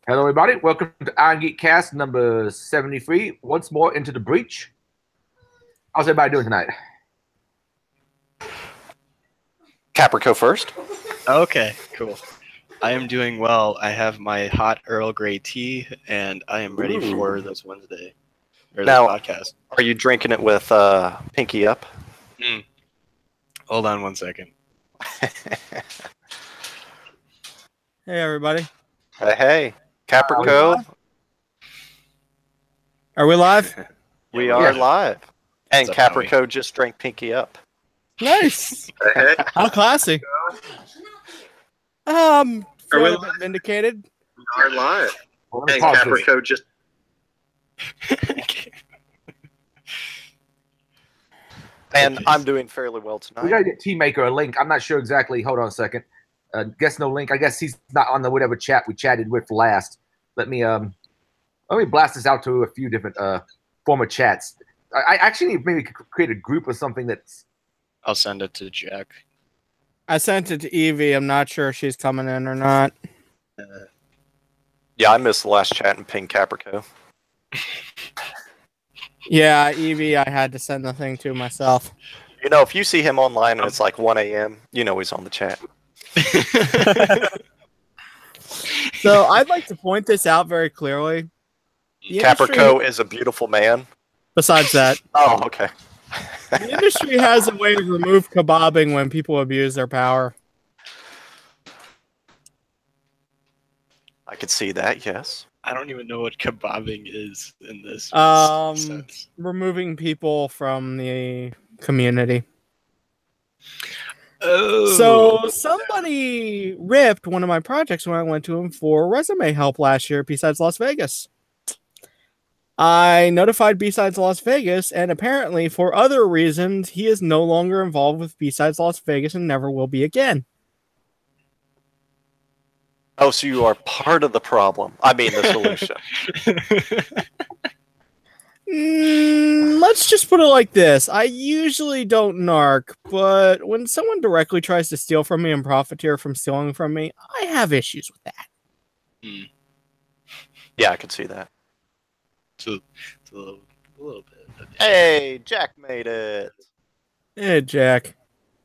Hello, everybody. Welcome to Irongeek Cast number 73. Once more into the breach. How's everybody doing tonight? Caprico first. Okay, cool. I am doing well. I have my hot Earl Grey tea, and I am ready for this Wednesday or this podcast. Are you drinking it with Pinky Up? Hold on one second. Hey, everybody. Hey, Caprico. Are we live? We are live. And Caprico just drank Pinky Up. Nice. How classy. Are we a bit vindicated? We are live. And Caprico just... And I'm doing fairly well tonight. We gotta get Tea Maker a link. I'm not sure exactly. Hold on a second. Guess no link. I guess he's not on the whatever chat we chatted with last. Let me blast this out to a few different former chats. I actually maybe create a group or something that's. I'll send it to Jack. I sent it to Evie. I'm not sure if she's coming in or not. Yeah, I missed the last chat and ping Caprico. Yeah, Evie, I had to send the thing to myself. You know, if you see him online and it's like 1 a.m., you know he's on the chat. So I'd like to point this out very clearly. Caprico is a beautiful man. Besides that. Oh, okay. The industry has a way to remove kebabbing when people abuse their power. I could see that, yes. I don't even know what kebabbing is in this sense. Removing people from the community. Oh. So somebody ripped one of my projects when I went to him for resume help last year, besides Las Vegas. I notified B-Sides Las Vegas, and apparently, for other reasons, he is no longer involved with B-Sides Las Vegas and never will be again. Oh, so you are part of the problem. I mean, the solution. Let's just put it like this. I usually don't narc, but when someone directly tries to steal from me and profiteer from stealing from me, I have issues with that. Yeah, I could see that. It's a little bit. Hey, Jack made it. Hey, Jack.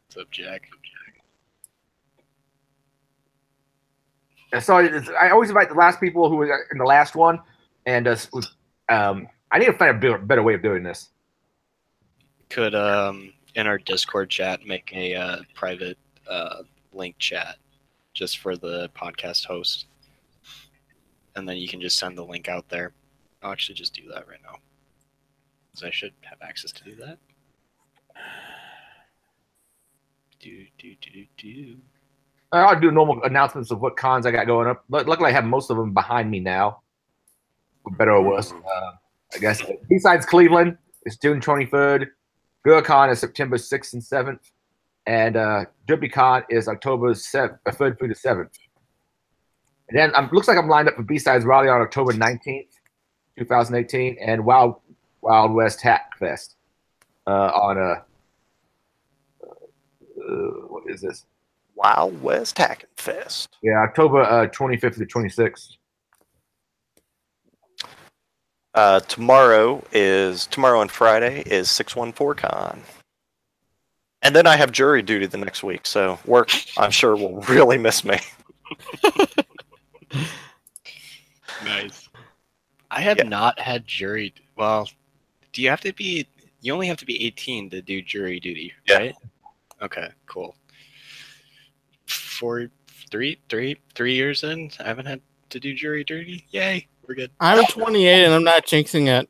What's up, Jack? So I always invite the last people who were in the last one, and I need to find a better way of doing this. Could in our Discord chat make a private link chat just for the podcast host, and then you can just send the link out there. I'll actually just do that right now, because I should have access to do that. I'll do normal announcements of what cons I got going up. But luckily, I have most of them behind me now, for better or worse. I guess besides Cleveland, it's June 23rd. GurCon is September 6th and 7th, and DerbyCon is October 3rd through the 7th. And then looks like I'm lined up for B-Sides Raleigh on October 19th. 2018, and Wild West Hack Fest on what is this? Wild West Hack Fest. Yeah, October 25th to 26th. Tomorrow and Friday is 614Con. And then I have jury duty the next week, so work, I'm sure, will really miss me. Nice. I have not had jury. Well, do you have to be? You only have to be 18 to do jury duty, right? Yeah. Okay, cool. For three years in, I haven't had to do jury duty. Yay, we're good. I'm 28 and I'm not jinxing it.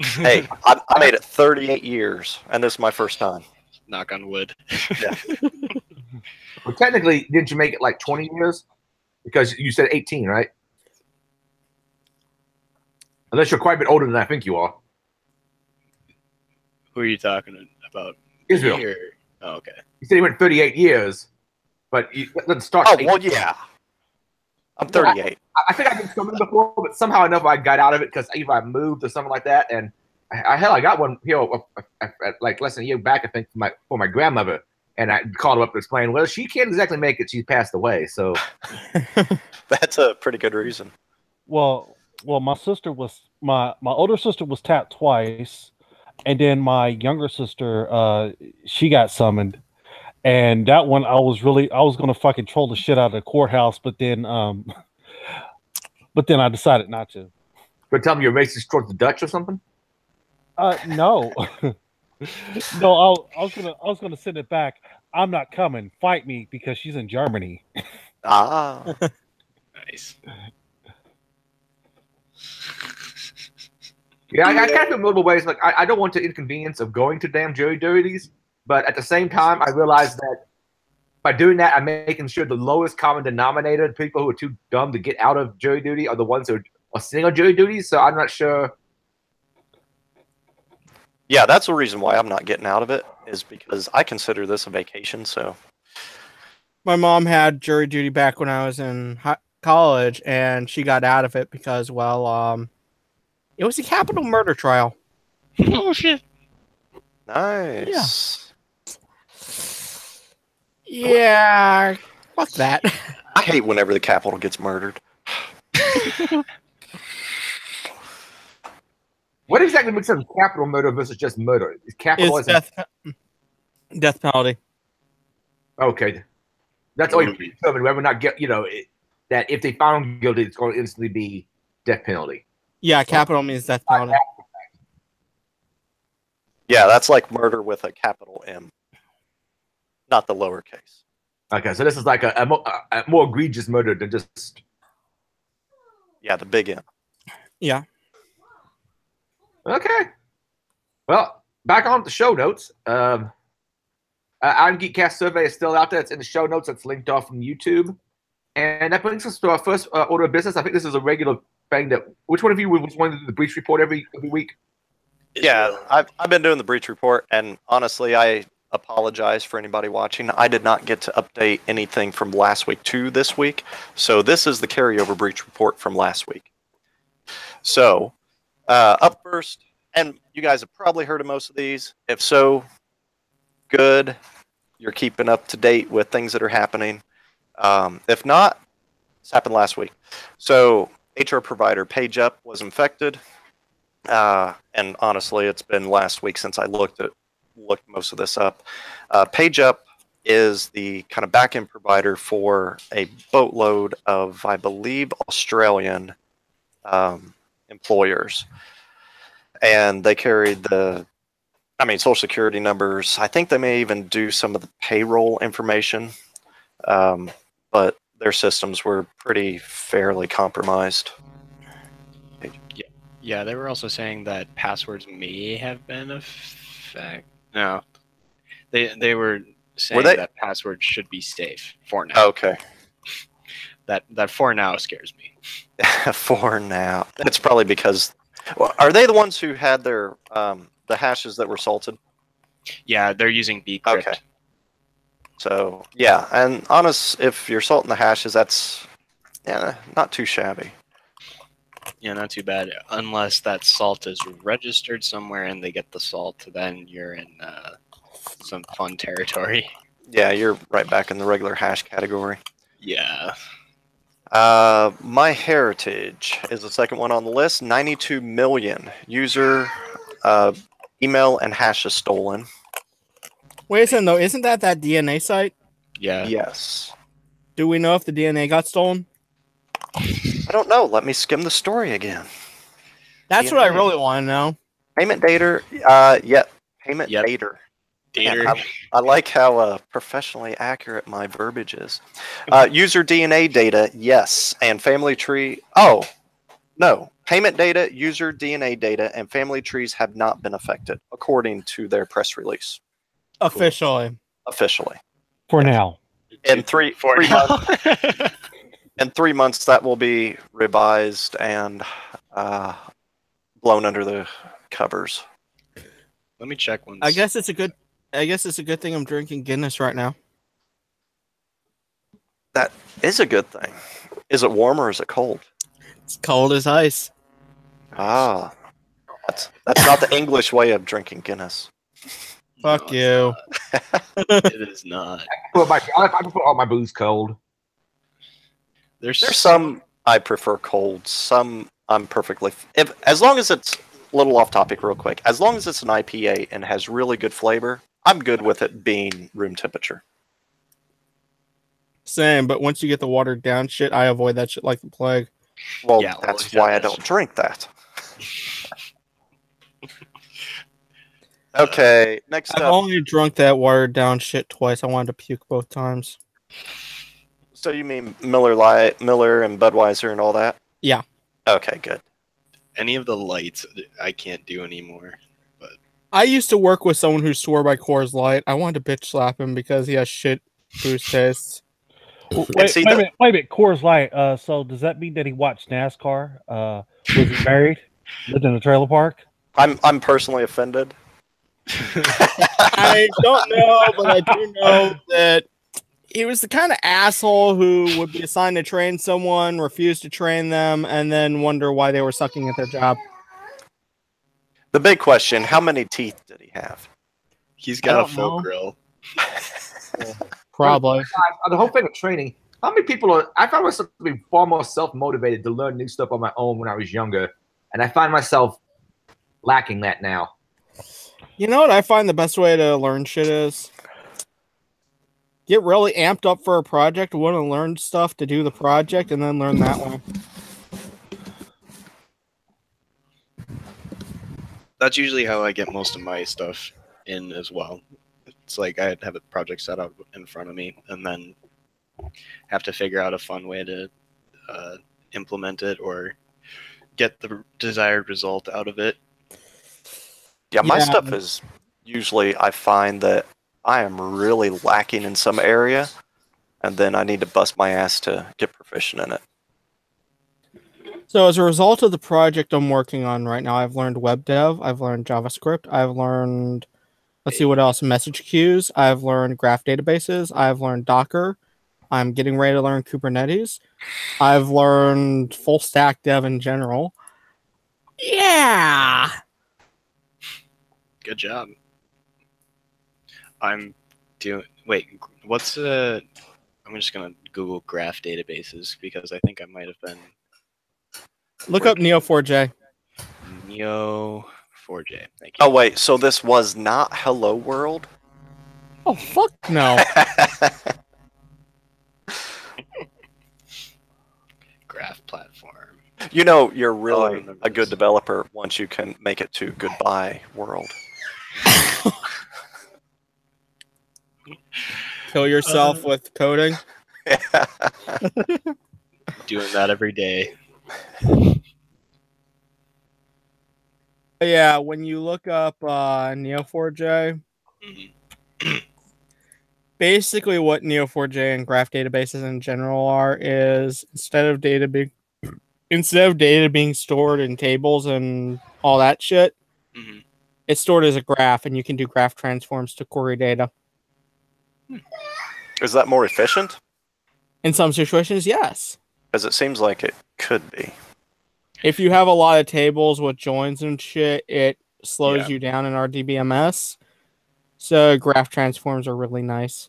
Hey, I made it 38 years, and this is my first time. Knock on wood. Yeah. Well, technically, didn't you make it like 20 years? Because you said 18, right? Unless you're quite a bit older than I think you are. Who are you talking about? Israel. Oh, okay. You said he went 38 years, but let's start. Oh, well, yeah. I'm 38. I think I've been swimming before, but somehow enough I got out of it because either I moved or something like that. And I got one here like less than a year back, I think, for my grandmother. And I called her up to explain, well, she can't exactly make it. She passed away. So that's a pretty good reason. Well, my older sister was tapped twice, and then my younger sister, she got summoned, and that one I was gonna fucking troll the shit out of the courthouse, but then I decided not to. But tell me you're racist towards the Dutch or something? No, no, I was gonna send it back. I'm not coming. Fight me because she's in Germany. Ah. Nice. Yeah, I kind of feel multiple ways. Like, I don't want the inconvenience of going to damn jury duties, but at the same time, I realize that by doing that, I'm making sure the lowest common denominator, people who are too dumb to get out of jury duty, are the ones who are sitting on jury duty. So I'm not sure. Yeah, that's the reason why I'm not getting out of it, is because I consider this a vacation. So My mom had jury duty back when I was in college, and she got out of it because, well, it was a capital murder trial. Oh shit! nice. Yeah, fuck that. I hate whenever the Capitol gets murdered. What exactly makes sense? Capital murder versus just murder? Is capital It's as death penalty. okay? That's always determined whether or not that if they found him guilty, it's going to instantly be death penalty. Yeah, capital means death penalty. Yeah, that's like murder with a capital M, not the lowercase. Okay, so this is like a more egregious murder than just. Yeah, the big M. Yeah. Okay. Well, back on the show notes. Irongeek Cast survey is still out there. It's in the show notes. It's linked off from YouTube. And that brings us to our first order of business. I think this is a regular thing that. Which one of you was wanting to do the breach report every week? Yeah, I've been doing the breach report, and honestly, I apologize for anybody watching. I did not get to update anything from last week to this week, so this is the carryover breach report from last week. So, up first, and you guys have probably heard of most of these. If so, good. You're keeping up to date with things that are happening. If not, this happened last week. So, HR provider PageUp was infected. And honestly, it's been last week since I looked most of this up. PageUp is the kind of back-end provider for a boatload of, I believe, Australian employers. And they carried Social Security numbers. I think they may even do some of the payroll information. But their systems were fairly compromised. Yeah, they were also saying that passwords may have been affected. No, they were saying that passwords should be safe for now. Okay. That for now scares me. For now, it's probably because. Well, are they the ones who had their the hashes that were salted? Yeah, they're using bcrypt. Okay. So yeah, and if you're salting the hashes, that's not too shabby. Yeah, not too bad. Unless that salt is registered somewhere and they get the salt, then you're in some fun territory. Yeah, you're right back in the regular hash category. Yeah. MyHeritage is the second one on the list. 92 million user email and hashes stolen. Wait a second, though. Isn't that DNA site? Yeah. Yes. Do we know if the DNA got stolen? I don't know. Let me skim the story again. That's DNA. what I really want to know. Payment data. Payment data. Dater. I like how professionally accurate my verbiage is. User DNA data, yes, and family tree. Oh, no. Payment data, user DNA data, and family trees have not been affected, according to their press release. Officially. Officially. For now. In 3 months. In 3 months, that will be revised and blown under the covers. Let me check once. I guess it's a good thing I'm drinking Guinness right now. That is a good thing. Is it warm or is it cold? It's cold as ice. Ah, that's not the English way of drinking Guinness. Fuck you. It is not. I prefer all my booze cold. There's some I prefer cold. Some I'm perfectly as long as it's a little off topic real quick. As long as it's an IPA and has really good flavor, I'm good with it being room temperature. Same, but once you get the watered down shit, I avoid that shit like the plague. Well, Yeah, that's well, why I that's don't drink that. Okay, next I've up. only drunk that watered down shit twice. I wanted to puke both times. So you mean Miller Lite, Miller and Budweiser and all that? Yeah. Okay, good. Any of the lights I can't do anymore. I used to work with someone who swore by Coors Light. I wanted to bitch slap him because he has shit booze tastes. Wait, see, wait a minute, wait a minute. Coors Light. So does that mean that he watched NASCAR? Was he married? Lived in a trailer park? I'm personally offended. I don't know, but I do know that he was the kind of asshole who would be assigned to train someone, refuse to train them, and then wonder why they were sucking at their job. The big question, how many teeth did he have? He's I got a don't full know. grill. Probably. The whole thing of training. How many people are? I found myself to be far more self-motivated to learn new stuff on my own when I was younger, and I find myself lacking that now. You know what I find the best way to learn shit is? Get really amped up for a project, want to learn stuff to do the project, and then learn that way. That's usually how I get most of my stuff in as well. It's like I have a project set up in front of me and then have to figure out a fun way to implement it or get the desired result out of it. Yeah, my Yeah. stuff is usually I find that I am really lacking in some area, and then I need to bust my ass to get proficient in it. So as a result of the project I'm working on right now, I've learned web dev, I've learned JavaScript, I've learned, let's see what else, message queues, I've learned graph databases, I've learned Docker, I'm getting ready to learn Kubernetes, I've learned full stack dev in general. Yeah! Good job. I'm doing. Wait, what's I'm just gonna Google graph databases because I think I might have been Look up Neo4j. Neo4j. Thank you. Oh wait, so this was not Hello World? Oh, fuck no. Graph platform. You know, you're Oh, I really remember a good this. developer once you can make it to Goodbye World. Kill yourself with coding. Doing that every day. Yeah, when you look up Neo4j, Mhm. basically what Neo4j and graph databases in general are is instead of data being stored in tables and all that shit, Mhm. it's stored as a graph, and you can do graph transforms to query data. Is that more efficient? In some situations, yes. Because it seems like it could be. If you have a lot of tables with joins and shit, it slows Yeah. you down in RDBMS. So graph transforms are really nice.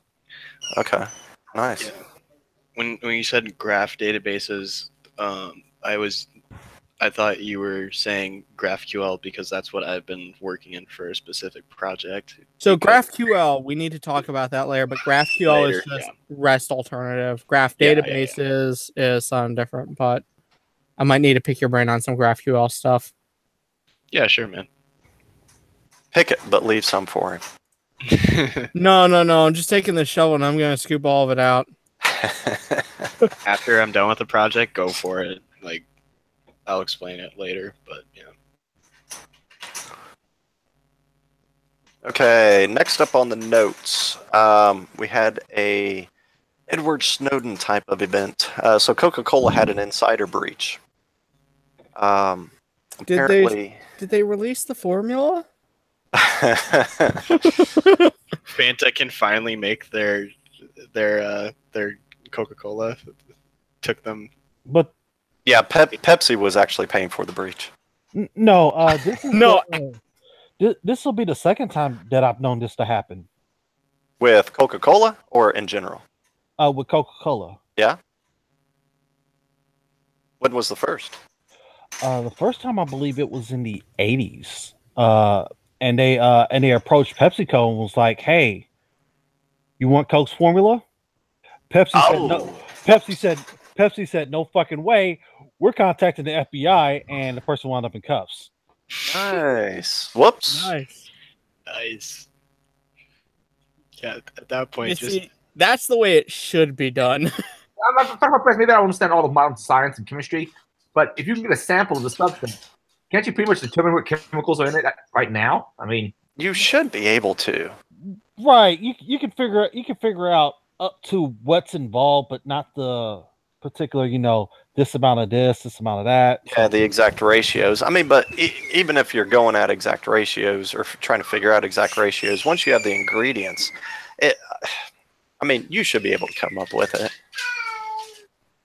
Okay, nice. Yeah. When you said graph databases, I thought you were saying GraphQL because that's what I've been working in for a specific project. So Because- GraphQL, we need to talk about that later, but GraphQL Later, is just yeah. REST alternative. Graph Yeah, yeah, databases is something different, but I might need to pick your brain on some GraphQL stuff. Yeah, sure, man. Pick it, but leave some for him. No, I'm just taking the shovel and I'm going to scoop all of it out. After I'm done with the project, go for it. Like, I'll explain it later, but yeah. Okay, next up on the notes, we had a Edward Snowden type of event. So Coca-Cola had an insider breach. Apparently, Did they release the formula? Fanta can finally make their Coca-Cola. Took them. But yeah, Pepsi was actually paying for the breach. no, this is No. this will be the second time that I've known this to happen With Coca-Cola or in general? with Coca-Cola. Yeah. When was the first? The first time I believe it was in the 80s. And they approached PepsiCo and was like, "Hey, you want Coke's formula?" Pepsi said no. Pepsi said no fucking way. We're contacting the FBI, and the person wound up in cuffs. Nice. Whoops. Nice. Yeah, at that point, See, that's the way it should be done. I'm not impressed. Maybe I don't understand all the modern science and chemistry, but if you can get a sample of the substance, can't you pretty much determine what chemicals are in it right now? I mean, you should be able to. Right. You can figure out up to what's involved, but not the particular, this amount of this amount of that. Yeah, the exact ratios. I mean, but even if you're going at exact ratios or trying to figure out exact ratios, once you have the ingredients, you should be able to come up with it.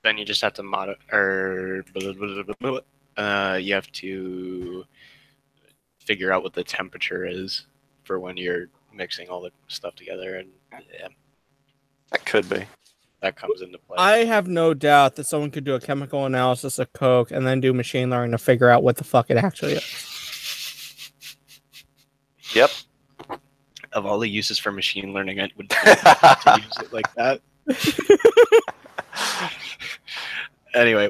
Then you just have to you have to figure out what the temperature is for when you're mixing all the stuff together, and yeah, that could be. That comes into play. I have no doubt that someone could do a chemical analysis of Coke and then do machine learning to figure out what the fuck it actually is. Yep. Of all the uses for machine learning, I would to use it like that. Anyway,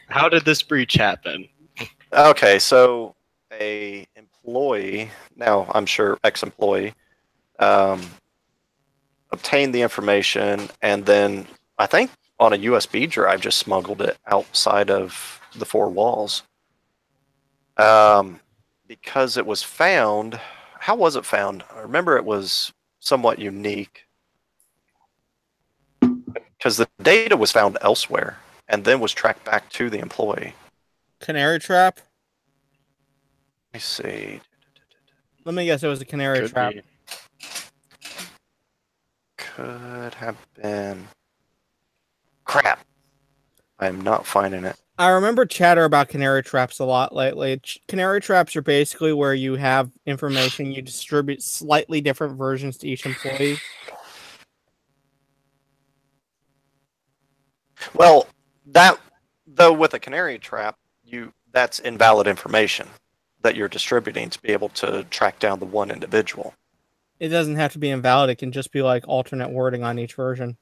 how did this breach happen? Okay, so a employee, now I'm sure ex-employee, obtained the information and then I think on a USB drive just smuggled it outside of the four walls. Because it was found, how was it found? I remember it was somewhat unique because the data was found elsewhere and then was tracked back to the employee. Canary trap? Let me see. Let me guess, it was a canary trap. Could have been. Crap. I'm not finding it. I remember chatter about canary traps a lot lately. Canary traps are basically where you have information, you distribute slightly different versions to each employee. Well, though with a canary trap, that's invalid information that you're distributing to be able to track down the one individual. It doesn't have to be invalid. It can just be like alternate wording on each version.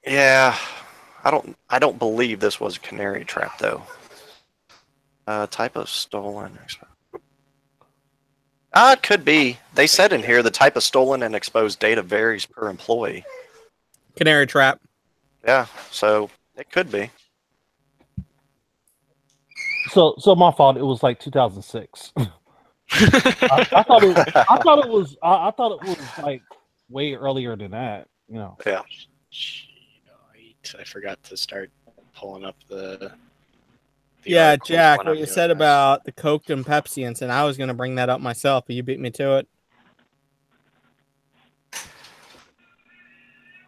Yeah. I don't believe this was a canary trap though. Type of stolen. It could be. They said in here the type of stolen and exposed data varies per employee. Canary trap. Yeah, so it could be. So my fault. It was like 2006. I thought it was like way earlier than that. Yeah. I forgot to start pulling up the yeah, Jack, what you said about the Coke and Pepsi incident, I was going to bring that up myself, but you beat me to it.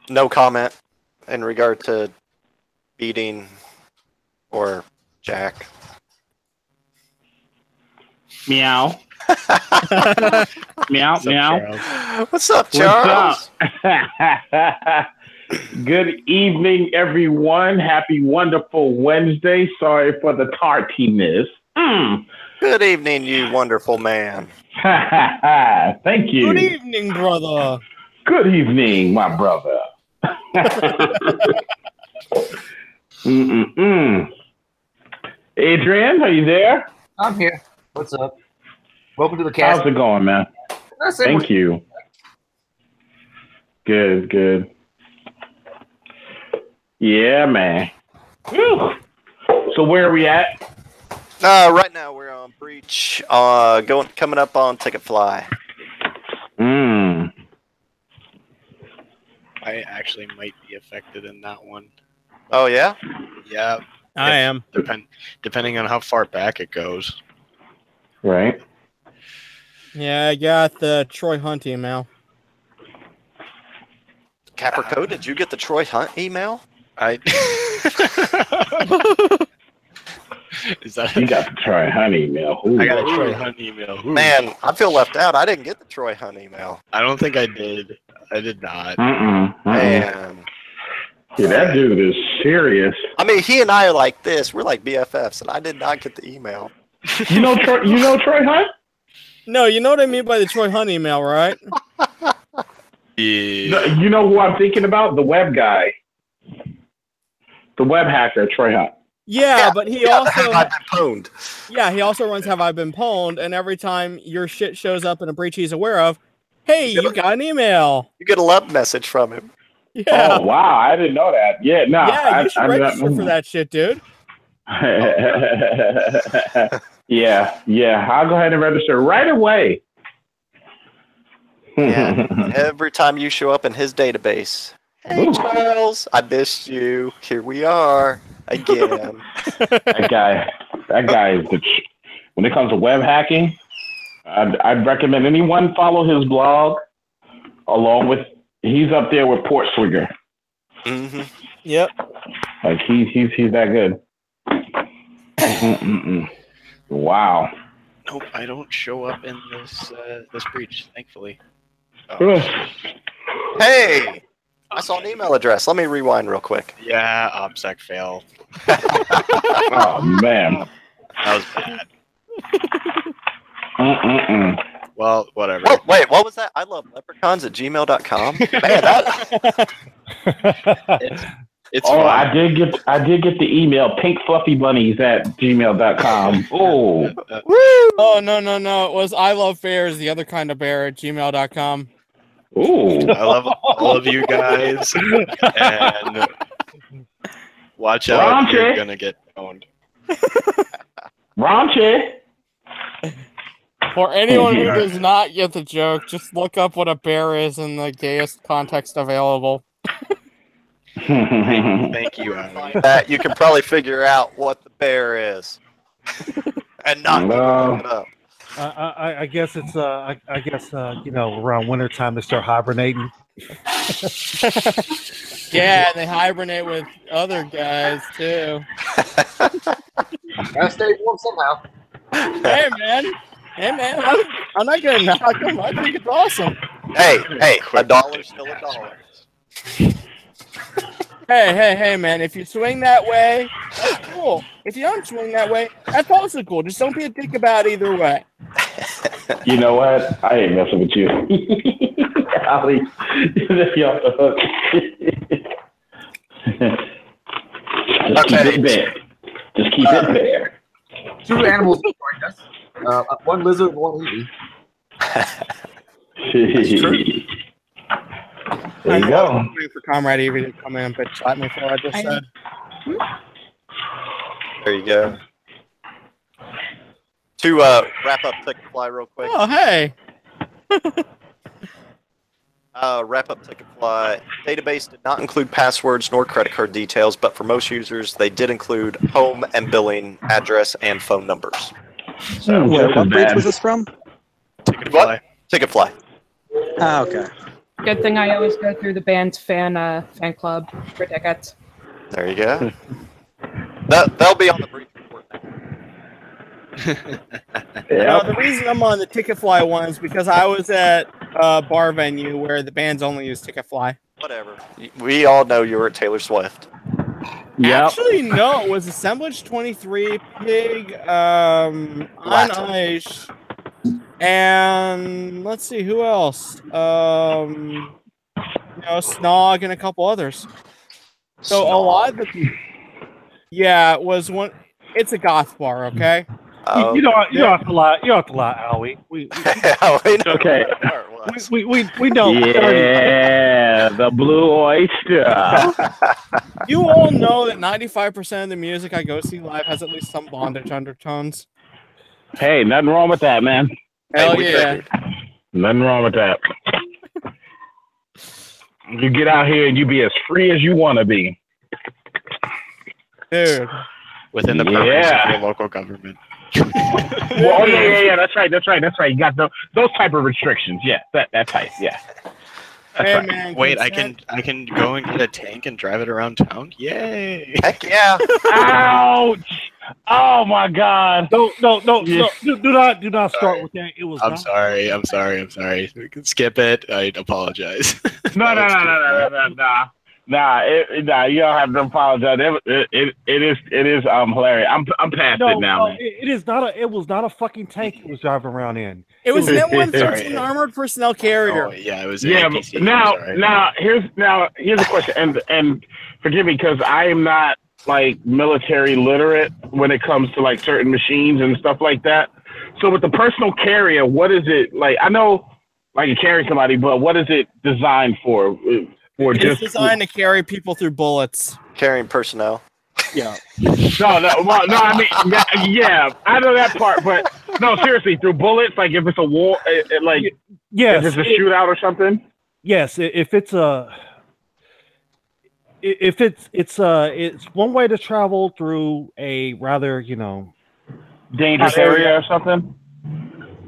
No comment in regard to beating or Jack. Meow. Meow, meow. What's up, Charles? What's up? Good evening, everyone. Happy, wonderful Wednesday. Sorry for the tartiness. Good evening, you wonderful man. Thank you. Good evening, brother. Good evening, my brother. Adrian, are you there? I'm here. What's up? Welcome to the cast. How's it going, man? Thank you. Good, good. Yeah, man. Whew. So where are we at? Right now we're on Breach. Coming up on Ticket Fly. I actually might be affected in that one. Oh yeah? Yeah. I am. Depending on how far back it goes. Right. Yeah, I got the Troy Hunt email. Caprico, did you get the Troy Hunt email? Is that you got the Troy Hunt email? Ooh. I got a Troy Hunt email. Ooh. Man, I feel left out. I didn't get the Troy Hunt email. I don't think I did. I did not. Man. Yeah, that dude is serious. I mean, he and I are like this. We're like BFFs, and I did not get the email. You know Troy Hunt? No, you know what I mean by the Troy Hunt email, right? Yeah. You know who I'm thinking about? The web guy. The web hacker, Troy Hunt. Yeah, but he also I've been pwned. Yeah, he also runs Have I Been Pwned, and every time your shit shows up in a breach he's aware of, hey, you got an email. You get a love message from him. Yeah. Oh, wow. I didn't know that. Yeah, no. Yeah, you should register for that shit, dude. Yeah. I'll go ahead and register right away. Yeah. Every time you show up in his database, hey, Ooh. Charles, I missed you. Here we are again. That guy is when it comes to web hacking, I'd recommend anyone follow his blog along with, he's up there with Port Swinger. Mm-hmm. Yep. Like he's that good. Wow. Nope, I don't show up in this breach, thankfully. Oh, Hey, I saw an email address. Let me rewind real quick. yeah, OPSEC fail. Oh man. That was bad. Well, whatever. Wait, what was that? I love leprechauns@gmail.com. Man, It's Oh, fine. I did get the email pinkfluffybunnies@gmail.com. Oh. Oh, no. It was I Love Bears, the other kind of bear @gmail.com. Ooh. I love all of you guys, and watch out, Raunchy. you're gonna get owned. Raunchy. For anyone who does not get the joke, just look up what a bear is in the gayest context available. Thank you, Alan. that you can probably figure out what the bear is, and not look it up. I guess it's I guess around wintertime they start hibernating. Yeah, and they hibernate with other guys too. Gotta stay warm somehow. Hey man, I'm not gonna knock them. I think it's awesome. Hey, $1 still $1. Hey, man, if you swing that way, that's cool. If you don't swing that way, that's also cool. Just don't be a dick about either way. You know what? I ain't messing with you. I'll leave you off the hook. Just keep it there. Just keep it there. 2 animals joined us. 1 lizard and 1 Eevee. There you go. I'm waiting for Comrade Evie to come in and bitch slap me for what I just said. There you go. To wrap up Ticketfly real quick. Oh, hey. Wrap up Ticketfly. Database did not include passwords nor credit card details, but for most users, they did include home and billing address and phone numbers. So, What breach was this from? Ticketfly. Ticketfly. Ah, okay. Good thing I always go through the band's fan club for tickets. There you go. They'll be on the brief report now. The reason I'm on the Ticketfly one is because I was at a bar venue where the bands only use Ticketfly. Whatever. We all know you were at Taylor Swift. Yep. Actually, no, it was Assemblage 23, Pig, On Ice, and let's see who else. Snog and a couple others. So a lot of the it was one. It's a goth bar, okay. You don't have to lie. You don't have to lie, Howie. We Okay. don't. Yeah, the Blue Oyster. You all know that 95% of the music I go see live has at least some bondage undertones. Hey, nothing wrong with that, man. Hell yeah. Nothing wrong with that. You get out here and you be as free as you want to be. Dude. Within the purpose of your local government. Well, yeah. That's right. You got those type of restrictions. Yeah, that type. Yeah. That's right. Man, Wait, I can go and get a tank and drive it around town? Yay! Heck yeah. Ouch! Oh my God! No. Do not start with that. It was. I'm sorry. We can skip it. I apologize. No. Nah, you don't have to apologize. It is hilarious. I'm past it now, man. It is not a. It was not a fucking tank he was driving around in. It was an Sorry. M113 armored personnel carrier. Oh, yeah, it was. Yeah. APC, Now here's a question, and forgive me because I am not like military literate when it comes to like certain machines and stuff like that. So with the personal carrier, what is it like? I know like you carry somebody, but what is it designed for? It's designed to carry people through bullets. Carrying personnel. Yeah. No. I mean, yeah, I know that part, but no, seriously, through bullets. Like if it's a war, Yes, if it's a shootout or something. Yes, if it's one way to travel through a rather Dangerous area or something.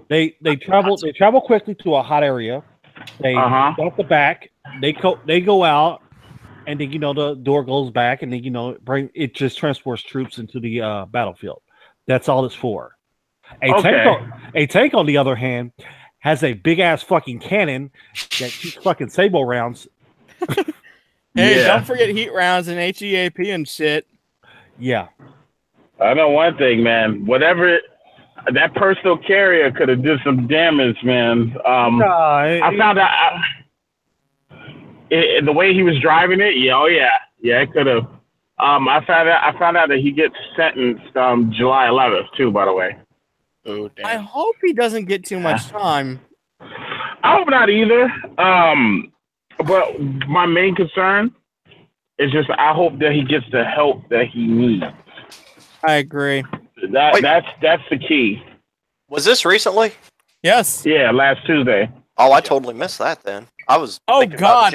They travel quickly to a hot area. They off the back. They go out, and then the door goes back, and then it just transports troops into the battlefield. That's all it's for. A tank on the other hand has a big ass fucking cannon that shoots fucking sable rounds. Hey, don't forget heat rounds and HEAP and shit. Yeah. I know one thing, man. Whatever that personal carrier could have did some damage, man. I found out the way he was driving it. Yeah, it could have. I found out that he gets sentenced July 11th too. By the way. Oh, damn. I hope he doesn't get too much time. I hope not either. But my main concern is just I hope that he gets the help that he needs. I agree. That's the key. Was this recently? Yes. Yeah, last Tuesday. Oh, I totally missed that then. I was thinking about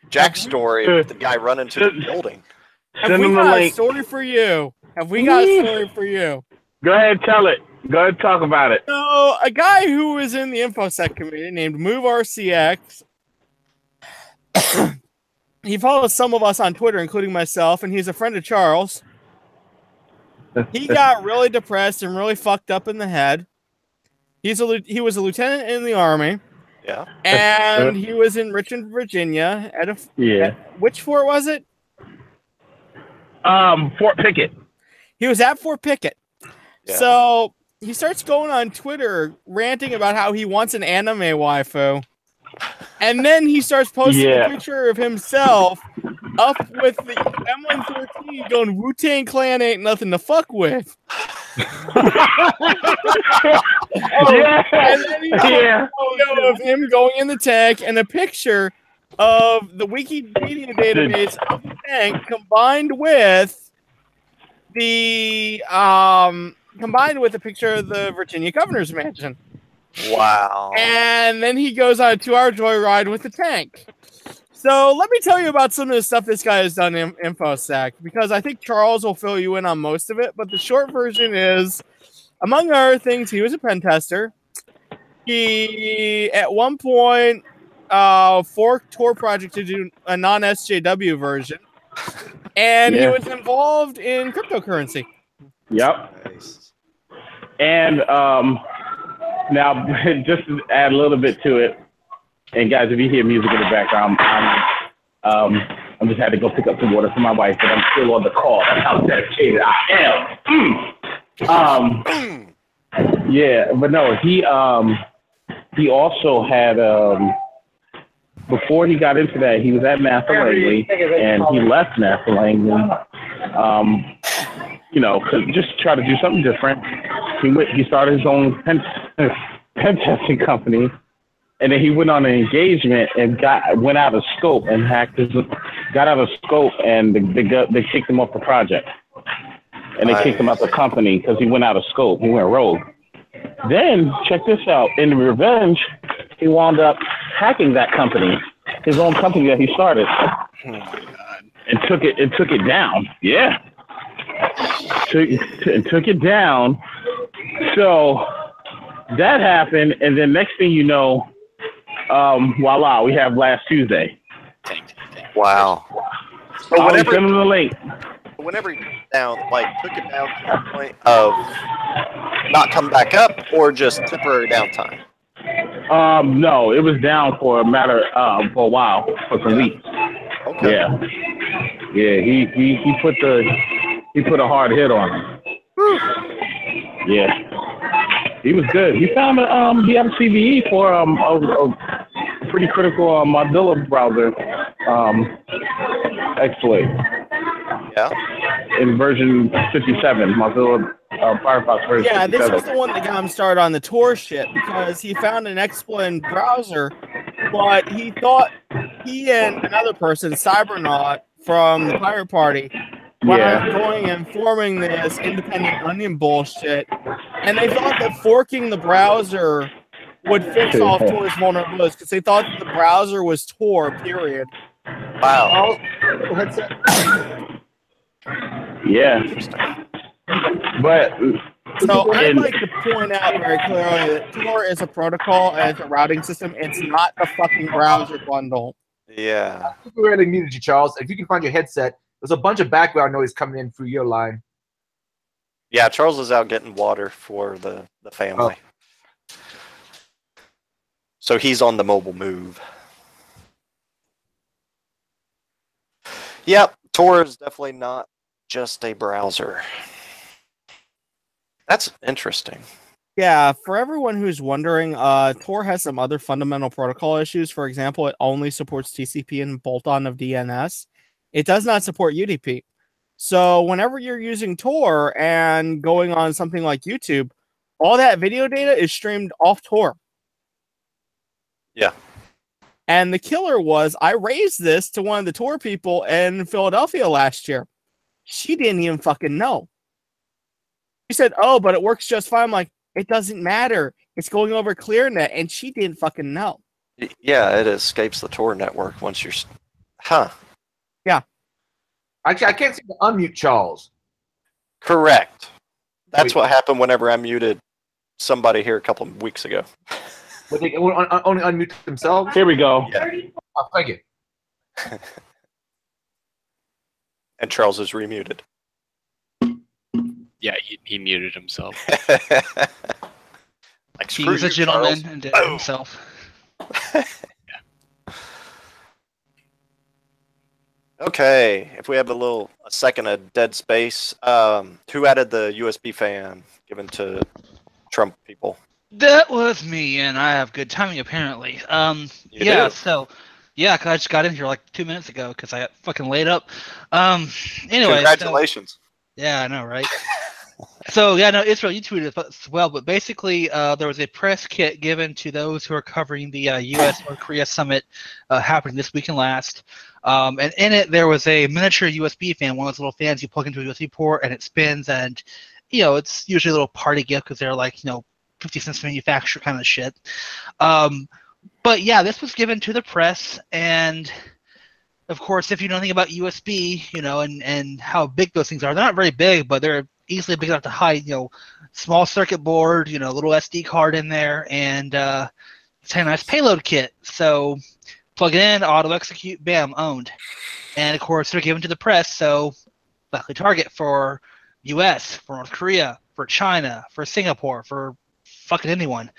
Jack's story of the guy running to the building. Have we got a story for you? Go ahead, tell it. Go ahead, talk about it. So, a guy who was in the InfoSec community named MoveRCX, he follows some of us on Twitter, including myself, and he's a friend of Charles. He got really depressed and really fucked up in the head. He was a lieutenant in the Army. Yeah. And he was in Richmond, Virginia at which fort was it? Fort Pickett. He was at Fort Pickett. Yeah. So he starts going on Twitter ranting about how he wants an anime waifu. And then he starts posting a picture of himself up with the M113 going, Wu-Tang Clan ain't nothing to fuck with. And then he a photo of him going in the tank and a picture of the Wikipedia database of the tank combined with a picture of the Virginia governor's mansion. Wow. And then he goes on a 2-hour joyride with the tank. So let me tell you about some of the stuff this guy has done in InfoSec, because I think Charles will fill you in on most of it. But the short version is, among other things, he was a pen tester. He, at one point, forked Tor Project to do a non-SJW version. And he was involved in cryptocurrency. Yep. Nice. And now, just to add a little bit to it, and guys, if you hear music in the background, I'm just had to go pick up some water for my wife, but I'm still on the call. That's how dedicated I am. Yeah, but no, he also had before he got into that, he was at Master Langley, and he left Master Langley. Just to try to do something different. He started his own pen testing company, and then he went on an engagement and went out of scope and got out of scope, and they kicked him off the project, and they kicked him out the company because he went out of scope. He went rogue. Then check this out. In revenge, he wound up hacking that company, his own company that he started, and took it down. Yeah. Took it down. So that happened, and then next thing you know, voila, we have last Tuesday. Wow. So whenever send him the link. Whenever he took it down to the point of not come back up, or just temporary downtime? No, it was down for a while, for some weeks. Okay. Okay. Yeah, he put a hard hit on him. Yeah, he was good. He found he had a CVE for a pretty critical Mozilla browser exploit Yeah. in version 57, Mozilla Firefox version Yeah, 57. this was the one that got him started on the Tor shit because he found an exploit in browser, but he thought he and another person, Cybernaut from the Pirate Party, wound up going and forming this independent onion bullshit, and they thought that forking the browser would fix all of Tor's vulnerabilities because they thought that the browser was Tor, period. Wow. Headset. Yeah, but So I'd like to point out very clearly that Tor is a protocol and it's a routing system. It's not the fucking browser bundle. Yeah. We already muted you, Charles. If you can find your headset, there's a bunch of background noise coming in through your line. Yeah, Charles is out getting water for the family. So he's on the mobile move. Yep, Tor is definitely not just a browser. That's interesting. Yeah, for everyone who's wondering, Tor has some other fundamental protocol issues. For example, it only supports TCP and bolt-on of DNS. It does not support UDP. So whenever you're using Tor and going on something like YouTube, all that video data is streamed off Tor. Yeah. And the killer was, I raised this to one of the Tor people in Philadelphia last year. She didn't even fucking know. She said, oh, but it works just fine. I'm like, it doesn't matter. It's going over ClearNet, and she didn't fucking know. Yeah, it escapes the Tor network once you're... Huh. Yeah. Actually, I can't seem to unmute Charles. Correct. That's what happened whenever I muted somebody here a couple of weeks ago. But they only unmute themselves? Here we go. Yeah. Oh, thank you. And Charles is remuted. Yeah, he muted himself. Like, He screw was a you, gentleman Charles. and did it himself. Okay, if we have a second of dead space, who added the USB fan given to Trump people? That was me, and I have good timing apparently. You Yeah, do? so yeah, 'cause I just got in here like 2 minutes ago because I got fucking laid up. Anyway, Congratulations. yeah, I know, right? So yeah, no, Israel, you tweeted it as well, but basically, there was a press kit given to those who are covering the U.S. North Korea summit happening this week and last. And in it, there was a miniature USB fan, one of those little fans you plug into a USB port and it spins, and it's usually a little party gift because they're like 50 cents to manufacture kind of shit. But yeah, this was given to the press, and of course, if you know anything about USB, and how big those things are, they're not very big, but they're easily big enough to hide, small circuit board, little SD card in there, and it's a nice payload kit. So plug it in, auto execute, bam, owned. And of course, they're given to the press, so likely target for US, for North Korea, for China, for Singapore, for fucking anyone.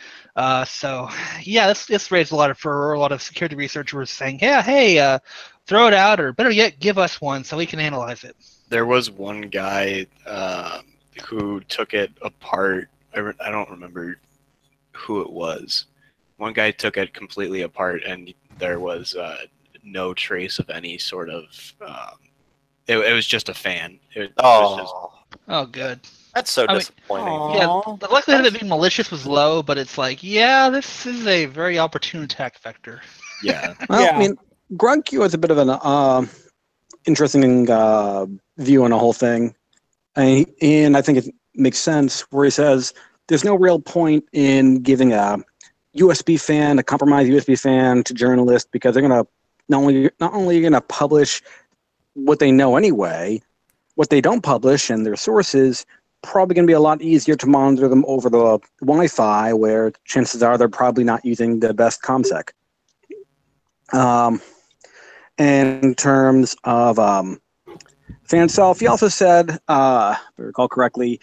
So yeah, this raised a lot of security researchers saying, yeah, hey, throw it out, or better yet, give us one so we can analyze it. There was one guy who took it apart. I don't remember who it was. One guy took it completely apart, and there was no trace of any sort of. It was just a fan. Oh, good. That's so disappointing. Yeah, the likelihood of it being malicious was low, but it's like, yeah, this is a very opportune attack vector. Yeah. Well, Yeah. I mean, GrunQ has a bit of an interesting view on the whole thing, and I think it makes sense where he says there's no real point in giving a USB fan, a compromised USB fan, to journalists because they're gonna not only gonna publish what they know anyway, what they don't publish and their sources probably going to be a lot easier to monitor them over the Wi-Fi, where chances are they're probably not using the best ComSec. In terms of fan itself, he also said, if I recall correctly,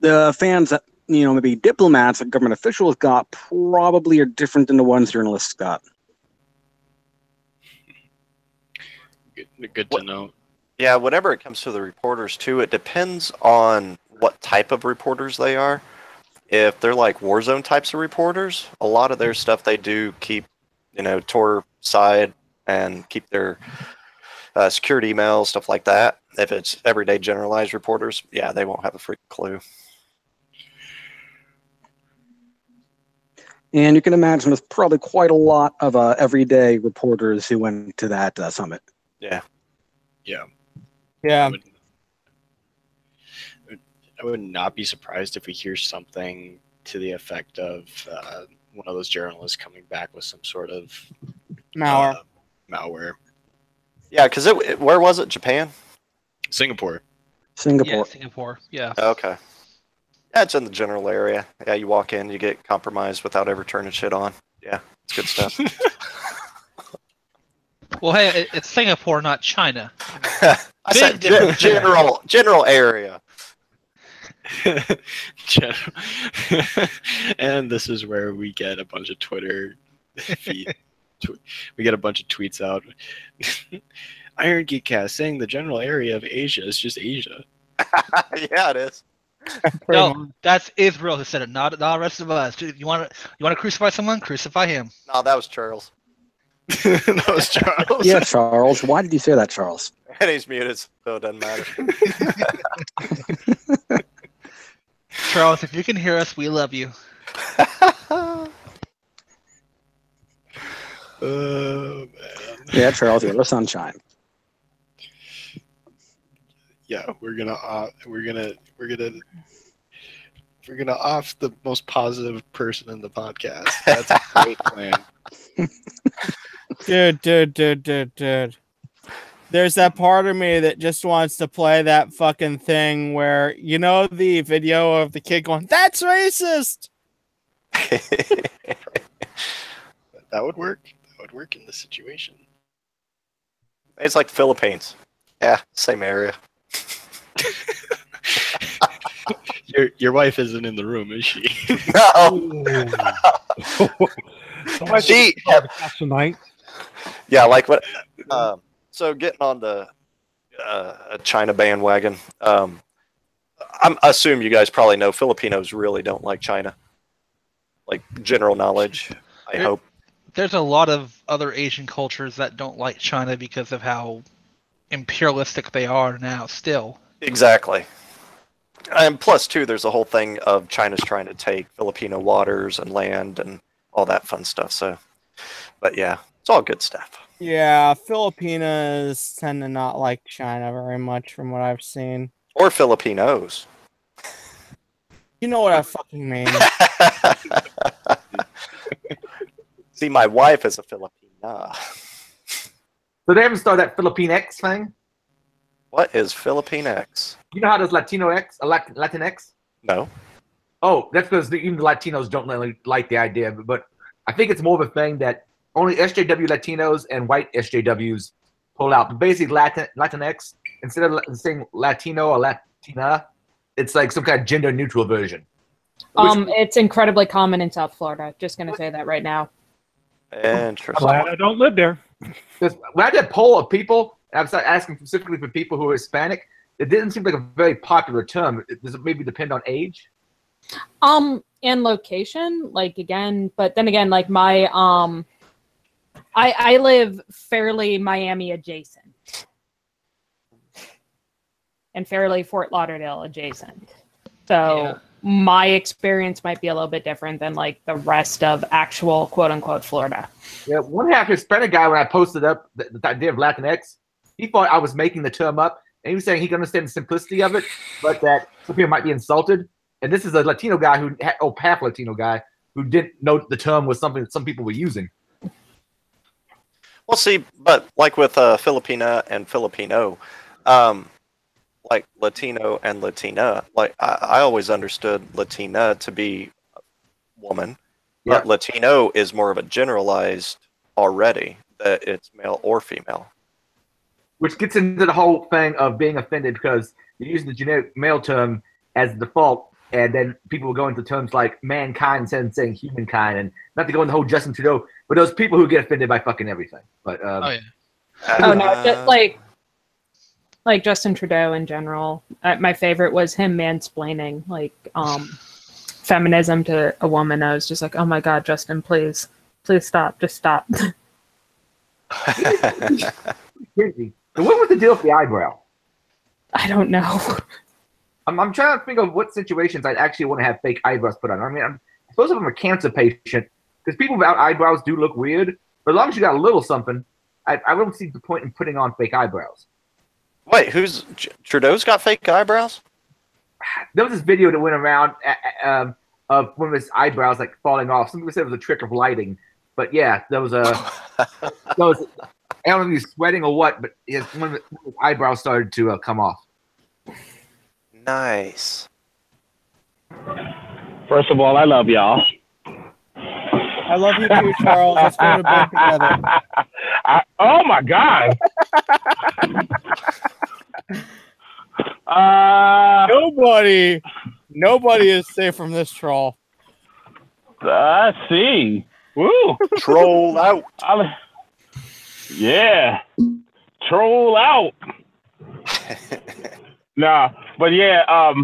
the fans that maybe diplomats and government officials got probably are different than the ones journalists got. Good to know. Yeah, whenever it comes to the reporters too, it depends on what type of reporters they are. If they're like Warzone types of reporters, a lot of their stuff they do keep, Tor side and keep their security emails, stuff like that. If it's everyday generalized reporters, yeah, they won't have a freaking clue. And you can imagine there's probably quite a lot of everyday reporters who went to that summit. Yeah. Yeah. Yeah. I would not be surprised if we hear something to the effect of one of those journalists coming back with some sort of malware. Yeah, because where was it? Japan? Singapore. Yeah, Singapore. Yeah. Okay. Yeah, it's in the general area. Yeah, you walk in, you get compromised without ever turning shit on. Yeah, it's good stuff. Well, hey, it's Singapore, not China. I said general area. And this is where we get a bunch of Twitter feed. We get a bunch of tweets out. Irongeek cast saying the general area of Asia is just Asia. Yeah, it is. No, that's Israel who said it, not the rest of us. You want to crucify someone? Crucify him. No, that was Charles. That was Charles. Yeah, Charles. Why did you say that, Charles? And he's muted, so it doesn't matter. Charles, if you can hear us, we love you. Oh man. Yeah, Charles, you're the sunshine. Yeah, we're gonna off the most positive person in the podcast. That's a great plan. Dude. There's that part of me that just wants to play that fucking thing where, the video of the kid going, "That's racist!" That would work. That would work in this situation. It's like the Philippines. Yeah, same area. Your wife isn't in the room, is she? No. She tonight. Yeah, like what? So getting on the China bandwagon. I assume you guys probably know Filipinos really don't like China. Like general knowledge, I hope. There's a lot of other Asian cultures that don't like China because of how imperialistic they are now still. Exactly. And plus, too, there's a whole thing of China's trying to take Filipino waters and land and all that fun stuff. So, but yeah, it's all good stuff. Yeah, Filipinos tend to not like China very much from what I've seen. Or Filipinos. You know what I fucking mean. See, my wife is a Filipina. So they haven't started that Philippine X thing? What is Philippine X? You know how does Latino X, Latinx? No. Oh, that's because even the Latinos don't really like the idea. But I think it's more of a thing that only SJW Latinos and white SJWs pull out. But basically, Latinx, instead of saying Latino or Latina, it's like some kind of gender neutral version. It's incredibly common in South Florida. Just going to say that right now. Interesting. Glad I don't live there. Because when I did a poll of people, and I was asking specifically for people who are Hispanic, it didn't seem like a very popular term. Does it maybe depend on age? And location, like again, but then again, like my I live fairly Miami adjacent. And fairly Fort Lauderdale adjacent. So my experience might be a little bit different than like the rest of actual quote unquote Florida. Yeah, one half Hispanic guy, when I posted up the idea of Latinx, he thought I was making the term up, and he was saying he can understand the simplicity of it, but that some people might be insulted. And this is a Latino guy half Latino guy who didn't know the term was something that some people were using. Well, see, but like with Filipina and Filipino, like Latino and Latina, like I always understood Latina to be a woman, but Latino is more of a generalized already, that it's male or female. Which gets into the whole thing of being offended because you're using the generic male term as the default, and then people will go into terms like mankind instead of saying humankind, and not to go into the whole Justin Trudeau, but those people who get offended by fucking everything. But oh no, just like like Justin Trudeau in general. My favorite was him mansplaining like feminism to a woman. I was just like, oh my god, Justin, please stop, just stop. So what was the deal with the eyebrow? I don't know. I'm trying to think of what situations I'd actually want to have fake eyebrows put on. I mean, I suppose if I'm a cancer patient, because people without eyebrows do look weird. But as long as you got a little something, I don't see the point in putting on fake eyebrows. Wait, Trudeau's got fake eyebrows? There was this video that went around of one of his eyebrows like falling off. Some people said it was a trick of lighting, but yeah, there was a. I don't know if he's sweating or what, but one of his eyebrows started to come off. Nice. First of all, I love y'all. I love you too, Charles. Let's go to bed together. Oh my God. Nobody is safe from this troll. I see. Woo. Troll out. Yeah. Troll out. Nah, but yeah,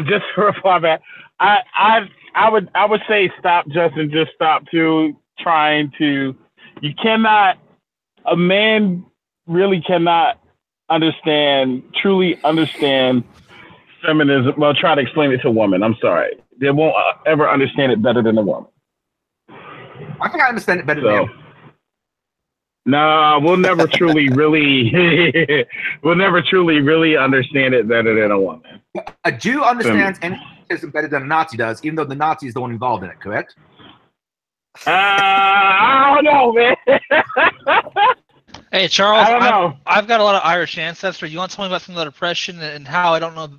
just for a far back, I would say stop, Justin. Just stop trying to. You cannot. A man really cannot truly understand feminism. Well, try to explain it to a woman. I'm sorry, they won't ever understand it better than a woman. I think I understand it better than you. No, we'll never truly really understand it better than a woman. A Jew understands feminism better than a Nazi does, even though the Nazi is the one involved in it, correct? I don't know, man. Hey, Charles, I don't know. I've got a lot of Irish ancestry. You want to tell me about some of the depression and how I don't know,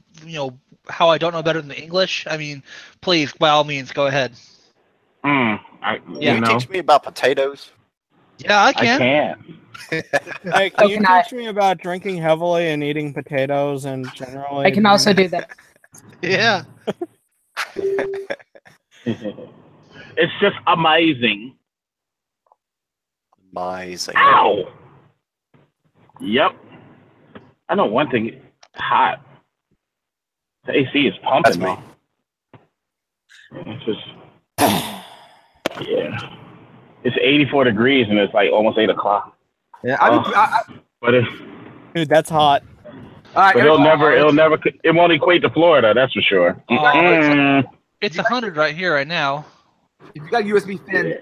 how I don't know better than the English? I mean, please, by all means, go ahead. Can you teach me about potatoes? Yeah, I can. I can't. Hey, can you teach me about drinking heavily and eating potatoes and generally? I can also do that. Yeah. It's just amazing. Amazing. Ow! Yep. I know one thing. Hot. The AC is pumping. That's me. It's just. Yeah. It's 84 degrees and it's like almost 8 o'clock. Yeah, but it's. Dude, that's hot. But it won't equate to Florida, that's for sure. It's 100 right here, right now. If you got a USB fan,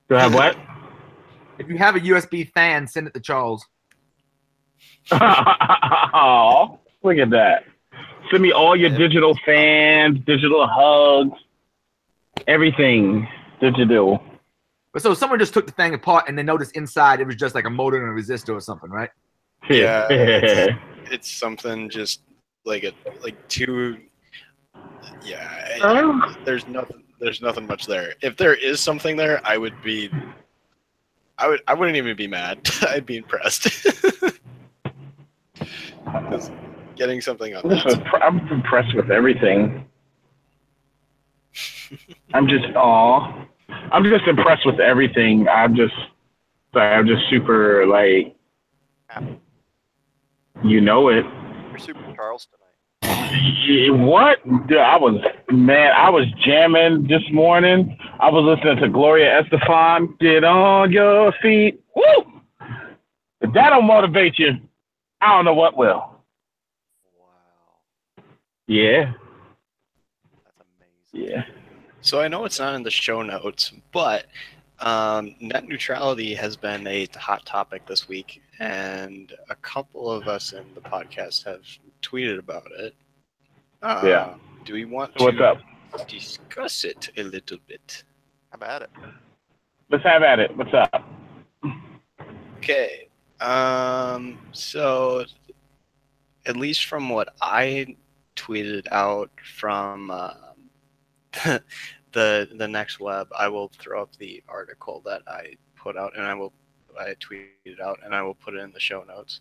Do I have what? If you have a USB fan, send it to Charles. Oh, look at that. Send me all your digital fans, digital hugs, everything digital. So someone just took the thing apart and they noticed inside it was just like a motor and a resistor or something, right? Yeah. It's something just like two. Yeah. There's nothing much there. If there is something there, I wouldn't even be mad. I'd be impressed. Getting something on that. I'm impressed with everything. I'm just impressed with everything. I'm just super like, you know it. You're super Charles tonight. What? Dude, I was jamming this morning. I was listening to Gloria Estefan. Get on your feet. Woo! If that don't motivate you, I don't know what will. Wow. Yeah. That's amazing. Yeah. So I know it's not in the show notes, but net neutrality has been a hot topic this week, and a couple of us in the podcast have tweeted about it. Yeah. Do we want What's to up? discuss it a little bit? How about it? Let's have at it. What's up? Okay. So at least from what I tweeted out from the next web, I will throw up the article that I put out, and I tweeted out, and I will put it in the show notes.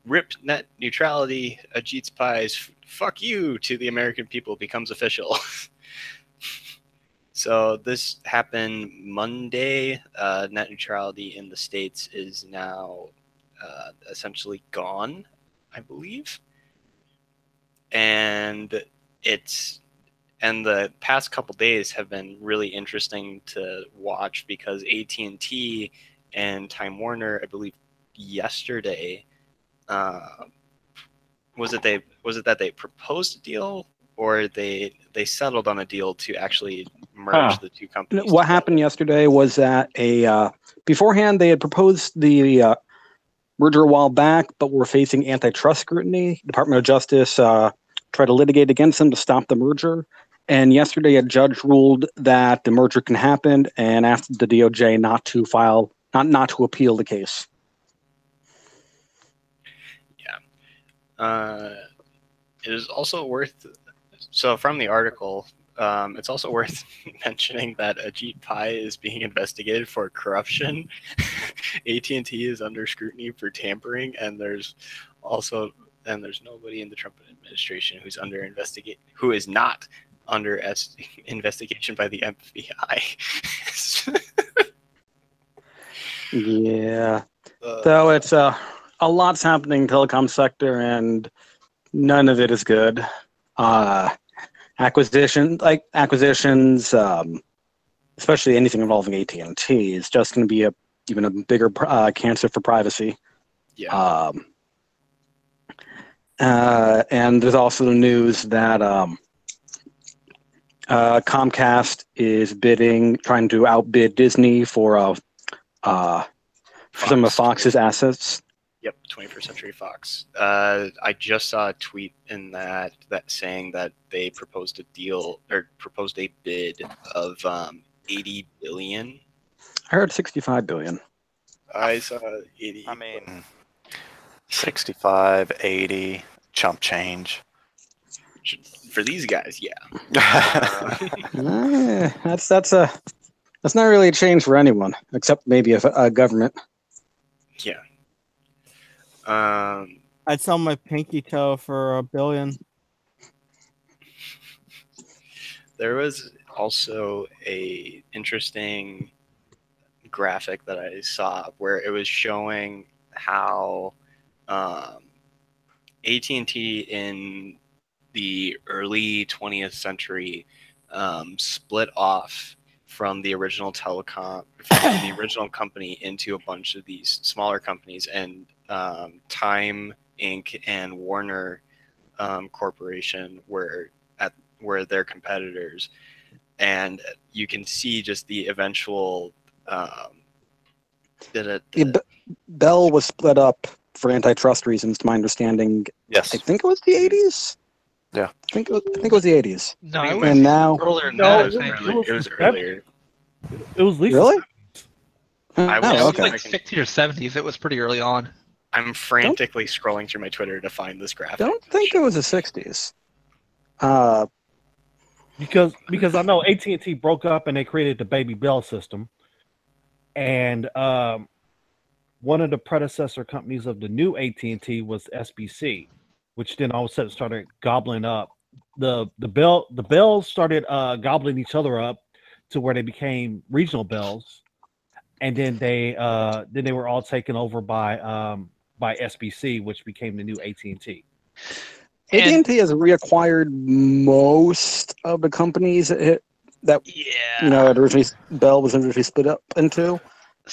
Rip net neutrality, Ajit's Pies, fuck you to the American people becomes official. So this happened Monday. Net neutrality in the States is now essentially gone, I believe. And the past couple days have been really interesting to watch because AT&T and Time Warner, I believe, yesterday, was it that they proposed a deal or they settled on a deal to actually merge the two companies? What happened yesterday was that beforehand they had proposed the merger a while back, but were facing antitrust scrutiny. Department of Justice tried to litigate against them to stop the merger. And yesterday, a judge ruled that the merger can happen and asked the DOJ not to appeal the case. Yeah. It is also worth. So from the article, it's also worth mentioning that Ajit Pai is being investigated for corruption. AT&T is under scrutiny for tampering, and there's nobody in the Trump administration who is not under investigation by the FBI. Yeah. So it's a lot's happening in the telecom sector, and none of it is good. Acquisitions, especially anything involving AT&T, is just going to be even a bigger cancer for privacy. Yeah. And there's also the news that Comcast is trying to outbid Disney for some of Fox's assets. Yep, 21st Century Fox. I just saw a tweet in that saying that they proposed a bid of $80 billion. I heard $65 billion. I saw 80. I mean, 65, 80, chump change. For these guys, yeah. That's not really a change for anyone, except maybe a government. Yeah. I'd sell my pinky toe for $1 billion. There was also a interesting graphic that I saw where it was showing how AT&T in the early 20th century split off from the original company into a bunch of these smaller companies, and Time Inc. and Warner Corporation were their competitors, and you can see just the eventual. Bell was split up for antitrust reasons, to my understanding. Yes, I think it was the 80s. Yeah, I think it was the 80s. No, it was and now earlier than No, that. It was earlier. It was Lisa. Really? I It was was okay. like 60s or 70s. It was pretty early on. I'm frantically scrolling through my Twitter to find this graphic. Don't think it was the 60s. Because I know AT&T broke up and they created the Baby Bell system, and one of the predecessor companies of the new AT&T was SBC, which then all of a sudden started gobbling up the bells started gobbling each other up to where they became regional bells, and then they were all taken over by SBC, which became the new AT&T. AT&T has reacquired most of the companies that originally Bell was originally split up into,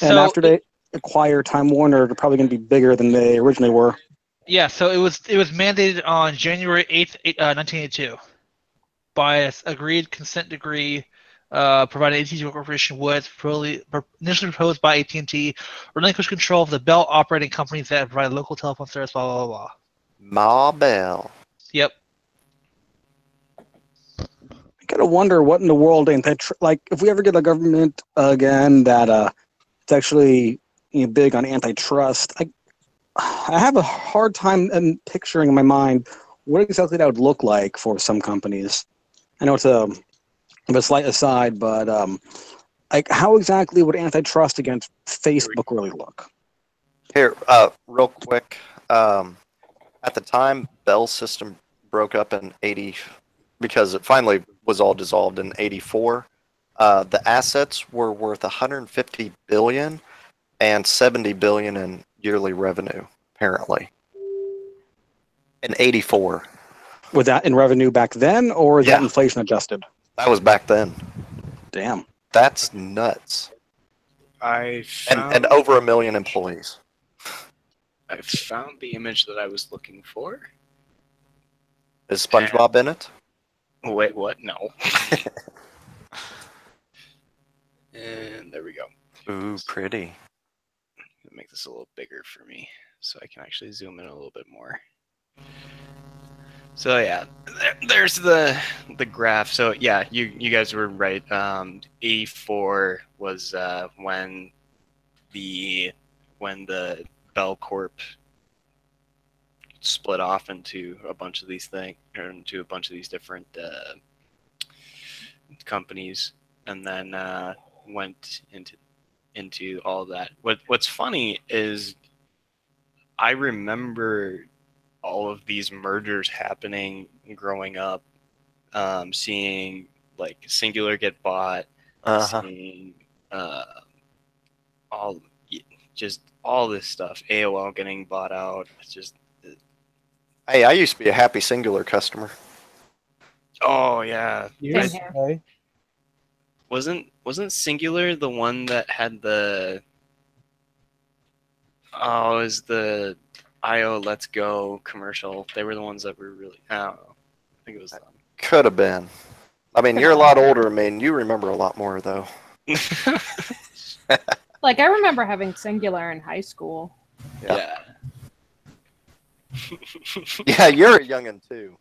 and after they acquire Time Warner, they're probably going to be bigger than they originally were. Yeah, so it was mandated on January 8th, 1982 by an agreed consent decree provided AT&T Corporation would initially proposed by AT&T relinquish control of the Bell operating companies that provide local telephone service, blah, blah, blah, blah. Ma Bell. Yep. I gotta wonder what in the world if we ever get a government again that it's actually big on antitrust. I have a hard time picturing in my mind what exactly that would look like for some companies. I know it's a slight aside, but how exactly would antitrust against Facebook really look? Here, real quick. At the time, Bell's system broke up in 80 because it finally was all dissolved in 84. The assets were worth 150 billion and 70 billion in yearly revenue, apparently. In 84. Was that in revenue back then, or is that Yeah. inflation adjusted? That was back then. Damn. That's nuts. I And found, over 1 million employees. I found the image that I was looking for. Is SpongeBob in it? Wait, what? No. And there we go. Ooh, pretty. Make this a little bigger for me so I can actually zoom in a little bit more. So yeah, there's the graph. So yeah, you guys were right. 84 was when the Bell Corp split off into a bunch of these things, or into a bunch of these different companies, and then went into all that. What's funny is I remember all of these mergers happening growing up, seeing like Singular get bought, seeing all this stuff, AOL getting bought out. It's just, Hey, I used to be a happy Singular customer. oh yeah, Same here. Okay. wasn't Singular the one that had the is the IO Let's Go commercial? They were the ones that were really, I don't know. I think it was them. Could have been. I mean, you're a lot older than me, and you remember a lot more, though. Like, I remember having Singular in high school. Yeah. Yeah, you're a youngin' too.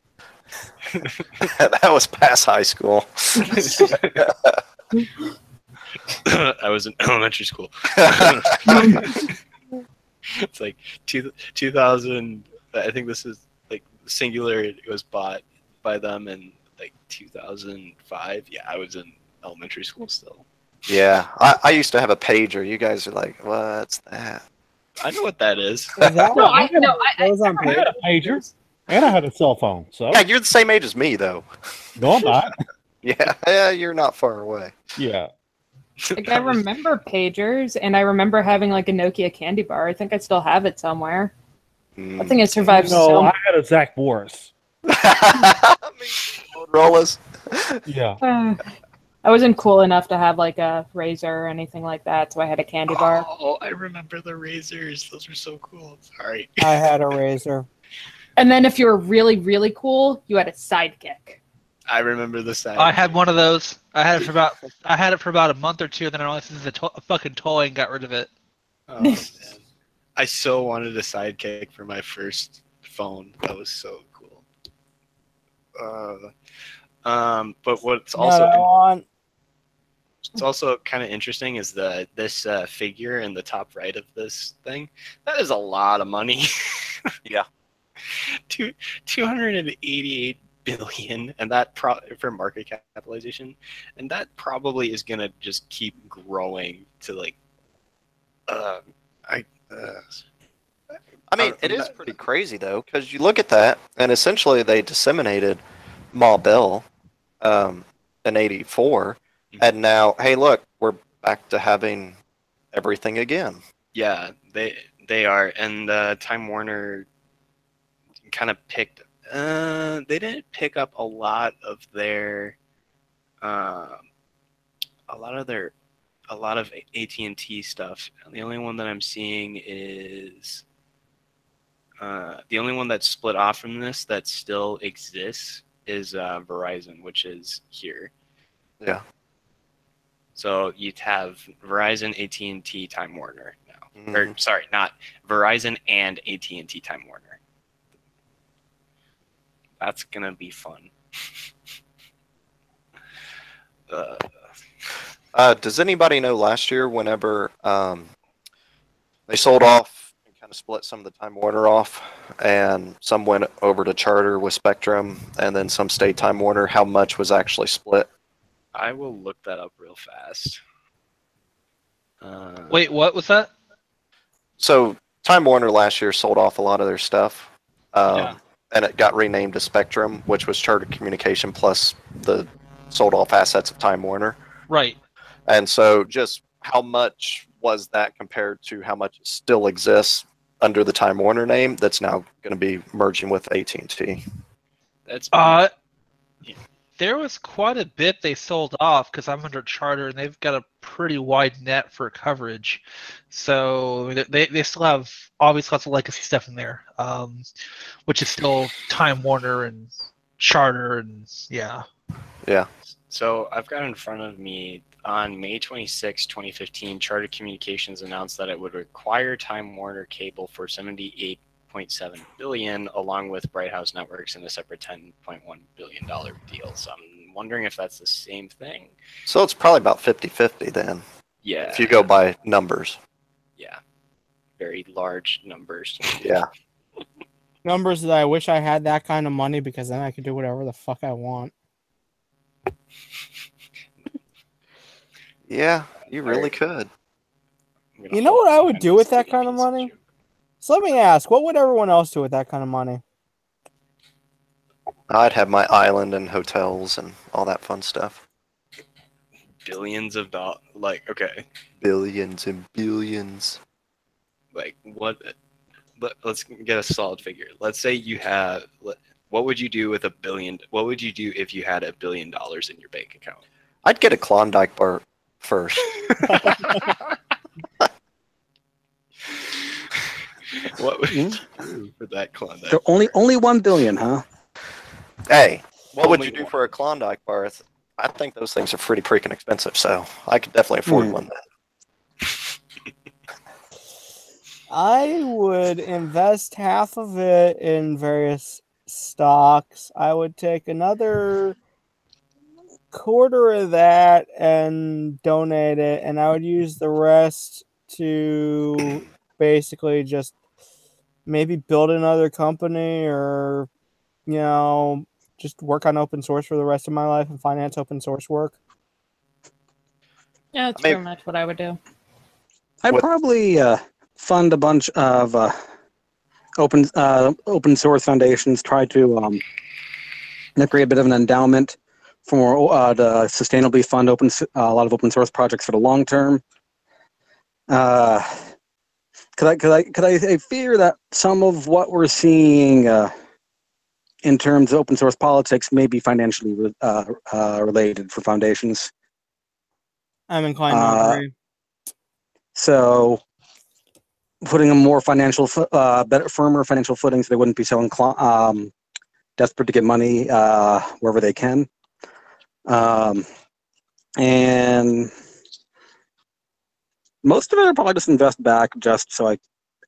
That was past high school. I was in elementary school. It's like 2000. I think this is like Singular. It was bought by them in like 2005. Yeah, I was in elementary school still. Yeah, I used to have a pager. You guys are like, what's that? I know what that is. No, I know. Those on I had a pager, and I had a cell phone. So Yeah, you're the same age as me, though. no, I'm not. Yeah, you're not far away. Yeah. Like, I remember pagers, and I remember having like a Nokia candy bar. I think I still have it somewhere. I think it survived No, so I had a Zach Boris. Motorola's. Yeah. I wasn't cool enough to have like a Razor or anything like that, so I had a candy bar. Oh, I remember the Razors. Those were so cool. Sorry. I had a Razor. And then if you were really, really cool, you had a Sidekick. I remember the side. I had one of those. I had it for about a month or two, and then I licensed a fucking toy and got rid of it. Oh, man. I so wanted a Sidekick for my first phone. That was so cool. But what's also kind of interesting is this figure in the top right of this thing. That is a lot of money. Yeah. 288 billion, and that for market capitalization, and that probably is gonna just keep growing to like. I mean, it is pretty crazy though, because you look at that, and essentially they disseminated Ma Bell in '84, and now, hey, look, we're back to having everything again. Yeah, they are, and Time Warner kind of picked. They didn't pick up a lot of their, a lot of AT&T stuff. The only one that I'm seeing is the only one that's split off from this that still exists is Verizon, which is here. Yeah. So you'd have Verizon, AT&T, Time Warner now. Mhm. Or sorry, not Verizon and AT&T, Time Warner. That's gonna be fun. Does anybody know last year whenever they sold off and kind of split some of the Time Warner off, and some went over to Charter with Spectrum, and then some stayed Time Warner, how much was actually split? I will look that up real fast. Wait, what was that? So Time Warner last year sold off a lot of their stuff, Yeah. and it got renamed to Spectrum, which was Charter Communication plus the sold off assets of Time Warner. Right. And so just how much was that compared to how much still exists under the Time Warner name that's now going to be merging with AT&T? That's There was quite a bit they sold off because I'm under Charter and they've got a pretty wide net for coverage. So they still have obviously lots of legacy stuff in there, which is still Time Warner and Charter and yeah. Yeah. So I've got in front of me on May 26, 2015, Charter Communications announced that it would acquire Time Warner Cable for $78.7 billion, along with Bright House Networks in a separate $10.1 billion deal. So I'm wondering if that's the same thing. So it's probably about 50-50 then. Yeah. If you go by numbers. Yeah. Very large numbers. Yeah. Numbers that I wish I had that kind of money because then I could do whatever the fuck I want. Yeah, you really could. You know what I would do with that kind of money? So let me ask, what would everyone else do with that kind of money? I'd have my island and hotels and all that fun stuff. Billions of dollars. Like, okay. Billions and billions. Like, what? Let's get a solid figure. Let's say you have. What would you do with $1 billion? What would you do if you had $1 billion in your bank account? I'd get a Klondike bar first. What would you do for that Klondike? There only 1 billion, huh? Hey, what would Only you do one. for a Klondike bar? I think those things are pretty freaking expensive, so I could definitely afford one then. I would invest half of it in various stocks. I would take another quarter of that and donate it, and I would use the rest to basically just maybe build another company or, just work on open source for the rest of my life and finance open source work. Yeah, that's pretty much what I would do. I'd probably fund a bunch of open source foundations, try to create a bit of an endowment for to sustainably fund a lot of open source projects for the long term. Because I fear that some of what we're seeing in terms of open source politics may be financially related for foundations. I'm inclined to agree. So putting a more financial, firmer financial footing, so they wouldn't be so desperate to get money wherever they can. And most of it I'll probably just invest back just so I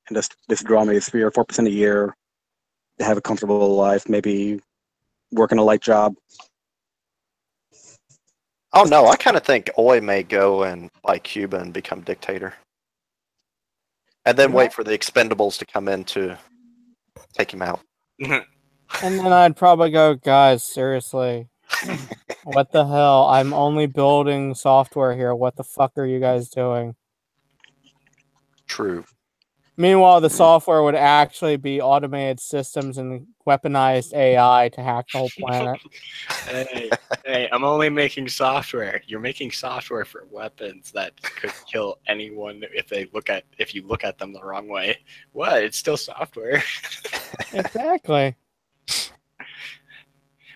can just withdraw maybe 3 or 4% a year to have a comfortable life, maybe work in a light job. Oh no, I kind of think Oy may go and buy Cuba and become dictator. And then wait for the Expendables to come in to take him out. And then I'd probably go, guys, seriously, what the hell? I'm only building software here. What the fuck are you guys doing? True. Meanwhile, the software would actually be automated systems and weaponized AI to hack the whole planet. Hey, I'm only making software. You're making software for weapons that could kill anyone if you look at them the wrong way. What? It's still software. Exactly.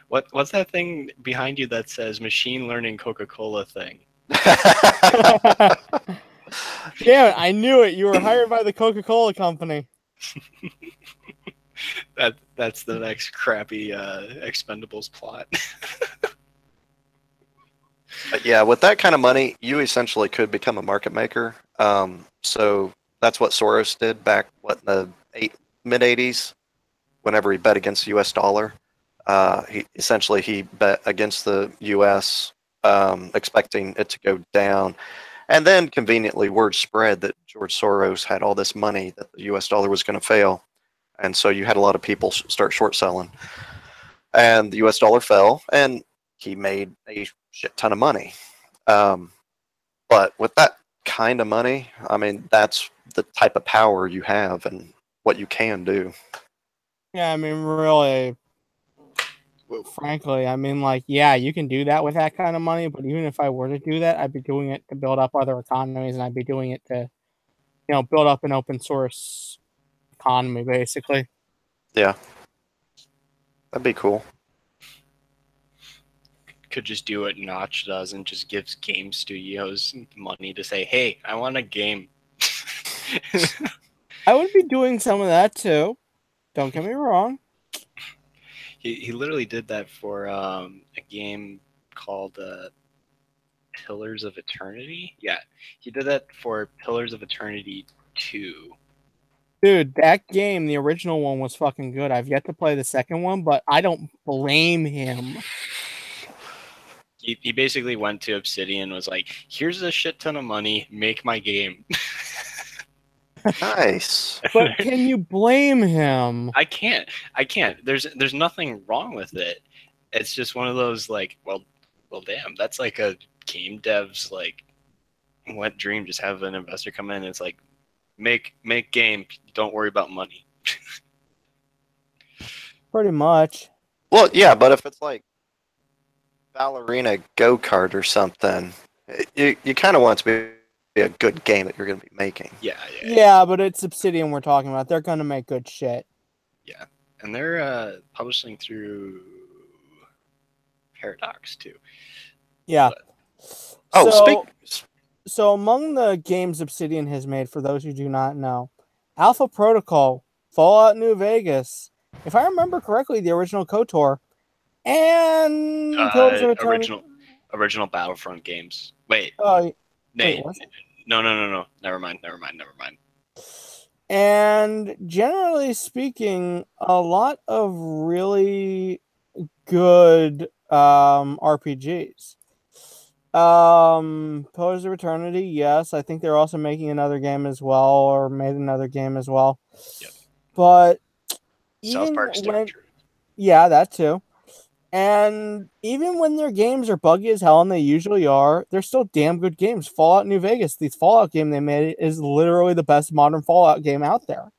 What's that thing behind you that says machine learning Coca-Cola thing? Damn it, I knew it. You were hired by the Coca-Cola company. That's the next crappy Expendables plot. But yeah, with that kind of money, you essentially could become a market maker. So that's what Soros did back in the mid-'80s, whenever he bet against the U.S. dollar. He bet against the U.S., expecting it to go down. And then, conveniently, word spread that George Soros had all this money that the U.S. dollar was going to fail. And so you had a lot of people start short selling. And the U.S. dollar fell, and he made a shit ton of money. But with that kind of money, I mean, that's the type of power you have and what you can do. Yeah, I mean, really, frankly, I mean, like, yeah, you can do that with that kind of money, but even if I were to do that, I'd be doing it to build up other economies, and I'd be doing it to, build up an open source economy, basically. Yeah. That'd be cool. Could just do what Notch does and just gives game studios money to say, "Hey, I want a game." I would be doing some of that too. Don't get me wrong. He literally did that for a game called Pillars of Eternity. Yeah, he did that for Pillars of Eternity 2. Dude, that game, the original one, was fucking good. I've yet to play the second one, but I don't blame him. He basically went to Obsidian and was like, "Here's a shit ton of money, make my game." Nice. But can you blame him? I can't. There's nothing wrong with it. It's just one of those like, well, damn, that's like a game dev's like wet dream. Just have an investor come in and it's like, make game, don't worry about money. Pretty much. Well, yeah, but if it's like Ballerina Go-Kart or something, you kind of want it to be a good game that you're going to be making. Yeah, but it's Obsidian we're talking about. They're going to make good shit. Yeah, and they're publishing through Paradox too. Yeah. Oh, so among the games Obsidian has made, for those who do not know, Alpha Protocol, Fallout New Vegas, if I remember correctly, the original KOTOR, and Pillars of Eternity. Original Battlefront games. Wait. Oh, No. Never mind. And generally speaking, a lot of really good RPGs. Pillars of Eternity, yes. I think they're also making another game as well, or made another game as well. Yep. But South Park Structure. Yeah, that too. And even when their games are buggy as hell, and they usually are, they're still damn good games. Fallout New Vegas, the Fallout game they made, is literally the best modern Fallout game out there.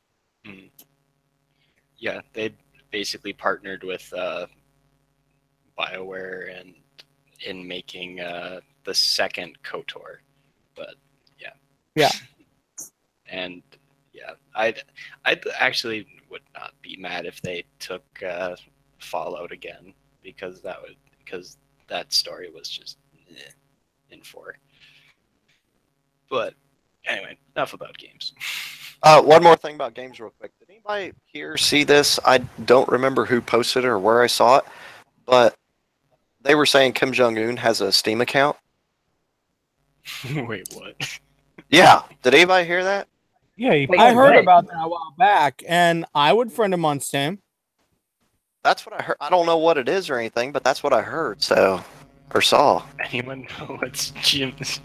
Mm. Yeah, they basically partnered with BioWare and in making the second KOTOR, but yeah. And I'd actually would not be mad if they took Fallout again, because that story was just in for. But anyway, enough about games. One more thing about games real quick. Did anybody here see this? I don't remember who posted it or where I saw it, but they were saying Kim Jong-un has a Steam account. Wait, what? Yeah. Did anybody hear that? Yeah, I heard about that a while back, and I would friend him on Steam. That's what I heard. I don't know what it is or anything, but that's what I heard. So, or saw. Anyone know what's Jim's?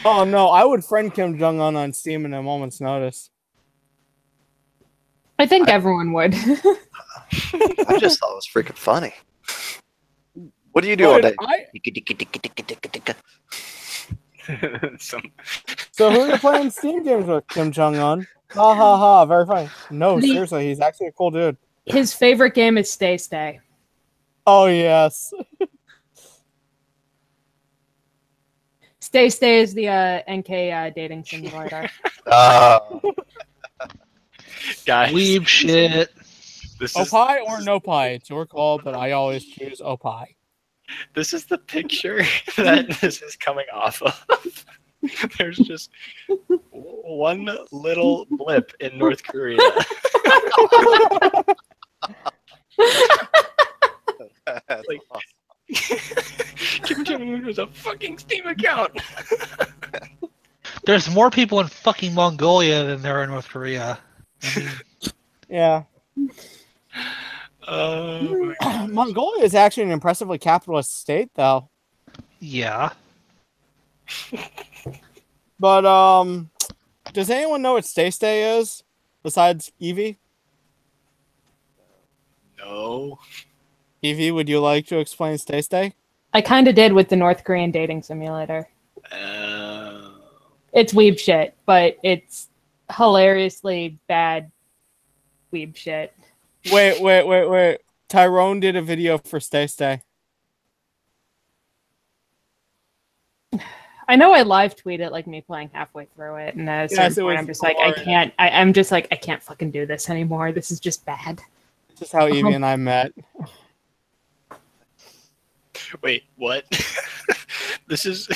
Oh no, I would friend Kim Jong-un on Steam in a moment's notice. I think everyone would. I just thought it was freaking funny. What do you do all day? So who are you playing Steam games with, Kim Jong-un? Ha ha ha, very funny. No, seriously, he's actually a cool dude. His favorite game is Stay Stay. Oh, yes. Stay Stay is the NK dating simulator. Guys. Weeb shit. Opie or no pie? It's your call, but I always choose Opie. This is the picture that this is coming off of. There's just one little blip in North Korea. Like, Kim Jong-un has a fucking Steam account. There's more people in fucking Mongolia than there are in North Korea. I mean, yeah. Mongolia is actually an impressively capitalist state, though. Yeah. But does anyone know what Stay Stay is besides Evie? No. Evie, would you like to explain Stay Stay? I kind of did with the North Korean dating simulator. It's weeb shit, but it's hilariously bad weeb shit. Wait. Tyrone did a video for Stay Stay. I know I live tweeted like me playing halfway through it, and at a certain point, I'm just like, I can't. I'm just like, I can't fucking do this anymore. This is just bad. This is how Evie and I met. Wait, what? This is.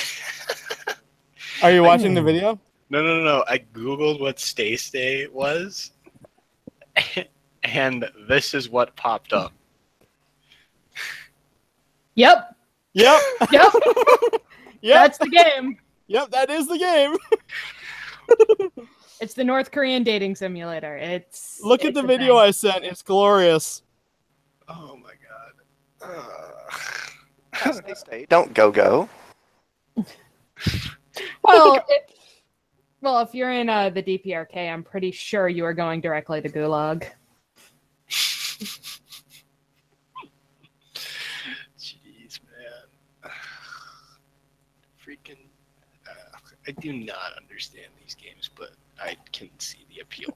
Are you watching the video? No. I googled what Stay Stay was, and this is what popped up. Yep. Yep. Yep. Yep. That's the game. Yep, that is the game. It's the North Korean dating simulator. Look at the video I sent. It's glorious. Oh my Stay, stay. Don't go. Well, if you're in the DPRK, I'm pretty sure you are going directly to Gulag. Jeez, man. Freaking. I do not understand these games, but I can see the appeal.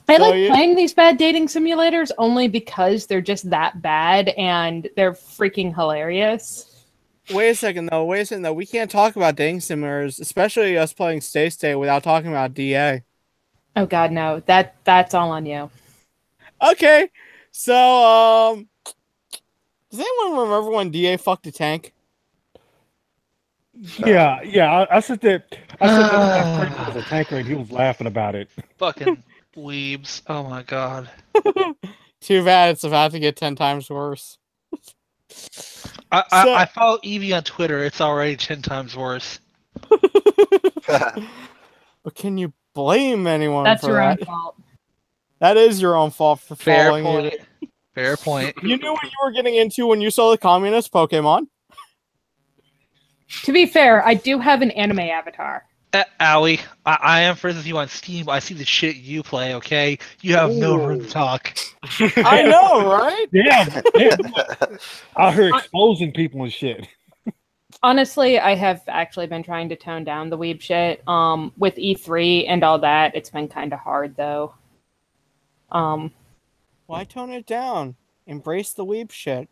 I like playing these bad dating simulators only because they're just that bad and they're freaking hilarious. Wait a second though. We can't talk about dating simulators, especially us playing Stay Stay, without talking about DA. Oh god, no. That's all on you. Okay. So, does anyone remember when DA fucked a tank? Yeah. I said that. I said that was a tanker, and he was laughing about it. Fucking weebs. Oh my god. Too bad it's about to get 10 times worse. I follow Evie on Twitter. It's already 10 times worse. But can you blame anyone That's for your that? own fault. That is your own fault for Fair following point. it. Fair point. You knew what you were getting into when you saw the communist Pokemon. To be fair, I do have an anime avatar. Owie, I am friends with you on Steam. I see the shit you play, okay? You have no room to talk. I know, right? Yeah. Out here exposing people and shit. Honestly, I have actually been trying to tone down the weeb shit. With E3 and all that, it's been kind of hard, though. Why tone it down? Embrace the weeb shit.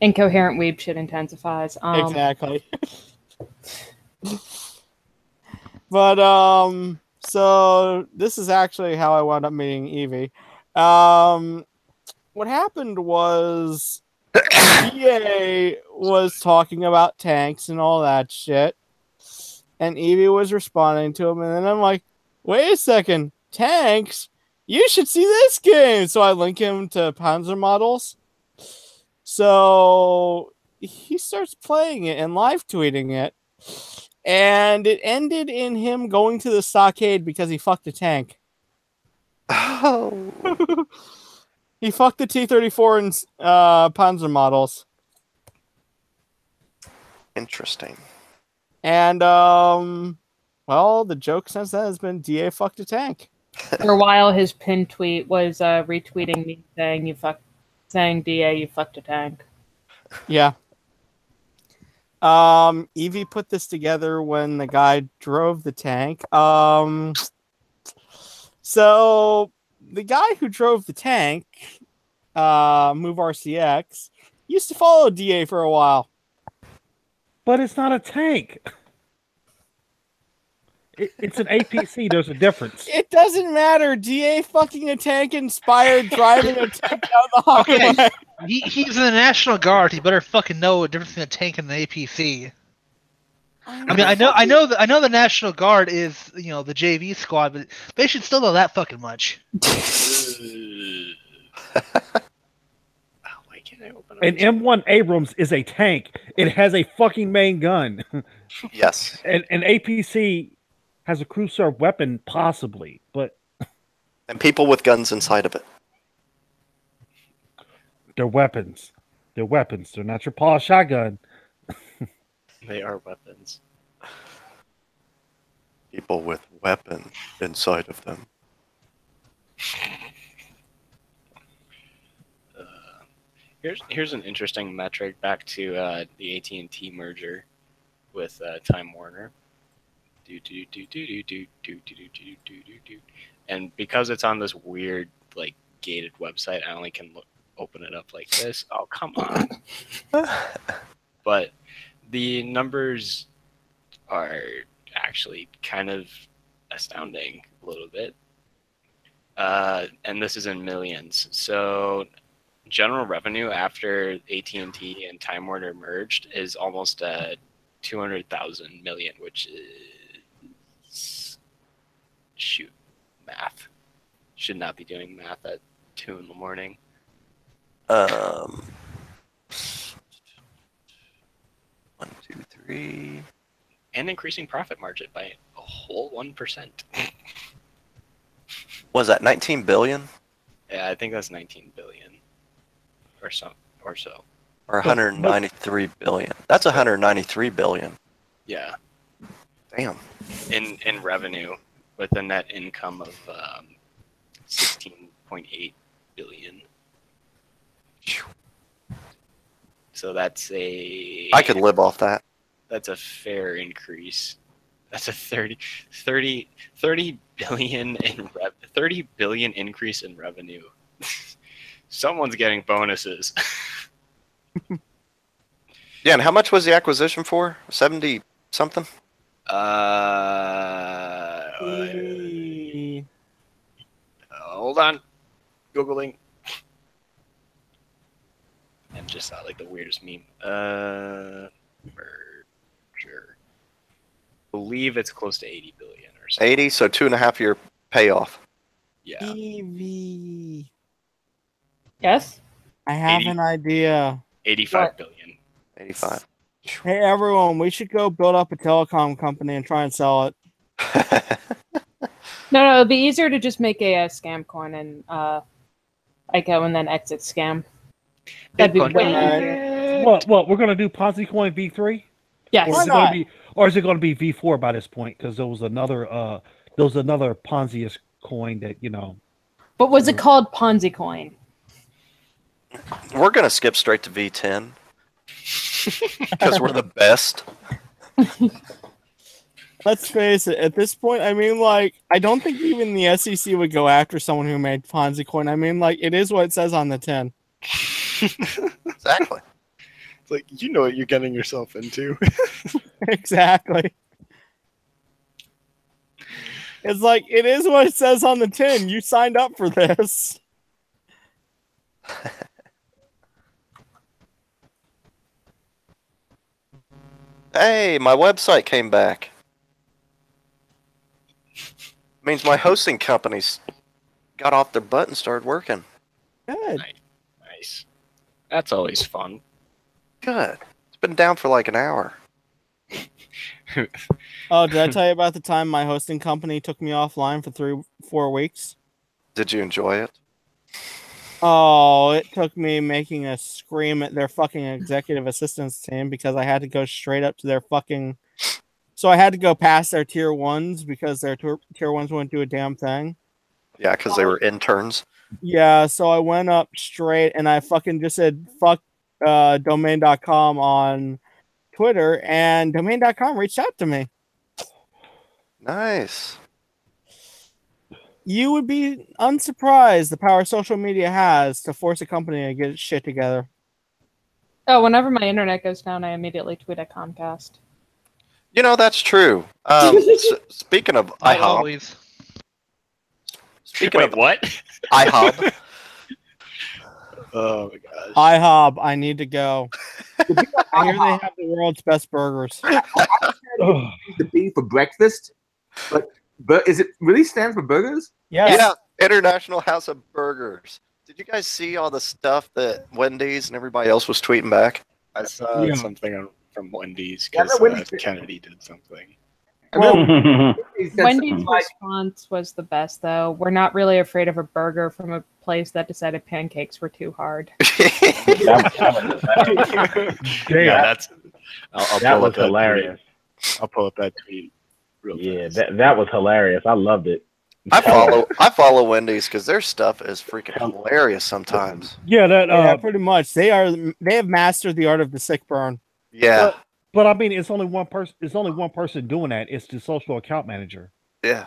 Incoherent weeb shit intensifies. Exactly. But, so this is actually how I wound up meeting Evie. What happened was EA was talking about tanks and all that shit, and Evie was responding to him, and then I'm like, wait a second, tanks? You should see this game! So I link him to Panzer Models. So he starts playing it and live tweeting it. And it ended in him going to the stockade because he fucked a tank. Oh. He fucked the T-34 and Panzer Models. Interesting. And, well, the joke since then has been DA fucked a tank. For a while, his pinned tweet was retweeting me saying DA, you fucked a tank. Yeah. Evie put this together when the guy drove the tank. So the guy who drove the tank, Move RCX, used to follow DA for a while. But it's not a tank. It's an APC. There's a difference. It doesn't matter. DA fucking a tank inspired driving a tank down the highway. Okay. He's in the National Guard. He better fucking know the difference between a tank and an APC. I mean, I know the National Guard is, the JV squad, but they should still know that fucking much. Why can't I open An M1 Abrams is a tank. It has a fucking main gun. Yes. And an APC has a crew serve weapon, possibly, but And people with guns inside of it. they're weapons. They're weapons. They're not your Paul shotgun. They are weapons. People with weapons inside of them. Here's an interesting metric back to the AT&T merger with Time Warner. And because it's on this weird gated website. I only can open it up like this. Oh, come on. But the numbers are actually kind of astounding a little bit. And this is in millions. So general revenue after AT&T and Time Warner merged is almost 200,000 million, which is shoot math. Should not be doing math at 2 in the morning. 1, 2, 3, and increasing profit margin by a whole 1%. Was that 19 billion? Yeah, I think that's 19 billion, or so. Or 193 billion. That's 193 billion. Yeah. Damn. In revenue, with a net income of 16.8 billion. So that's I could live off that. That's a fair increase. That's a 30 billion in 30 billion increase in revenue. Someone's getting bonuses. Yeah, and how much was the acquisition for? 70 something? Hold on. Googling. I just saw like the weirdest meme. Merger. Believe it's close to 80 billion or something. 80, so 2.5 year payoff. Yeah. EV. Yes. I have 80. an idea. 85 billion. 85. Hey everyone, we should go build up a telecom company and try and sell it. No, it'd be easier to just make a scam coin and ICO and then exit scam. That'd be way easier. What? We're gonna do Ponzi Coin V3? Yes. Or is it gonna be V4 by this point? Because there was another Ponzi coin that But was it called Ponzi coin? We're going to skip straight to V10 because we're the best. Let's face it, at this point, I mean, like, I don't think even the SEC would go after someone who made Ponzi coin. I mean, like, it is what it says on the tin. Exactly. It's like, you know what you're getting yourself into. Exactly. It's like, it is what it says on the tin. You signed up for this. Hey, my website came back. Means my hosting companies got off their butt and started working. Good. Nice. That's always fun. Good. It's been down for like an hour. Oh, did I tell you about the time my hosting company took me offline for 3-4 weeks? Did you enjoy it? Oh, it took me making a scream at their fucking executive assistance team because I had to go straight up to their fucking... So I had to go past their tier 1s because their tier 1s wouldn't do a damn thing. Yeah, because they were interns. Yeah, so I went up straight and I fucking just said, fuck domain.com on Twitter, and domain.com reached out to me. Nice. You would be unsurprised the power social media has to force a company to get its shit together. Oh, whenever my internet goes down, I immediately tweet at Comcast. You know, that's true. Speaking of Not IHOP. always. Speaking of what? IHOP. Oh my gosh. IHOB, I need to go. I hear they have the world's best burgers. The beef for breakfast, but is it really stands for burgers? Yes. Yeah, International House of Burgers. Did you guys see all the stuff that Wendy's and everybody else was tweeting back? I saw Yeah. something from Wendy's Yeah, because Wendy's- Kennedy did something. Wendy's response was the best, though. We're not really afraid of a burger from a place that decided pancakes were too hard. Yeah, that's. I'll that pull was up that hilarious. tweet. I'll pull up that tweet real Yeah, fast. that was hilarious. I loved it. I follow Wendy's because their stuff is freaking hilarious sometimes. Yeah, that Yeah, pretty much. They have mastered the art of the sick burn. Yeah, but I mean, it's only one person. It's only one person doing that. It's the social account manager. yeah.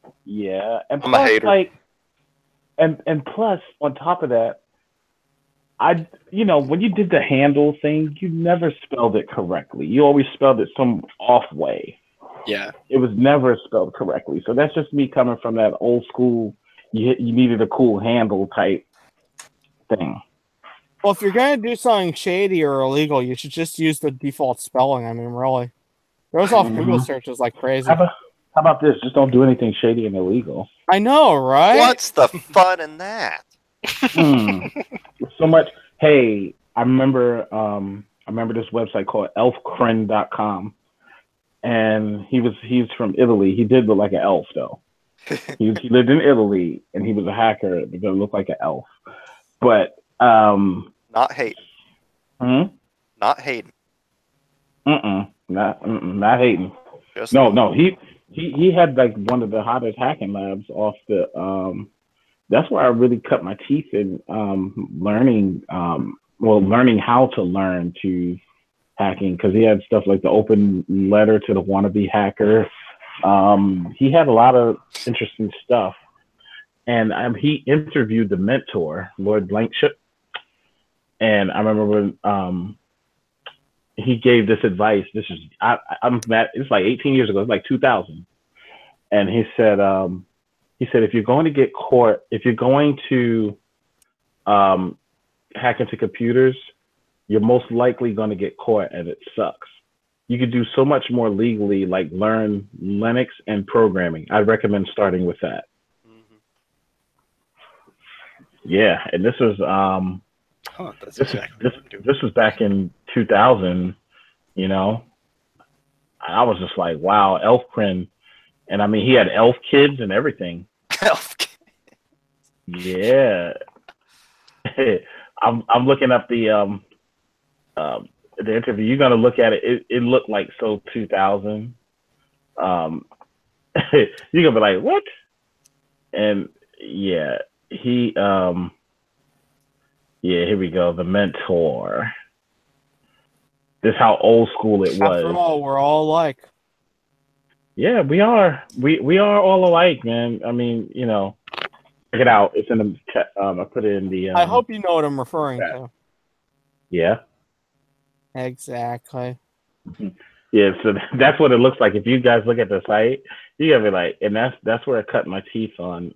Yeah, and I'm a plus, hater. like, and plus, on top of that, when you did the handle thing, you never spelled it correctly. You always spelled it some off way. Yeah. It was never spelled correctly. So that's just me coming from that old school. You needed a cool handle type thing. Well, if you're gonna do something shady or illegal, you should just use the default spelling. I mean, really, those off Google searches like crazy. How about this? Just don't do anything shady and illegal. I know, right? What's the fun in that? So much. Hey, I remember this website called elfcren.com, and he's from Italy. He did look like an elf though. He lived in Italy, and he was a hacker. It didn't look like an elf, but Not hating. Not hating. Not hating. Just No. He had like one of the hottest hacking labs off the. That's where I really cut my teeth in learning how to learn to hacking, because he had stuff like the open letter to the wannabe hacker. He had a lot of interesting stuff, and he interviewed the mentor, Lloyd Blankenship, and I remember when he gave this advice. This is it's like 18 years ago. It's like 2000, and he said if you're going to get caught, if you're going to hack into computers, you're most likely going to get caught, and it sucks. You could do so much more legally, like learn Linux and programming. I recommend starting with that. Yeah, and this was this was back in 2000. I was just like, wow, Elfcren, and I mean, he had elf kids and everything. Elf. Yeah. I'm looking up the interview. You're gonna look at it. It looked like so 2000. You're gonna be like, what? And yeah, here we go. The mentor. This is how old school it was. After all, we're all alike. Yeah, we are. We are all alike, man. I mean, check it out. It's in the chat. I put it in the. I hope you know what I'm referring to. Yeah. Exactly. Yeah, so that's what it looks like. If you guys look at the site, you gotta be like, and that's where I cut my teeth on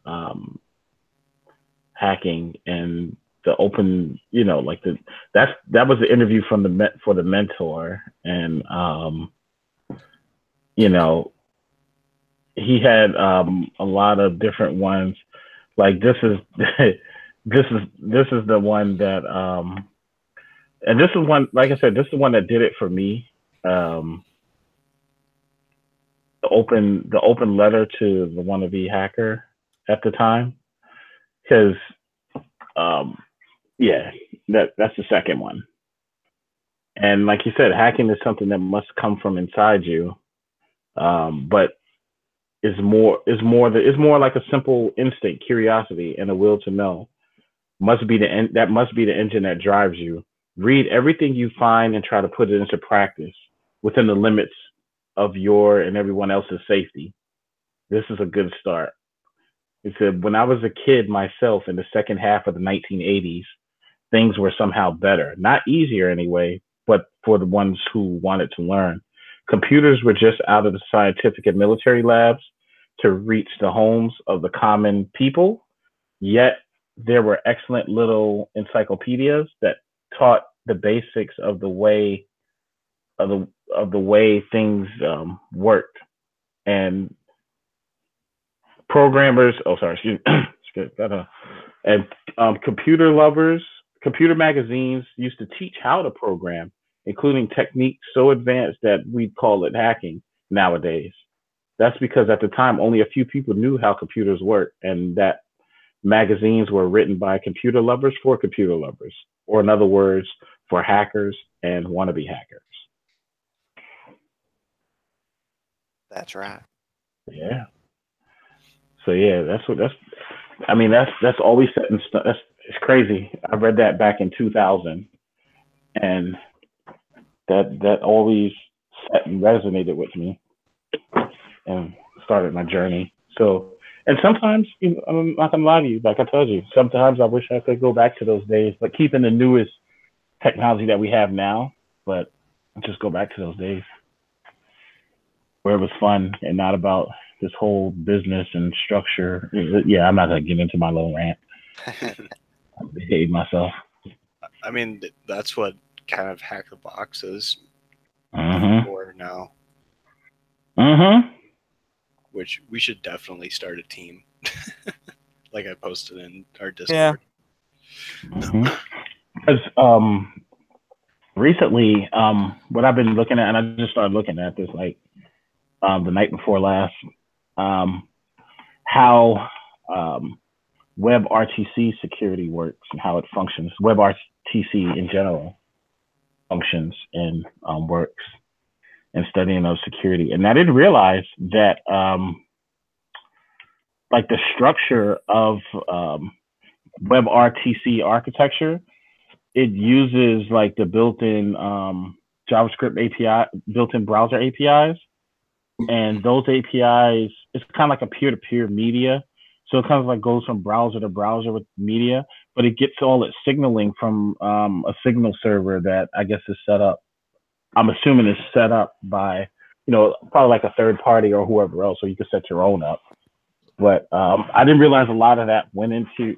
hacking and the open, that was the interview from for the mentor, and he had a lot of different ones. Like this is this is the one that and this is one, like I said, this is the one that did it for me. The open letter to the wannabe hacker at the time, because that's the second one. And like you said, hacking is something that must come from inside you, but is more like a simple instinct, curiosity, and a will to know. That must be the engine that drives you. Read everything you find and try to put it into practice within the limits of your and everyone else's safety. This is a good start. It said, when I was a kid myself in the second half of the 1980s, things were somehow better. Not easier anyway, but for the ones who wanted to learn. Computers were just out of the scientific and military labs to reach the homes of the common people, yet there were excellent little encyclopedias that taught the basics of the way things worked. And programmers, computer magazines used to teach how to program, including techniques so advanced that we'd call it hacking nowadays. That's because at the time, only a few people knew how computers work, and that magazines were written by computer lovers for computer lovers, or in other words, for hackers and wannabe hackers. That's right. Yeah. So yeah, that's always set in stone. It's crazy. I read that back in 2000, and that always set and resonated with me and started my journey. So And sometimes, I'm not gonna lie to you, like I told you, sometimes I wish I could go back to those days, but keeping the newest technology that we have now, but just go back to those days where it was fun and not about this whole business and structure. Yeah, I'm not gonna get into my little rant. I behave myself. I mean, that's what kind of Hack the Box is for now. Which we should definitely start a team. Like I posted in our Discord. Yeah. Because recently, what I've been looking at, and I just started looking at this like the night before last, how WebRTC security works and how it functions. WebRTC in general functions and works, and studying those security. And I didn't realize that like the structure of WebRTC architecture, it uses like the built-in JavaScript API, built-in browser APIs. And those APIs, it's kind of like a peer-to-peer media. So it kind of like goes from browser to browser with media, but it gets all its signaling from a signal server that I guess is set up. I'm assuming it's set up by, probably like a third party or whoever else, so you can set your own up. But I didn't realize a lot of that went into,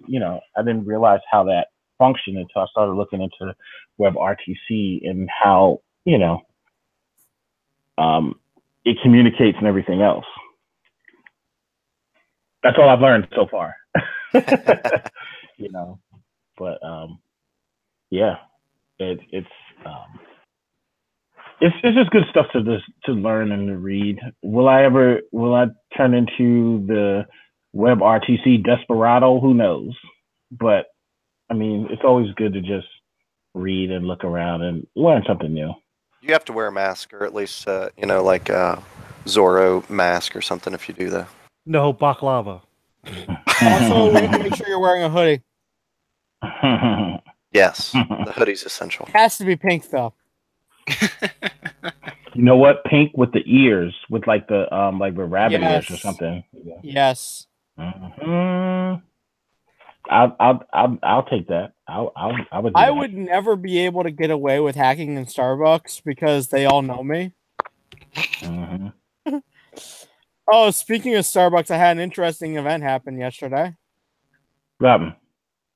I didn't realize how that functioned until I started looking into WebRTC and how, it communicates and everything else. That's all I've learned so far. But yeah, it's just good stuff to learn and to read. Will I turn into the WebRTC desperado? Who knows? But I mean, it's always good to just read and look around and learn something new. You have to wear a mask, or at least like a Zorro mask or something if you do that. No, baklava. Also, we have to make sure you're wearing a hoodie. Yes, the hoodie's essential. Has to be pink though. You know what? Pink with the ears, with like the rabbit ears or something. Yes. I'll take that. I would never be able to get away with hacking in Starbucks because they all know me. Oh, speaking of Starbucks, I had an interesting event happen yesterday. What happened?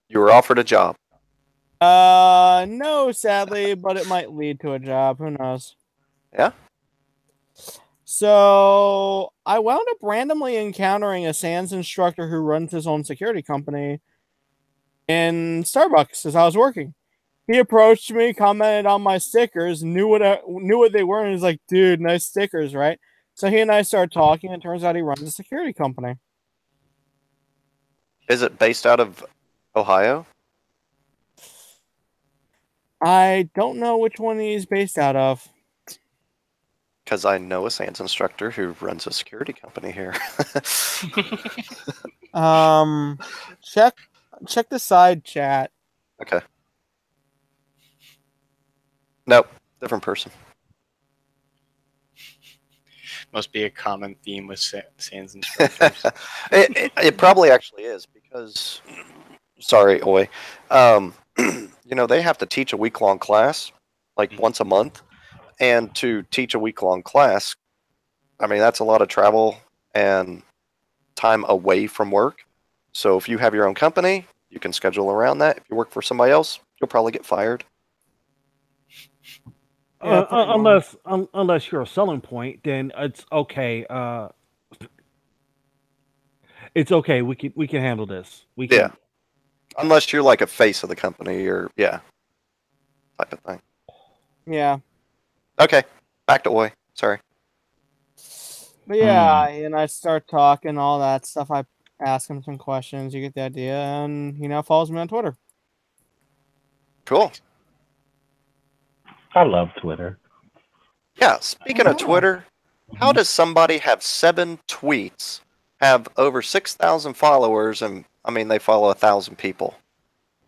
You were offered a job. No, sadly, but it might lead to a job. Who knows? Yeah. So I wound up randomly encountering a SANS instructor who runs his own security company in Starbucks as I was working. He approached me, commented on my stickers, knew what they were, and was like, "Dude, nice stickers, right?" So he and I started talking, and it turns out he runs a security company. Is it based out of Ohio? I don't know which one he's based out of. Because I know a SANS instructor who runs a security company here. Check the side chat. Okay. Nope, different person. Must be a common theme with SANS instructors. It probably actually is because, sorry, Oi. They have to teach a week-long class, like once a month. And to teach a week-long class, I mean, that's a lot of travel and time away from work. So if you have your own company, you can schedule around that. If you work for somebody else, you'll probably get fired. Unless you're a selling point, then it's okay. It's okay. We can handle this. We can. Yeah. Unless you're like a face of the company or type of thing. Yeah. Okay. Back to Oi. Sorry. But yeah, and I start talking all that stuff. I ask him some questions. You get the idea, and he now follows me on Twitter. Cool. I love Twitter. Yeah, speaking of Twitter, how does somebody have 7 tweets, have over 6,000 followers, and I mean they follow 1,000 people?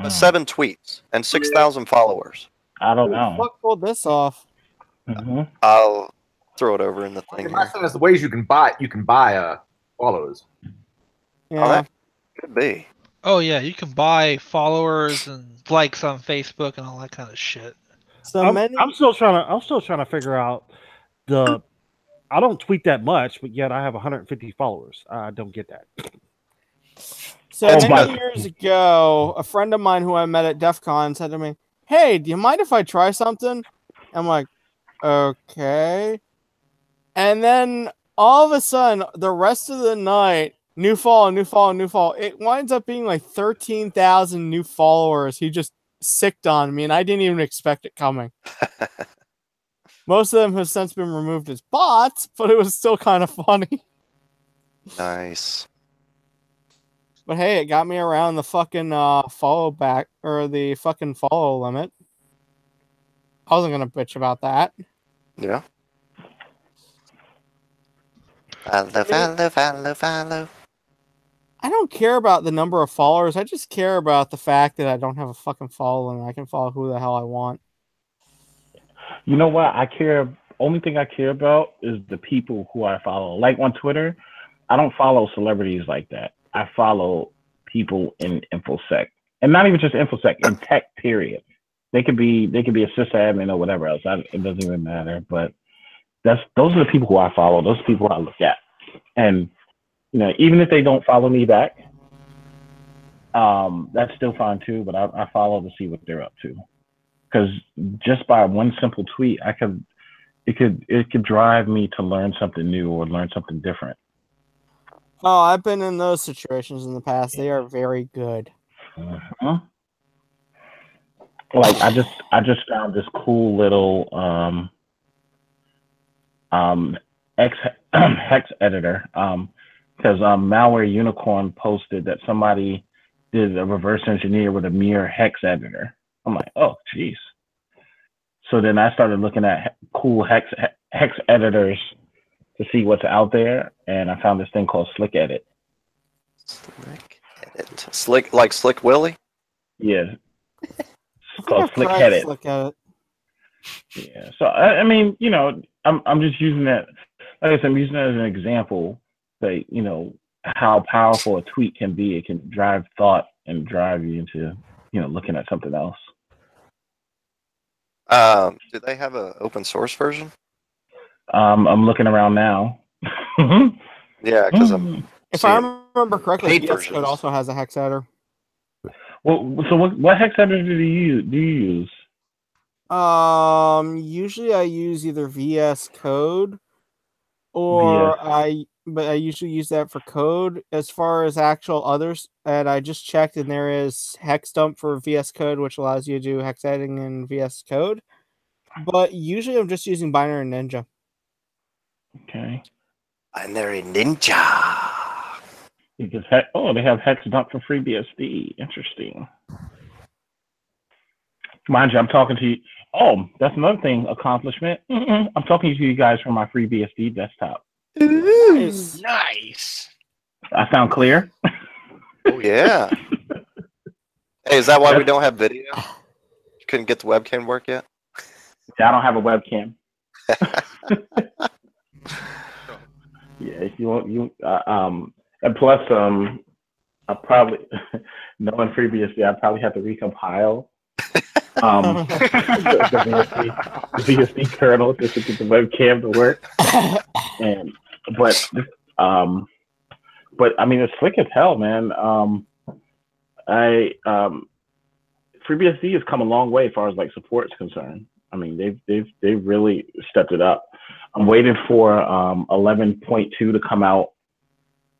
7 tweets and 6,000 followers. I don't know. What pulled this off? I'll throw it over in the thing. My son is the ways you can buy followers. Oh, that could be. Oh yeah, you can buy followers and likes on Facebook and all that kind of shit. So I'm still trying to figure out the. I don't tweet that much, but yet I have 150 followers. I don't get that. So many years ago, a friend of mine who I met at DEF CON said to me, "Hey, do you mind if I try something?" I'm like, "Okay." And then all of a sudden, the rest of the night, new follow. It winds up being like 13,000 new followers. He just sicked on me, and I didn't even expect it coming. Most of them have since been removed as bots, but it was still kind of funny. Nice. But hey, it got me around the fucking follow back or the fucking follow limit. I wasn't gonna bitch about that. Yeah. Follow. I don't care about the number of followers. I just care about the fact that I don't have a fucking follow limit. I can follow who the hell I want. You know what? Only thing I care about is the people who I follow. Like on Twitter, I don't follow celebrities like that. I follow people in InfoSec, and not even just InfoSec, in tech. Period. They could be a sysadmin or whatever else. It doesn't even matter. But those are the people who I follow. Those are people I look at, and even if they don't follow me back, that's still fine too. But I follow to see what they're up to, because just by one simple tweet, it could drive me to learn something new or learn something different. Oh, I've been in those situations in the past. They are very good. Uh-huh. Like I just found this cool little hex editor because Malware Unicorn posted that somebody did a reverse engineer with a mere hex editor. I'm like, oh geez. So then I started looking at cool hex editors to see what's out there, and I found this thing called Slick Edit. Slick Willy? Yeah. It's called Slick Edit. Yeah. So I mean, I'm just using that. Like I said, I'm using that as an example. That how powerful a tweet can be. It can drive thought and drive you into looking at something else. Do they have an open source version? I'm looking around now. Yeah, because if I remember correctly, VS Code also has a hex editor. Well, so what hex editor do you use? Usually I use either VS Code or I usually use that for code. As far as actual others, and I just checked, and there is HexDump for VS Code, which allows you to do hex editing in VS Code. But usually I'm just using Binary Ninja. Okay. Binary Ninja. Because they have HexDump for FreeBSD. Interesting. Mind you, I'm talking to you. Oh, that's another thing. Accomplishment. I'm talking to you guys from my FreeBSD desktop. Nice. I sound clear. Oh yeah. Hey, is that why we don't have video? You couldn't get the webcam to work yet? Yeah, I don't have a webcam. Yeah, if you want and plus I probably knowing FreeBSD, I probably have to recompile the VSD kernel just to get the webcam to work. But I mean, it's slick as hell, man. FreeBSD has come a long way as far as like support is concerned. I mean, they've really stepped it up. I'm waiting for 11.2 to come out.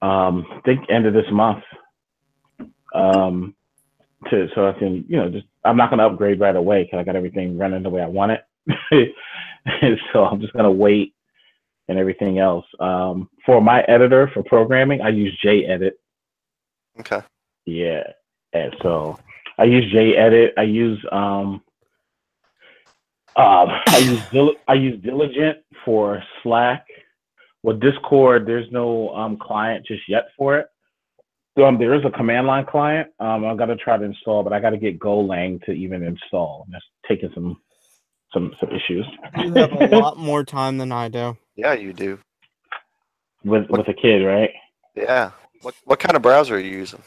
I think end of this month. So I can, I'm not going to upgrade right away because I got everything running the way I want it. So I'm just going to wait and everything else. For my editor for programming, I use JEdit. Okay. Yeah. And so I use JEdit. I use Diligent for Slack. With Discord, there's no client just yet for it. There is a command line client. I've got to try to install, but I got to get Golang to even install. That's taking some issues. You have a lot more time than I do. Yeah, you do. With a kid, right? Yeah. What kind of browser are you using?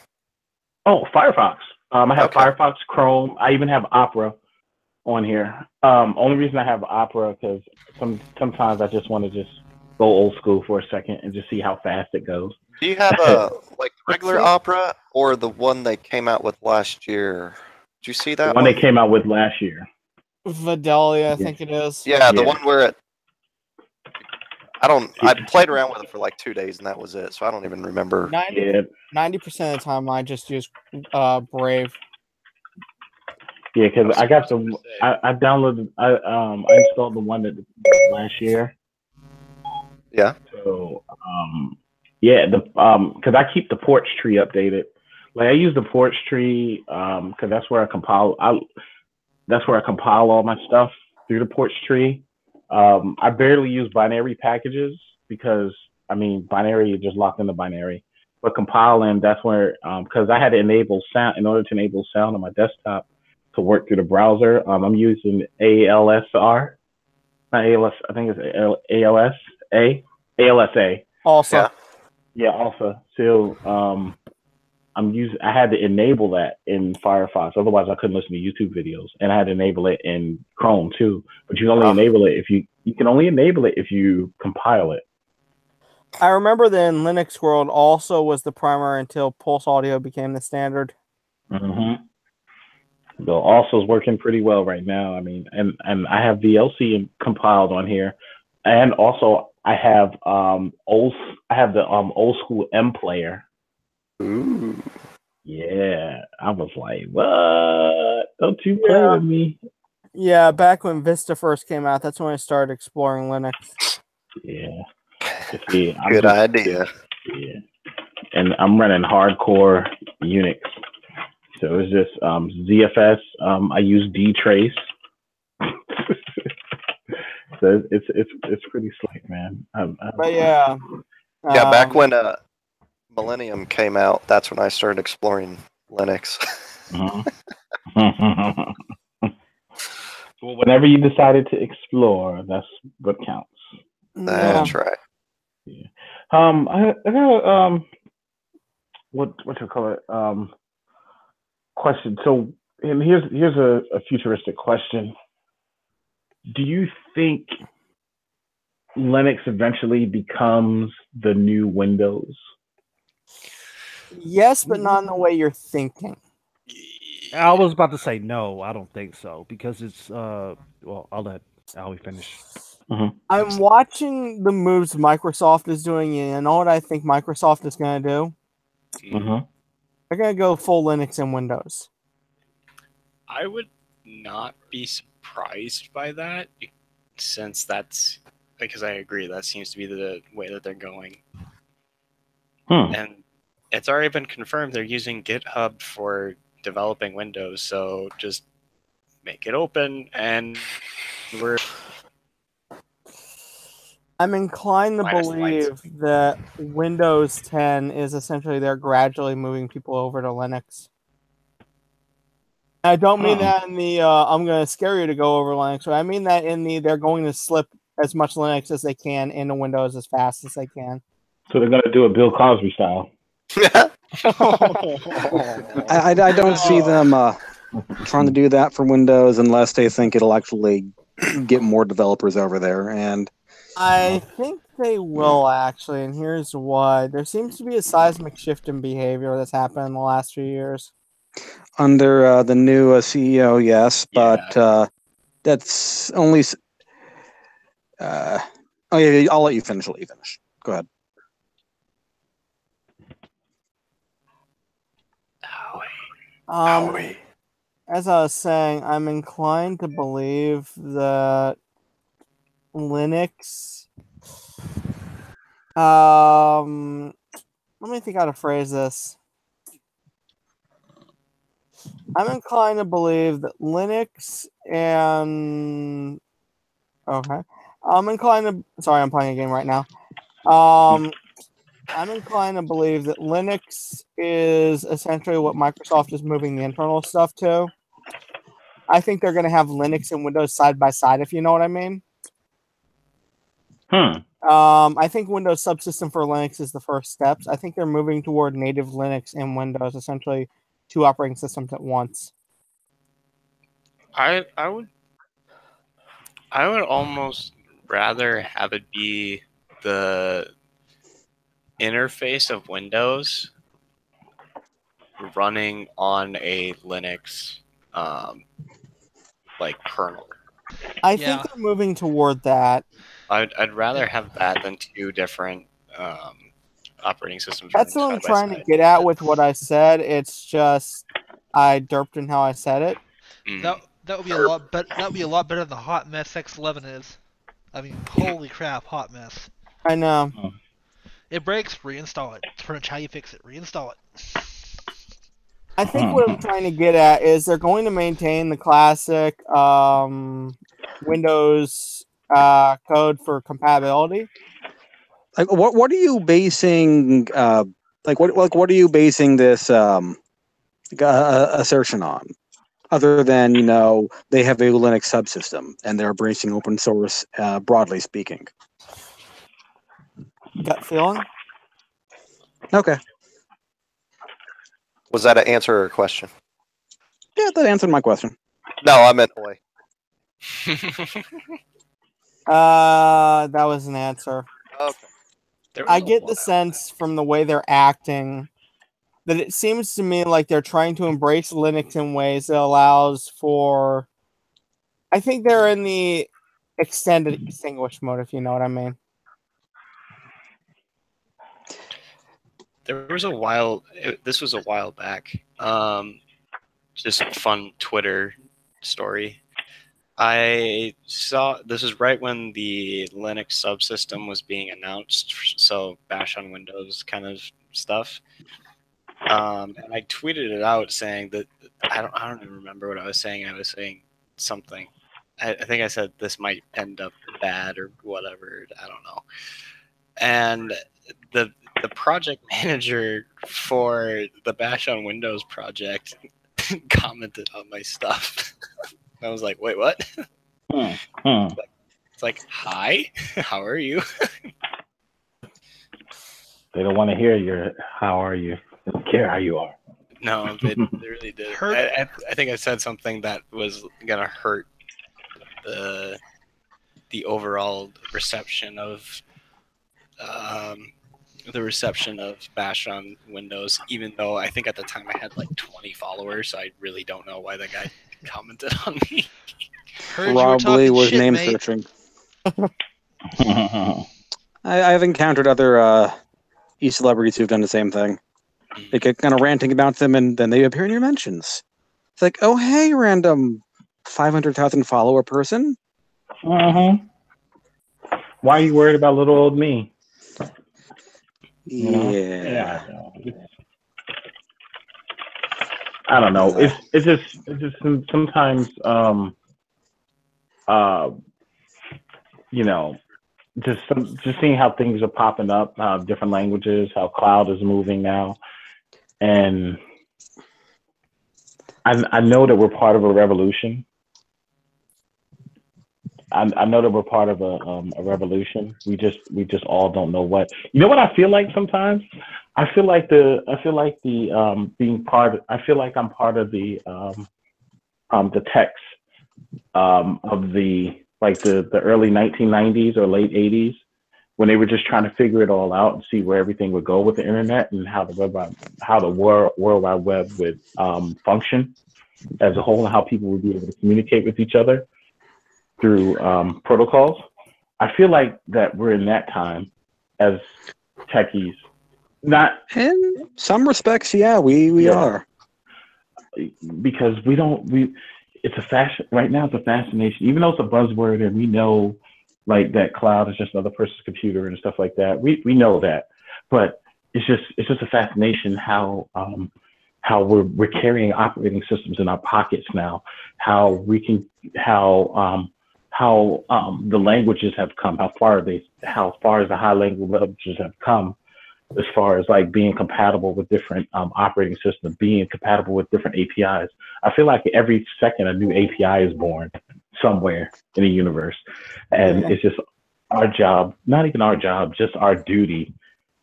Oh, Firefox. I have Okay. Firefox, Chrome. I even have Opera on here. Only reason I have Opera because sometimes I just want to just go old school for a second and just see how fast it goes. Do you have a regular Opera or the one they came out with last year? Did you see that The one they came out with last year. Fidelity, I think it is. Yeah, the Yeah. one where I played around with it for like 2 days and that was it, so I don't even remember. 90% of the time I just use Brave. Yeah, because I got I downloaded, I installed the one that last year. Yeah. So, yeah, because I keep the porch tree updated. Like I use the porch tree, because that's where I compile. That's where I compile all my stuff through the porch tree. I barely use binary packages because binary, you're just locked into binary. But compiling, that's where, because I had to enable sound. In order to enable sound on my desktop to work through the browser, I'm using ALSR, not ALS. I think it's ALSA. Also, yeah, also. So, I had to enable that in Firefox. Otherwise, I couldn't listen to YouTube videos, and I had to enable it in Chrome too. But you can only enable it if you can only enable it if you compile it. I remember that in Linux world also was the primary until Pulse Audio became the standard. Mm-hmm. So also is working pretty well right now. I mean, and I have VLC compiled on here, and also I have the old school M player. Ooh. Yeah, I was like, what? Don't you play with me? Yeah, back when Vista first came out, that's when I started exploring Linux. Yeah. See, Good idea. Yeah. And I'm running hardcore Unix. So it's just ZFS. I use dtrace. So it's pretty slick, man. But yeah. Yeah, back when Millennium came out, that's when I started exploring Linux. Well, whenever you decided to explore, that's what counts. That's right. Yeah. I got what you call it? Question. So, and here's a futuristic question. Do you think Linux eventually becomes the new Windows? Yes, but not in the way you're thinking. I was about to say no. I don't think so because it's well. I'll let Allie finish. Mm-hmm. I'm watching the moves Microsoft is doing, and you know what I think Microsoft is going to do? Mm-hmm. They're going to go full Linux and Windows. I would not be surprised by that, since that's because I agree that seems to be the way that they're going. And it's already been confirmed they're using GitHub for developing Windows, so just make it open and I'm inclined to believe that Windows 10 is essentially they're gradually moving people over to Linux. I don't mean that in the I'm going to scare you to go over Linux, but I mean that in the they're going to slip as much Linux as they can into Windows as fast as they can. So they're going to do a Bill Cosby style. I don't see them trying to do that for Windows unless they think it'll actually get more developers over there. And I think they will actually, and here's why. There seems to be a seismic shift in behavior that's happened in the last few years. Under the new CEO, yes, but that's only. Oh yeah, I'll let you finish. Go ahead. As I was saying, I'm inclined to believe that Linux. Let me think how to phrase this. I'm inclined to believe that Linux and I'm inclined to. Sorry, I'm playing a game right now. I'm inclined to believe that Linux is essentially what Microsoft is moving the internal stuff to. I think they're going to have Linux and Windows side by side, if you know what I mean. I think Windows subsystem for Linux is the first steps. I think they're moving toward native Linux and Windows, essentially 2 operating systems at once. I would almost rather have it be the interface of Windows running on a Linux like kernel. I think they're moving toward that. I'd rather have that than 2 different operating systems. That's what I'm trying to get at with what I said. It's just I derped in how I said it. That would be a lot. But that would be a lot better than Hot Mess X11 is. I mean, holy crap, Hot Mess. I know. It breaks. Reinstall it. It's pretty much how you fix it. Reinstall it. I think what I'm trying to get at is they're going to maintain the classic Windows code for compatibility. Like, what are you basing what are you basing this assertion on? Other than they have a Linux subsystem and they're embracing open source, broadly speaking. Gut feeling? Okay. Was that an answer or a question? Yeah, that answered my question. No, I meant boy. That was an answer. Okay. I get the sense from the way they're acting that it seems to me like they're trying to embrace Linux in ways that allows for... I think they're in the extended extinguish mode, if you know what I mean. There was a while. This was a while back. Just a fun Twitter story. I saw this is right when the Linux subsystem was being announced. So Bash on Windows kind of stuff. And I tweeted it out saying that I don't even remember what I was saying. I was saying something. I think I said this might end up bad or whatever. I don't know. And the project manager for the Bash on Windows project commented on my stuff. I was like, wait, what? It's like, hi, how are you? They don't want to hear your how are you. They don't care how you are. No, they really did. I think I said something that was gonna hurt the overall reception of Bash on Windows, even though I think at the time I had like 20 followers, so I really don't know why the guy commented on me. Probably was name searching. I've encountered other e-celebrities who've done the same thing. They get kind of ranting about them, and then they appear in your mentions. It's like, oh, hey, random 500,000 follower person. Why are you worried about little old me? Yeah. I don't know. It's just sometimes just seeing how things are popping up, different languages, how cloud is moving now, and I know that we're part of a revolution. I know that we're part of a revolution. We just all don't know what. You know what I feel like sometimes? I feel like being part. I feel like I'm part of the text of the early 1990s or late 80s, when they were just trying to figure it all out and see where everything would go with the internet and how the World Wide Web would function as a whole, and how people would be able to communicate with each other through protocols. I feel like that we're in that time as techies. Not in some respects, yeah, we are. Because it's a fashion right now. It's a fascination, even though it's a buzzword, and we know like that cloud is just another person's computer and stuff like that. We know that, but it's just a fascination how we're carrying operating systems in our pockets now. How the languages have come, how far as the high languages have come, as far as like being compatible with different operating systems, being compatible with different APIs. I feel like every second a new API is born somewhere in the universe, and it's just our job, not even our job, just our duty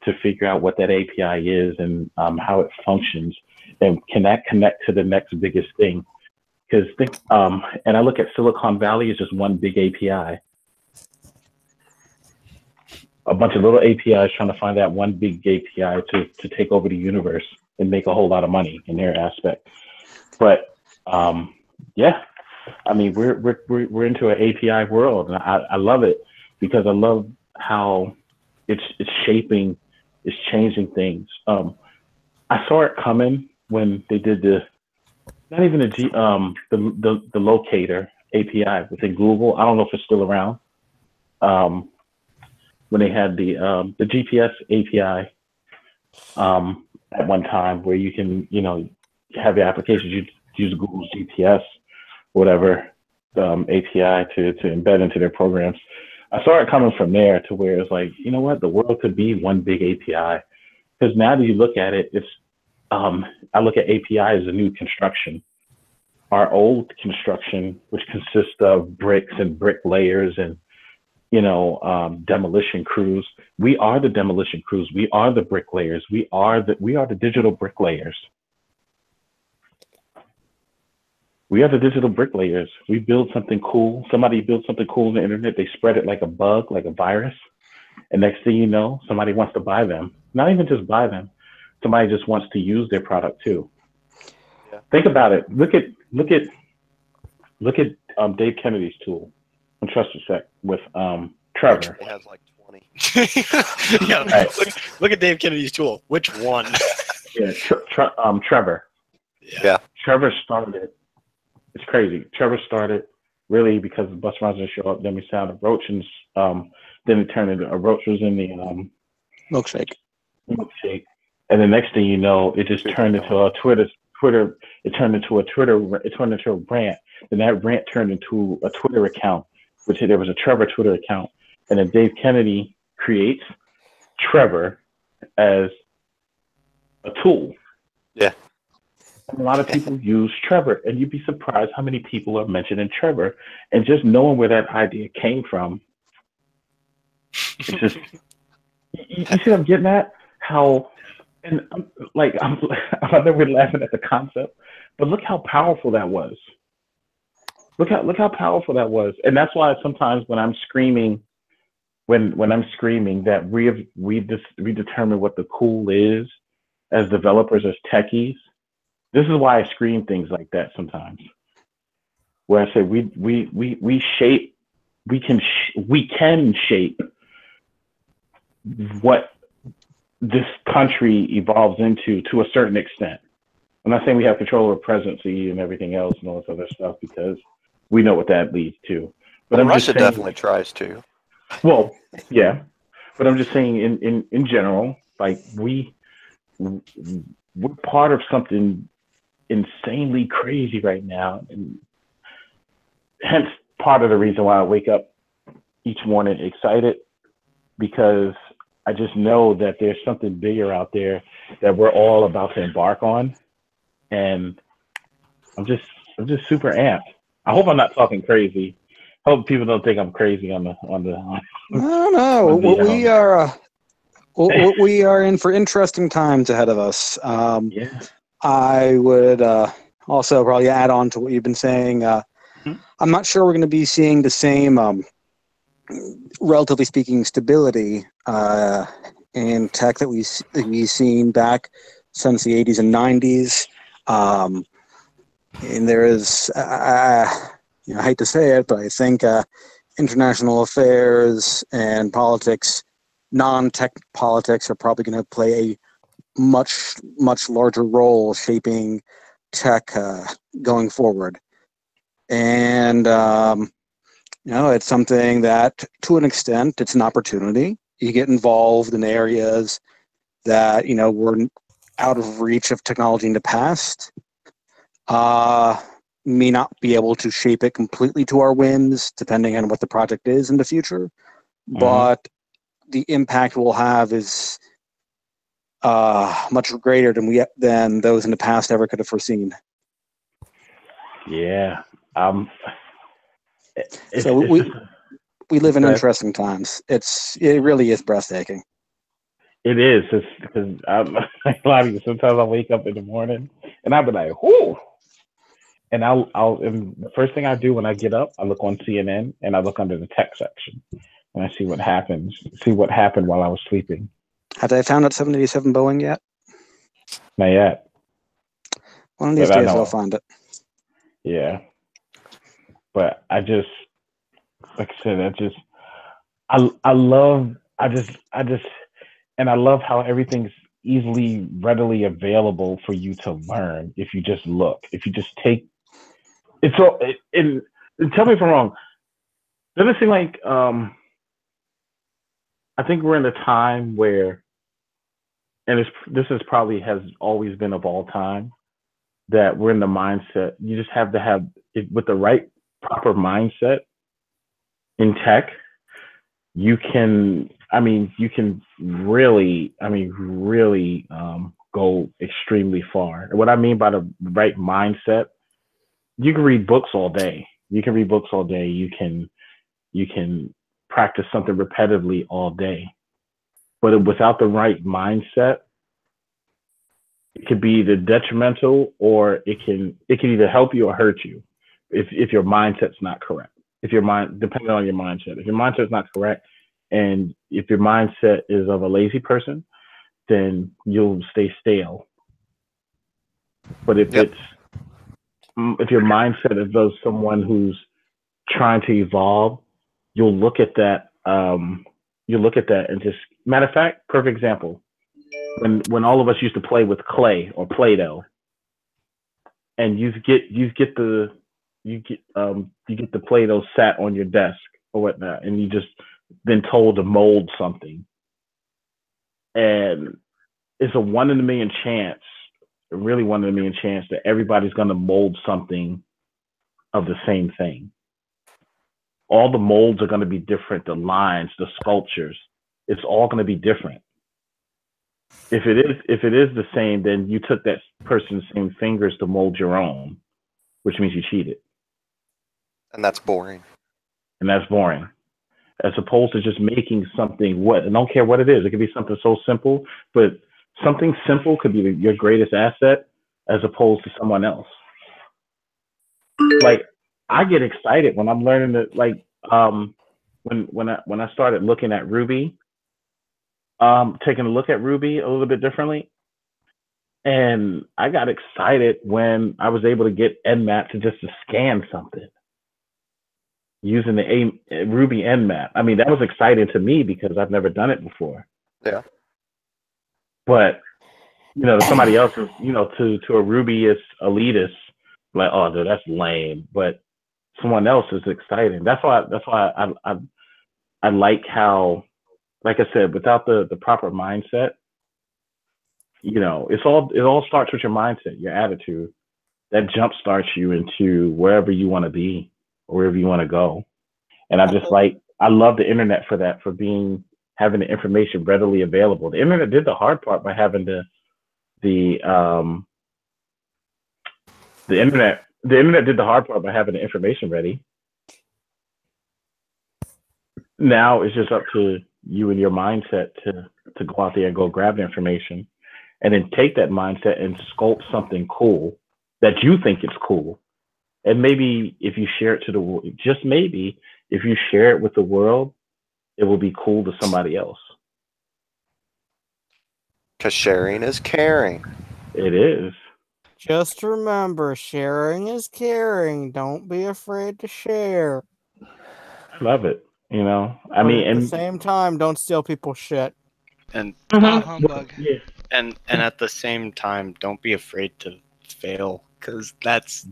to figure out what that API is and how it functions, and can that connect to the next biggest thing? Because and I look at Silicon Valley as just one big API, a bunch of little APIs trying to find that one big API to take over the universe and make a whole lot of money in their aspect. But yeah, I mean, we're into an API world, and I love it because I love how it's shaping, it's changing things. I saw it coming when they did not even the locator API within Google. I don't know if it's still around. When they had the GPS API at one time, where you can have your applications, you use Google's GPS, whatever API to embed into their programs. I saw it coming from there to where it's like, you know what, the world could be one big API. Because now that you look at it, it's I look at API as a new construction. Our old construction, which consists of bricks and brick layers and demolition crews. We are the demolition crews. We are the bricklayers. We are the digital bricklayers. We are the digital bricklayers. We build something cool. Somebody builds something cool on the internet. They spread it like a bug, like a virus. And next thing you know, somebody wants to buy them. Not even just buy them. Somebody just wants to use their product too. Yeah. Think about it. Look at Dave Kennedy's tool. Trust Effect with Trevor. It has like 20. Yeah, right. look at Dave Kennedy's tool. Which one? Yeah, Trevor. Yeah. Trevor started. It's crazy. Trevor started really because the bus runners didn't show up. Then we found a roach, and then it turned into a roach was in the milkshake. And the next thing you know, it just turned into a Twitter. It turned into a rant. Then that rant turned into a Twitter account, which there was a Trevor Twitter account. And then Dave Kennedy creates Trevor as a tool. Yeah. And a lot of people use Trevor, and you'd be surprised how many people are mentioning Trevor. And just knowing where that idea came from, it's just, you see what I'm getting at? How, and I'm never laughing at the concept, but look how powerful that was. Look how powerful that was. And that's why sometimes when I'm screaming, when I'm screaming that we determine what the cool is as developers, as techies, this is why I scream things like that sometimes. Where I say we can shape what this country evolves into to a certain extent. I'm not saying we have control over presidency and everything else and all this other stuff, because we know what that leads to. But well, Russia definitely tries to. Well, yeah, but I'm just saying in general, like we're part of something insanely crazy right now, and hence part of the reason why I wake up each morning excited, because I just know that there's something bigger out there that we're all about to embark on, and I'm just super amped. I hope I'm not talking crazy. I hope people don't think I'm crazy on the. No. We are in for interesting times ahead of us. Yeah. I would also probably add on to what you've been saying. I'm not sure we're going to be seeing the same, relatively speaking, stability in tech that we've seen back since the 80s and 90s. And there is, I hate to say it, but I think international affairs and politics, non-tech politics, are probably going to play a much larger role shaping tech going forward. And it's something that, to an extent, it's an opportunity. You get involved in areas that were out of reach of technology in the past. May not be able to shape it completely to our whims, depending on what the project is in the future. Mm-hmm. But the impact we'll have is much greater than those in the past ever could have foreseen. Yeah. we live in Right. interesting times. It really is breathtaking. It is, it's because I'm like a lot of you. Sometimes I wake up in the morning and I'll be like, "Whoo!" And and the first thing I do when I get up, I look on CNN and I look under the tech section and I see what happens. See what happened while I was sleeping. Have they found that 787 Boeing yet? Not yet, One of these but I days they'll know. find it. Yeah, but I just, like I said, I love, and I love how everything's easily, readily available for you to learn if you just look. If you just take, it's all. And tell me if I'm wrong. Doesn't it seem like I think we're in a time where, and this is probably has always been of all time, that we're in the mindset. You just have to have it with the right proper mindset in tech. You can, you can really, go extremely far. And what I mean by the right mindset, you can read books all day. You can practice something repetitively all day. But without the right mindset, it could be either detrimental or it can either help you or hurt you if your mindset's not correct. Depending on your mindset. If your mindset's not correct, and if your mindset is of a lazy person, then you'll stay stale. But if your mindset is of someone who's trying to evolve, you'll look at that. And just, matter of fact, perfect example. When all of us used to play with clay or Play-Doh, and you get the Play-Doh sat on your desk or whatnot, and you just been told to mold something, and it's a 1 in a million chance, really 1 in a million chance, that everybody's going to mold something of the same thing. All the molds are going to be different. The lines, the sculptures, it's all going to be different. If it is the same, then you took that person's same fingers to mold your own, which means you cheated. And that's boring. As opposed to just making something, I don't care what it is. It could be something so simple, but something simple could be your greatest asset as opposed to someone else. Like, I get excited when I'm learning that, like, when I started looking at Ruby, taking a look at Ruby a little bit differently. And I got excited when I was able to get Nmap to scan something using the Ruby Nmap. I mean, that was exciting to me because I've never done it before. Yeah. But, to somebody else, to a Rubyist elitist, like, oh, dude, that's lame. But someone else is exciting. That's why I like how, like I said, without the proper mindset, it all starts with your mindset, your attitude. That jump starts you into wherever you want to be or wherever you want to go. And I love the internet for that, for having the information readily available. The internet did the hard part by having the internet did the hard part by having the information ready. Now it's just up to you and your mindset to go out there and go grab the information, and then take that mindset and sculpt something cool that you think is cool. And maybe if you share it to the world, just maybe if you share it with the world, it will be cool to somebody else. Because sharing is caring. It is. Just remember, sharing is caring. Don't be afraid to share. I love it. But at the same time, don't steal people's shit. And Humbug. Yeah. and at the same time, don't be afraid to fail, because that's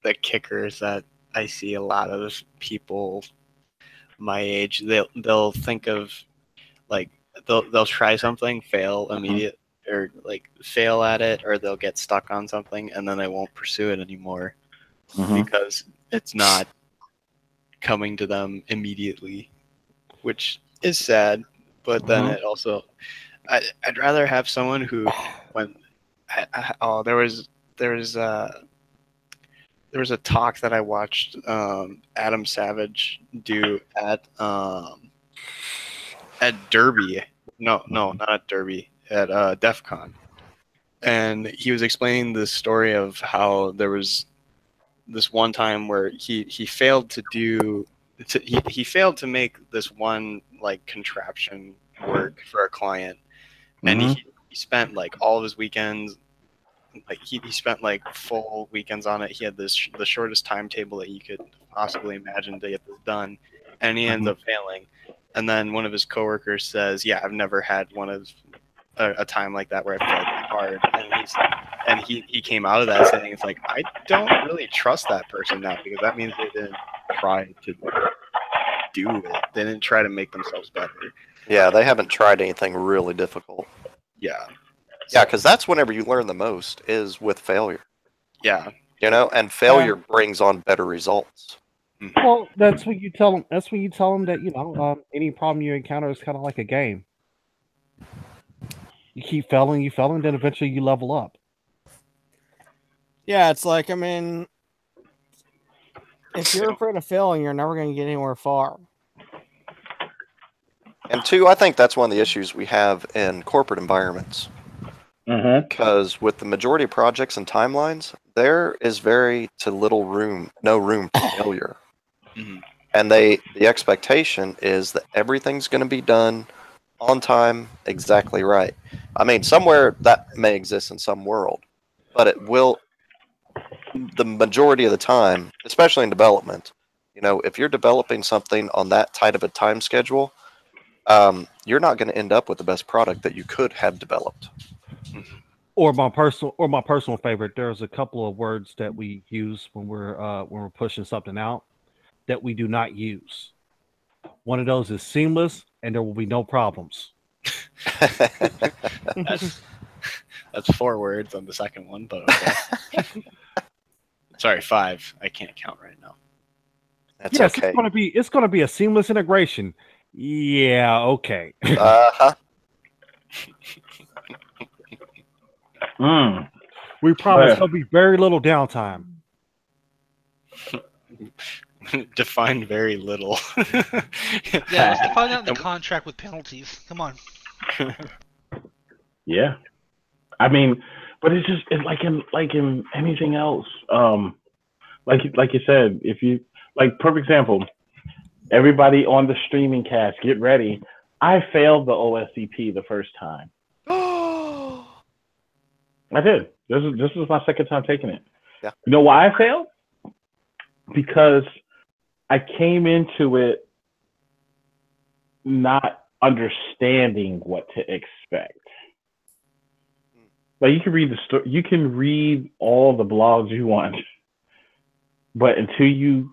the kicker. Is that I see a lot of people my age. They'll think of, like, they'll try something, fail immediate, or like fail at it, or they'll get stuck on something, and then they won't pursue it anymore because it's not coming to them immediately, which is sad. But then it also, I'd rather have someone who, when there was there was a talk that I watched Adam Savage do at Derby. No, not at Derby. At DEF CON. And he was explaining the story of how there was this one time where he failed to do he failed to make this one like contraption work for a client, and he spent like all of his weekends, like he spent like full weekends on it. He had the shortest timetable that you could possibly imagine to get this done, and he ends up failing. And then one of his coworkers says, "Yeah, I've never had one of a time like that where I failed that hard." And he came out of that saying, "It's like I don't really trust that person now, because that means they didn't try to do it. They didn't try to make themselves better." Yeah, they haven't tried anything really difficult. Yeah. Yeah, because that's whenever you learn the most is with failure. Yeah. You know, and failure brings on better results. Well, that's when you tell them. That's when you tell them that any problem you encounter is kind of like a game. You keep failing, then eventually you level up. Yeah, it's like, I mean, if you're afraid of failing, you're never going to get anywhere far. And two, I think that's one of the issues we have in corporate environments. Because with the majority of projects and timelines, there is no room for failure. And the expectation is that everything's going to be done on time, exactly right. I mean, somewhere that may exist in some world, but it will, the majority of the time, especially in development, if you're developing something on that tight of a time schedule, you're not going to end up with the best product that you could have developed. Or my personal favorite. There's a couple of words that we use when we're pushing something out that we do not use. One of those is seamless, and there will be no problems. That's 4 words on the second one, but okay. Sorry, 5. I can't count right now. That's yes, okay. It's gonna be a seamless integration. Yeah, okay. We promise there'll be very little downtime. Define very little. Yeah, let's define that in the contract with penalties. Come on. Yeah, I mean, but it's like in anything else. Like you said, if you perfect example, everybody on the streaming cast, get ready. I failed the OSCP the first time. I did. This was my second time taking it. Yeah. You know why I failed? Because I came into it not understanding what to expect. Like, you can read the story, you can read all the blogs you want, but until you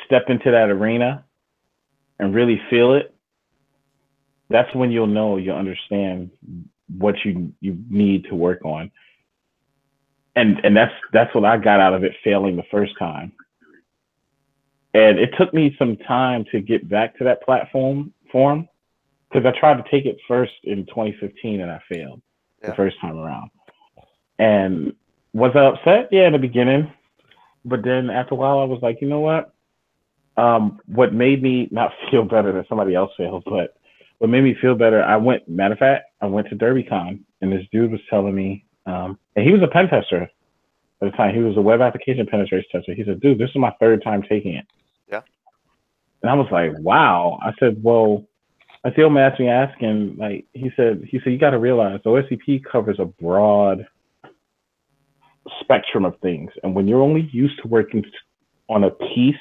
step into that arena and really feel it, that's when you'll understand what you need to work on. And that's what I got out of it, failing the first time. And it took me some time to get back to that platform because I tried to take it first in 2015 and I failed the first time around. And was I upset? Yeah, in the beginning. But then after a while, I was like, you know what? What made me not feel better than somebody else failed, but what made me feel better, matter of fact, I went to DerbyCon, and this dude was telling me, and he was a pen tester at the time. He was a web application penetration tester. He said, dude, this is my 3rd time taking it. Yeah. And I was like, wow. I said, well, I see him asking, like, he said, you got to realize the OSCP covers a broad spectrum of things. And when you're only used to working on a piece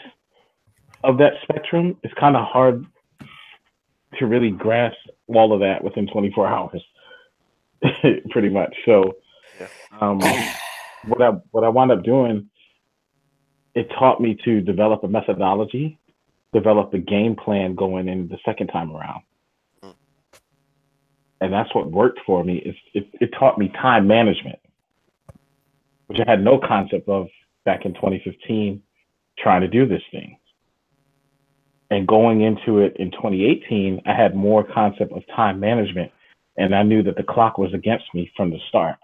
of that spectrum, it's kind of hard to really grasp all of that within 24 hours, pretty much. So what I wound up doing, it taught me to develop a methodology, develop a game plan going in the second time around. And that's what worked for me. It taught me time management, which I had no concept of back in 2015, trying to do this thing. And going into it in 2018, I had more concept of time management, and I knew that the clock was against me from the start.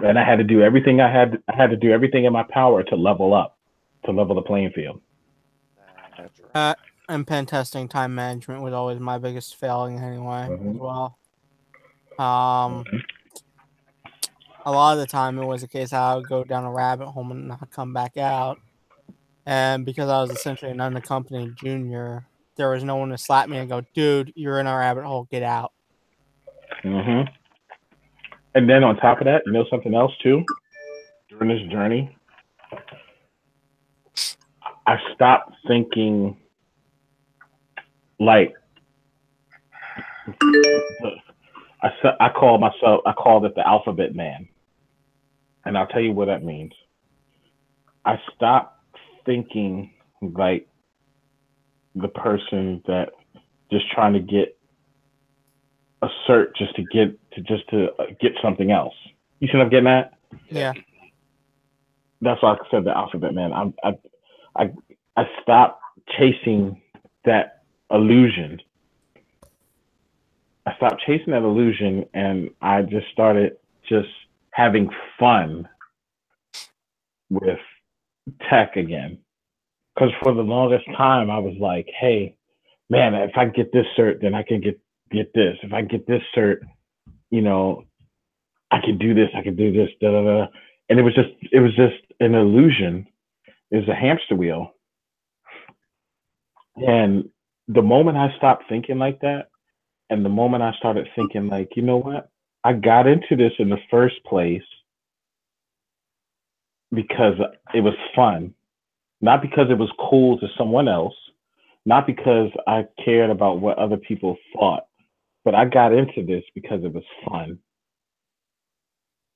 and I had to do everything I had to do everything in my power to level the playing field. And pen testing time management was always my biggest failing anyway as well. A lot of the time it was a case I would go down a rabbit hole and not come back out. And because I was essentially an unaccompanied junior, there was no one to slap me and go, dude, you're in a rabbit hole, get out. And then on top of that, you know something else too? During this journey, I stopped thinking like I called it the alphabet man. And I'll tell you what that means. I stopped thinking like the person that just trying to get a cert just to get something else. You see what I'm getting at? Yeah. That's why I said the alphabet man. I stopped chasing that illusion. I stopped chasing that illusion, and I just started just having fun with tech again. Because for the longest time, I was like, hey, man, if I get this cert, then I can get this. If I get this cert, you know, I can do this, da da da. And it was just an illusion. It was a hamster wheel. And the moment I stopped thinking like that, and the moment I started thinking like, you know what? I got into this in the first place because it was fun, not because it was cool to someone else, not because I cared about what other people thought, but I got into this because it was fun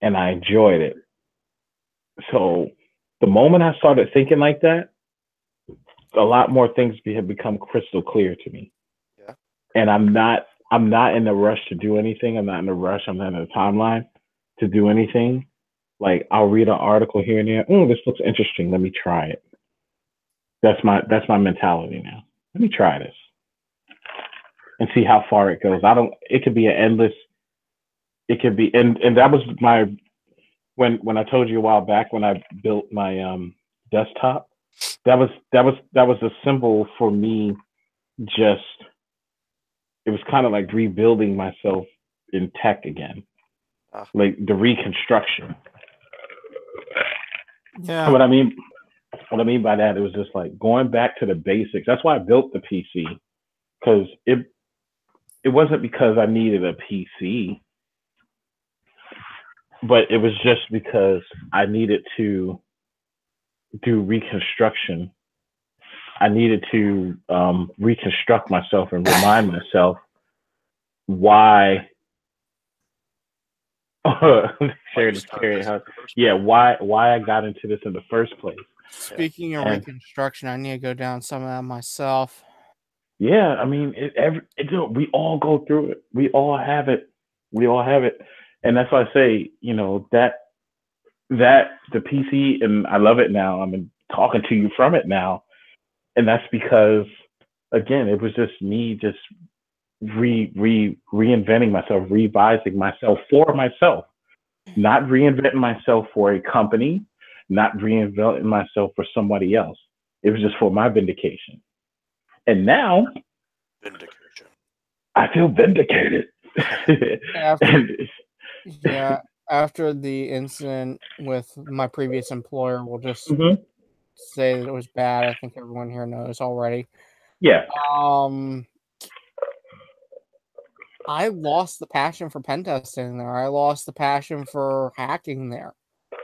and I enjoyed it. So the moment I started thinking like that, a lot more things have become crystal clear to me. Yeah. And I'm not in a rush to do anything. I'm not in a rush. I'm not in a timeline to do anything. Like I'll read an article here and there. Oh, this looks interesting. Let me try it. That's my mentality now. Let me try this and see how far it goes. It could be an endless, it could be, and that was my, when I told you a while back when I built my desktop, that was a symbol for me. Just, it was kind of like rebuilding myself in tech again, like the reconstruction. Yeah. What I mean by that, it was just like going back to the basics. That's why I built the PC, because it wasn't because I needed a PC, but it was just because I needed to do reconstruction. I needed to reconstruct myself and remind myself why. Why I got into this in the first place. Speaking of reconstruction, I need to go down some of that myself. Yeah, I mean, we all go through it. We all have it. And that's why I say, you know, that the PC, and I love it now. I'm talking to you from it now. And that's because, again, it was just me just reinventing myself, revising myself for myself, not reinventing myself for a company, not reinventing myself for somebody else. It was just for my vindication. And now, I feel vindicated. After the incident with my previous employer, we'll just say that it was bad. I think everyone here knows already. Yeah. I lost the passion for pen testing there. I lost the passion for hacking there.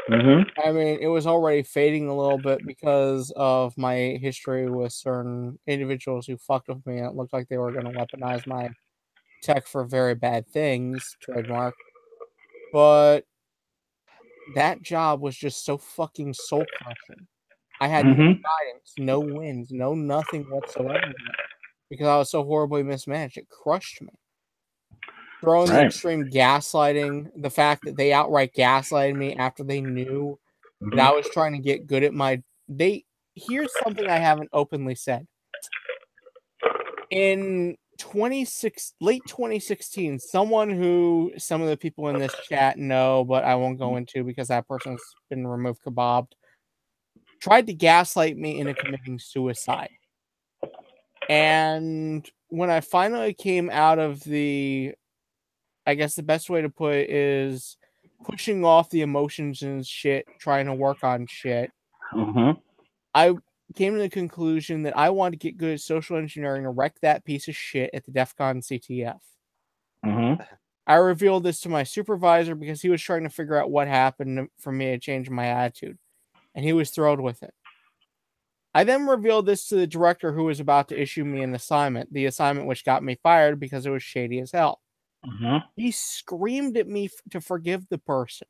I mean, it was already fading a little bit because of my history with certain individuals who fucked with me. And it looked like they were going to weaponize my tech for very bad things, trademark. But that job was just so fucking soul crushing. I had no guidance, no wins, no nothing whatsoever, because I was so horribly mismanaged. It crushed me. Throwing the extreme gaslighting, the fact that they outright gaslighted me after they knew that I was trying to get good at here's something I haven't openly said. In late 2016, someone who some of the people in this chat know, but I won't go into because that person's been removed kebabbed, tried to gaslight me into committing suicide. And when I finally came out of I guess the best way to put it is pushing off the emotions and shit, trying to work on shit, I came to the conclusion that I wanted to get good at social engineering and wreck that piece of shit at the DEF CON CTF. I revealed this to my supervisor because he was trying to figure out what happened for me to change my attitude, and he was thrilled with it. I then revealed this to the director who was about to issue me an assignment, the assignment which got me fired because it was shady as hell. He screamed at me to forgive the person.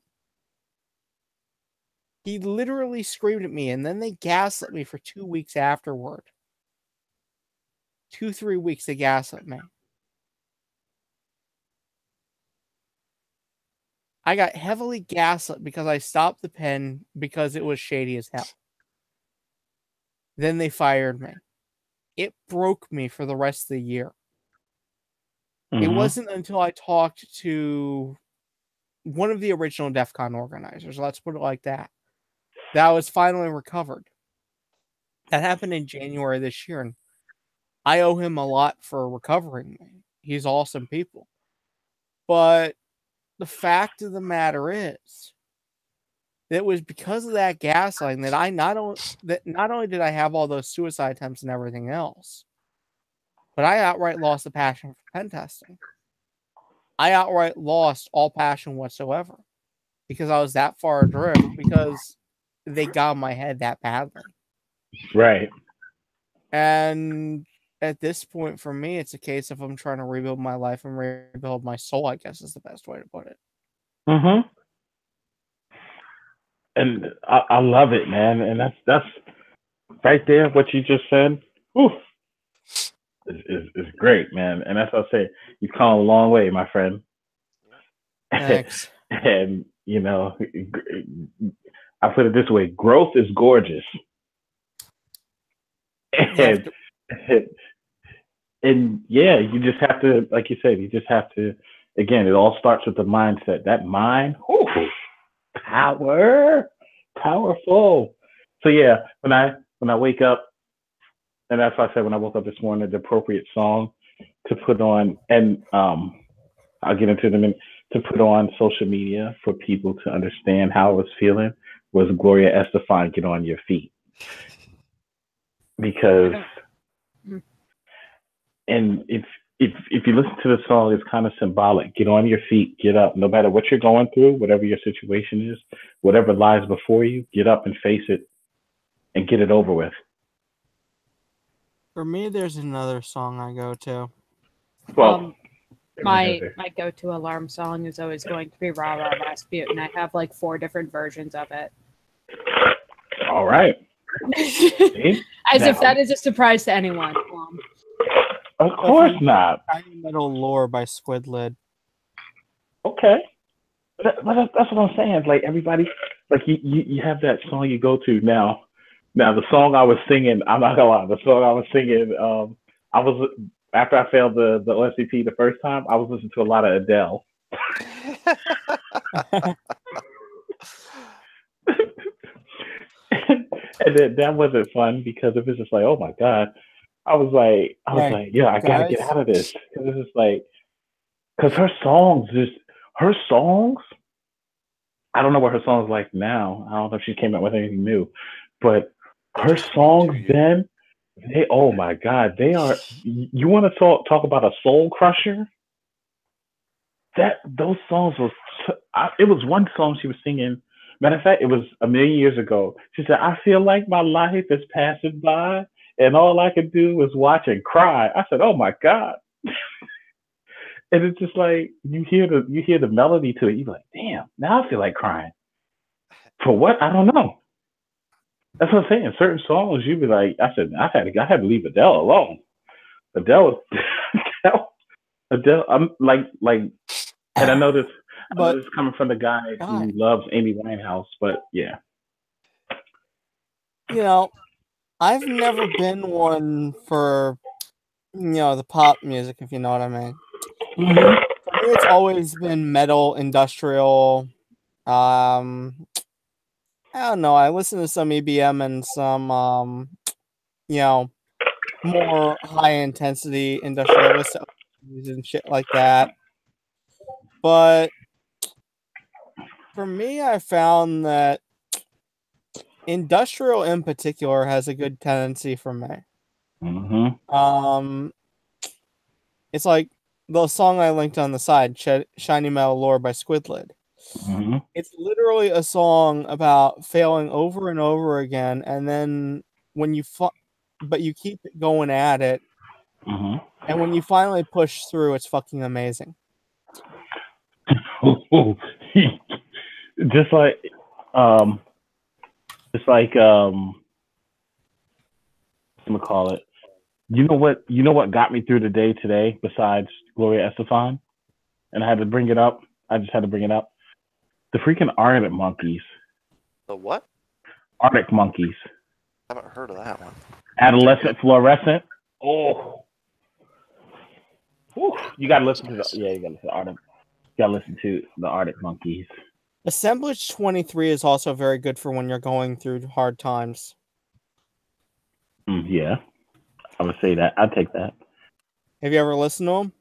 He literally screamed at me, and then they gaslit me for 2 weeks afterward. 2-3 weeks they gaslit me. I got heavily gaslit because I stopped the pen because it was shady as hell. Then they fired me. It broke me for the rest of the year. It wasn't until I talked to one of the original DEF CON organizers, let's put it like that, that I was finally recovered. That happened in January this year, and I owe him a lot for recovering me. He's awesome people. But the fact of the matter is, it was because of that gaslighting that not only did I have all those suicide attempts and everything else, but I outright lost the passion for pen testing. I outright lost all passion whatsoever because I was that far adrift because they got in my head that badly. Right. And at this point, for me, it's a case of I'm trying to rebuild my life and rebuild my soul, I guess is the best way to put it. And I love it, man. And that's right there. What you just said, is great, man. And that's what I say. You've come a long way, my friend. Thanks. And you know, I put it this way: growth is gorgeous. And yeah, you just have to, like you said, you just have to. Again, it all starts with the mindset. That mind, powerful. So yeah, when I wake up, and that's why I said when I woke up this morning, the appropriate song to put on, and I'll get into them, to put on social media for people to understand how I was feeling was Gloria Estefan, Get On Your Feet. Because, and if you listen to the song, it's kind of symbolic. Get on your feet, get up. No matter what you're going through, whatever your situation is, whatever lies before you, get up and face it and get it over with. For me, there's another song I go to. Well, my go-to alarm song is always going to be Rah Rah Rasputin. I have like 4 different versions of it. All right. As if that is a surprise to anyone. Of course not. Tiny Metal Lore by Squidlid. Okay. But that's what I'm saying. Like everybody, like you have that song you go to now. Now the song I was singing, I'm not gonna lie, the song I was singing, I was after I failed the OSCP the first time, I was listening to a lot of Adele. And that wasn't fun because it was just like, oh my God. I was like, yeah, I gotta get out of this. Because it's just like, because her songs, I don't know what her songs like now. I don't know if she came out with anything new, but her songs then, oh my God, they are, you want to talk about a soul crusher? Those songs it was one song she was singing. Matter of fact, it was a million years ago. She said, I feel like my life is passing by and all I can do is watch and cry. I said, oh my God. And it's just like, you hear the melody to it. You're like, damn, now I feel like crying. For what? I don't know. That's what I'm saying. Certain songs, you'd be like, I had to leave Adele alone. Adele, I'm like, and I know this is coming from the guy who loves Amy Winehouse, but yeah. You know, I've never been one for the pop music, if you know what I mean. Mhm. For me, it's always been metal, industrial. I don't know. I listen to some EBM and some, more high intensity industrialist and shit like that. But for me, I found that industrial in particular has a good tendency for me. Mhm. It's like the song I linked on the side, Shiny Metal Lore by Squidlid. Mhm. It's literally a song about failing over and over again, and then when but you keep going at it, Mhm. and when you finally push through, it's fucking amazing. just like, um, just like, I'm gonna call it. You know what? You know what got me through the day today? Besides Gloria Estefan, and I had to bring it up. I just had to bring it up. The freaking Arctic monkeys. The what? Arctic monkeys. I haven't heard of that one. Adolescent fluorescent. Oh. Whew. You gotta listen to you gotta listen to Arctic. You gotta listen to the Arctic monkeys. Assemblage 23 is also very good for when you're going through hard times. Yeah, I would say that. I'd take that. Have you ever listened to them?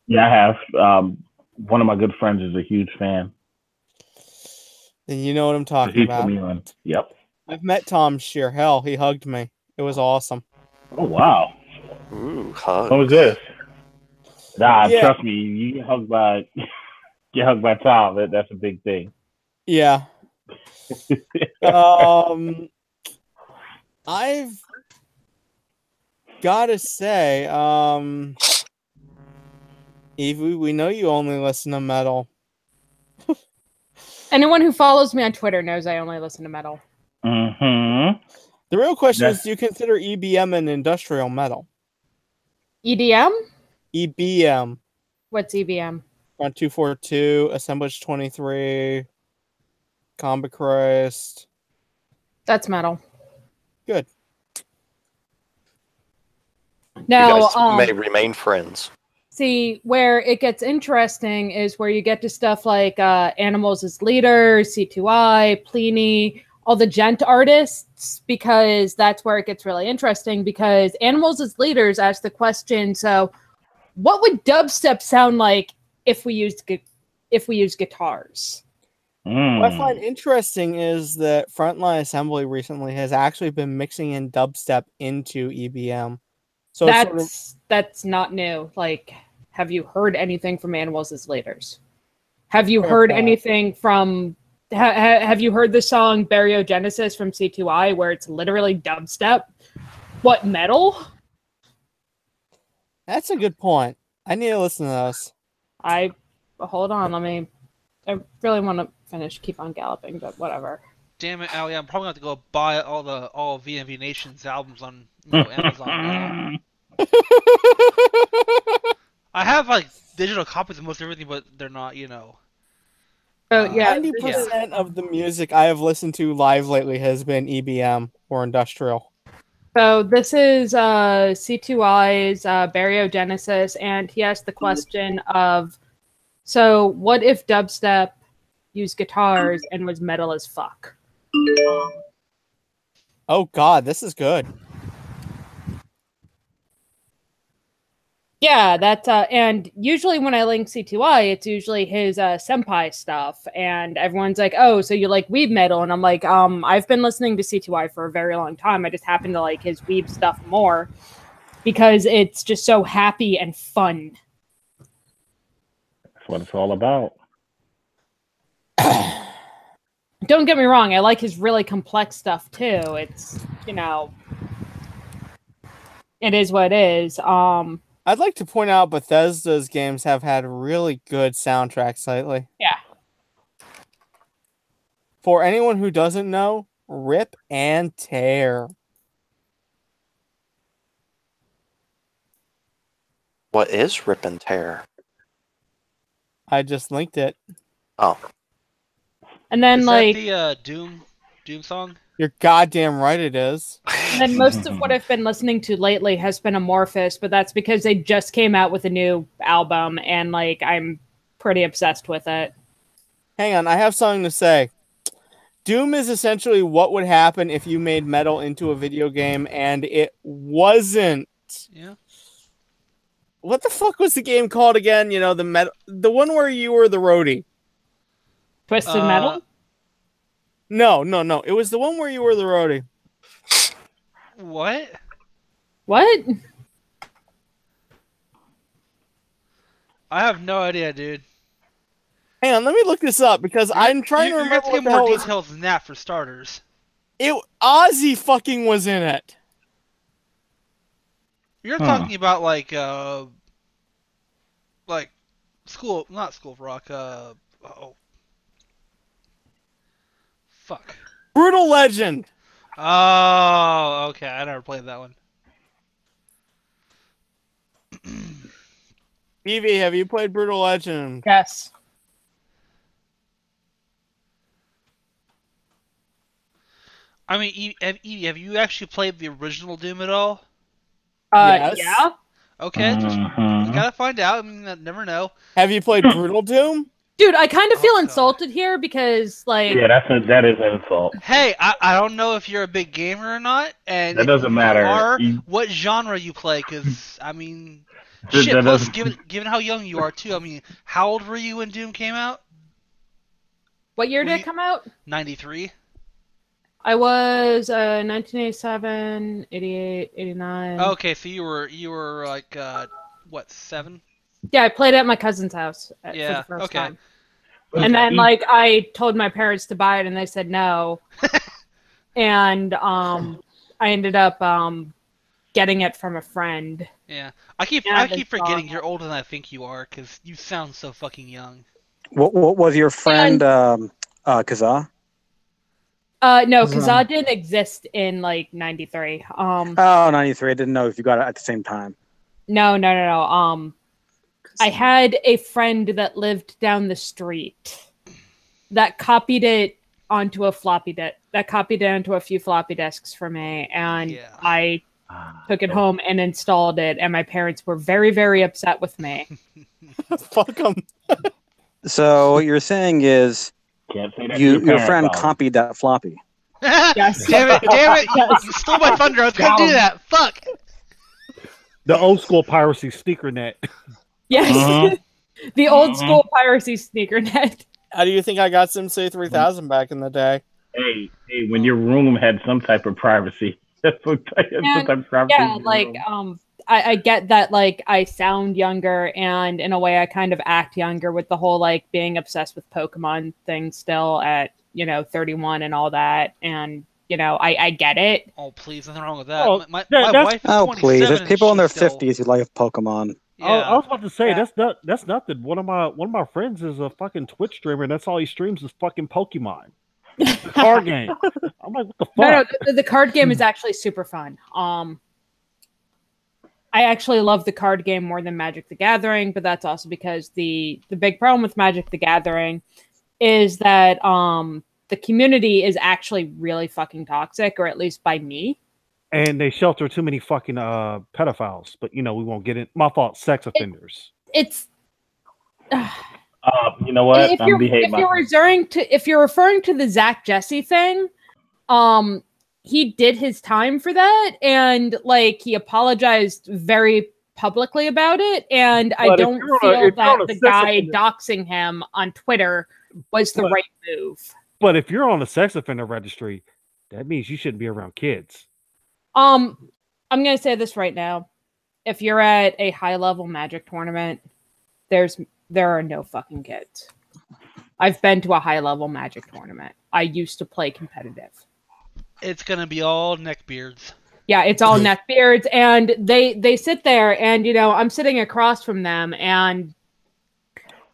Yeah, I have. One of my good friends is a huge fan. Then you know what I'm So talking he put about. me on. Yep. I've met Tom Shear. Hell, he hugged me. It was awesome. Oh wow. Ooh, hugs. What was this? Nah, Yeah. trust me. You get hugged by Tom. That's a big thing. Yeah. I've gotta say, Evie, we know you only listen to metal. Anyone who follows me on Twitter knows I only listen to metal. Mm-hmm. The real question is, do you consider EBM an industrial metal? EDM? EBM. What's EBM? On 242, Assemblage 23, Combat Christ. That's metal. Good. Now, you guys may remain friends. See, where it gets interesting is where you get to stuff like Animals as Leader, C2I, Pliny, all the gent artists, because that's where it gets really interesting, because Animals as Leaders ask the question, so what would dubstep sound like if we used guitars? What I find interesting is that Frontline Assembly recently has actually been mixing in dubstep into EBM. So that's not new. Like, have you heard anything from Animals as Leaders? Have you heard anything from? Have you heard the song Bariogenesis from C2I, where it's literally dubstep? What, metal? That's a good point. I need to listen to those. Hold on. I really want to finish Keep on Galloping, but whatever. Damn it, Ali! I'm probably going to go buy all VMV Nation's albums on Amazon now. I have like digital copies of most everything, but they're not, So yeah, 90% of the music I have listened to live lately has been EBM or industrial. So this is C2I's Bariogenesis, and he asked the question of, so what if dubstep used guitars and was metal as fuck? Oh god, this is good. Yeah, that's and usually when I link C2I, it's usually his senpai stuff, and everyone's like, "Oh, so you like weeb metal?" And I'm like, I've been listening to C2I for a very long time. I just happen to like his weeb stuff more because it's just so happy and fun. That's what it's all about. Don't get me wrong, I like his really complex stuff too. It's, it is what it is. I'd like to point out Bethesda's games have had really good soundtracks lately. Yeah. For anyone who doesn't know, Rip and Tear. What is Rip and Tear? I just linked it. Oh. And then is like that the Doom song? You're goddamn right it is. And then most of what I've been listening to lately has been Amorphous, but that's because they just came out with a new album, and like I'm pretty obsessed with it. Hang on, I have something to say. Doom is essentially what would happen if you made metal into a video game and it wasn't. Yeah. What the fuck was the game called again? You know, the one where you were the roadie. Twisted Metal? No. It was the one where you were the roadie. What? What? I have no idea, dude. Hang on, let me look this up because I'm trying to remember You have to what get the more hell was. details than that for starters. Ozzy fucking was in it. You're talking about like not School of Rock. Fuck. Brutal Legend. Oh, okay. I never played that one. Evie, have you played Brutal Legend? Yes. I mean, Evie, have you actually played the original Doom at all? Yes. Yeah. Okay, just you gotta find out. I mean, never know. Have you played Brutal Doom? Dude, I kind of feel God. insulted here because, like... Yeah, that is an insult. Hey, I don't know if you're a big gamer or not, and That if doesn't you matter. are, what genre you play, because, I mean... That Shit, plus, doesn't- given how young you are, too, I mean, how old were you when Doom came out? What year did it come out? 93? I was 1987, 88, 89. Okay, so you were like, what, 7? Yeah, I played at my cousin's house for Yeah, the first okay. time. And then, like, I told my parents to buy it, and they said no. And I ended up getting it from a friend. Yeah, I keep forgetting you're older than I think you are, because you sound so fucking young. What was your friend Kazaa? No, Kazaa didn't exist in like '93. Oh, 93. I didn't know if you got it at the same time. No. I had a friend that lived down the street that copied it onto a floppy disk. That copied it onto a few floppy disks for me, and I took it home and installed it. And my parents were very, very upset with me. Fuck them. So what you're saying is Can't say that to your parents, friend though. copied that floppy. Yes. Damn it! You stole my thunder. I was gonna do that. Fuck. The old school piracy sneaker net. Yes. The old school piracy sneaker net. How do you think I got SimCity 3000 back in the day? Hey, when your room had some type of privacy. That's some type of privacy. Yeah, in your like room. I get that, like, I sound younger, and in a way I kind of act younger with the whole, like, being obsessed with Pokemon thing still at, 31 and all that, and, I get it. Oh, please, nothing wrong with that. Oh, my that's- wife is Oh 27 please! There's and people in their she's still- 50s who like Pokemon. Yeah. I was about to say Yeah. that's nothing. One of my friends is a fucking Twitch streamer, and that's all he streams is fucking Pokemon. The card game. I'm like, what the fuck? No, the card game is actually super fun. I actually love the card game more than Magic the Gathering, but that's also because the big problem with Magic the Gathering is that the community is actually really fucking toxic, or at least by me. And they shelter too many fucking pedophiles. But we won't get in. My fault. Sex offenders. It's You know what? if I'm you're behaving if you're referring to the Zach Jesse thing, he did his time for that, and like he apologized very publicly about it, and I But if don't you're on a- feel if you're that on a the sex guy offender- doxing him on Twitter was the But- right move. But if you're on the sex offender registry, that means you shouldn't be around kids. I'm gonna say this right now. If you're at a high level Magic tournament, there are no fucking kids. I've been to a high level Magic tournament. I used to play competitive. It's gonna be all neckbeards. Yeah, it's all neckbeards, and they sit there, and I'm sitting across from them, and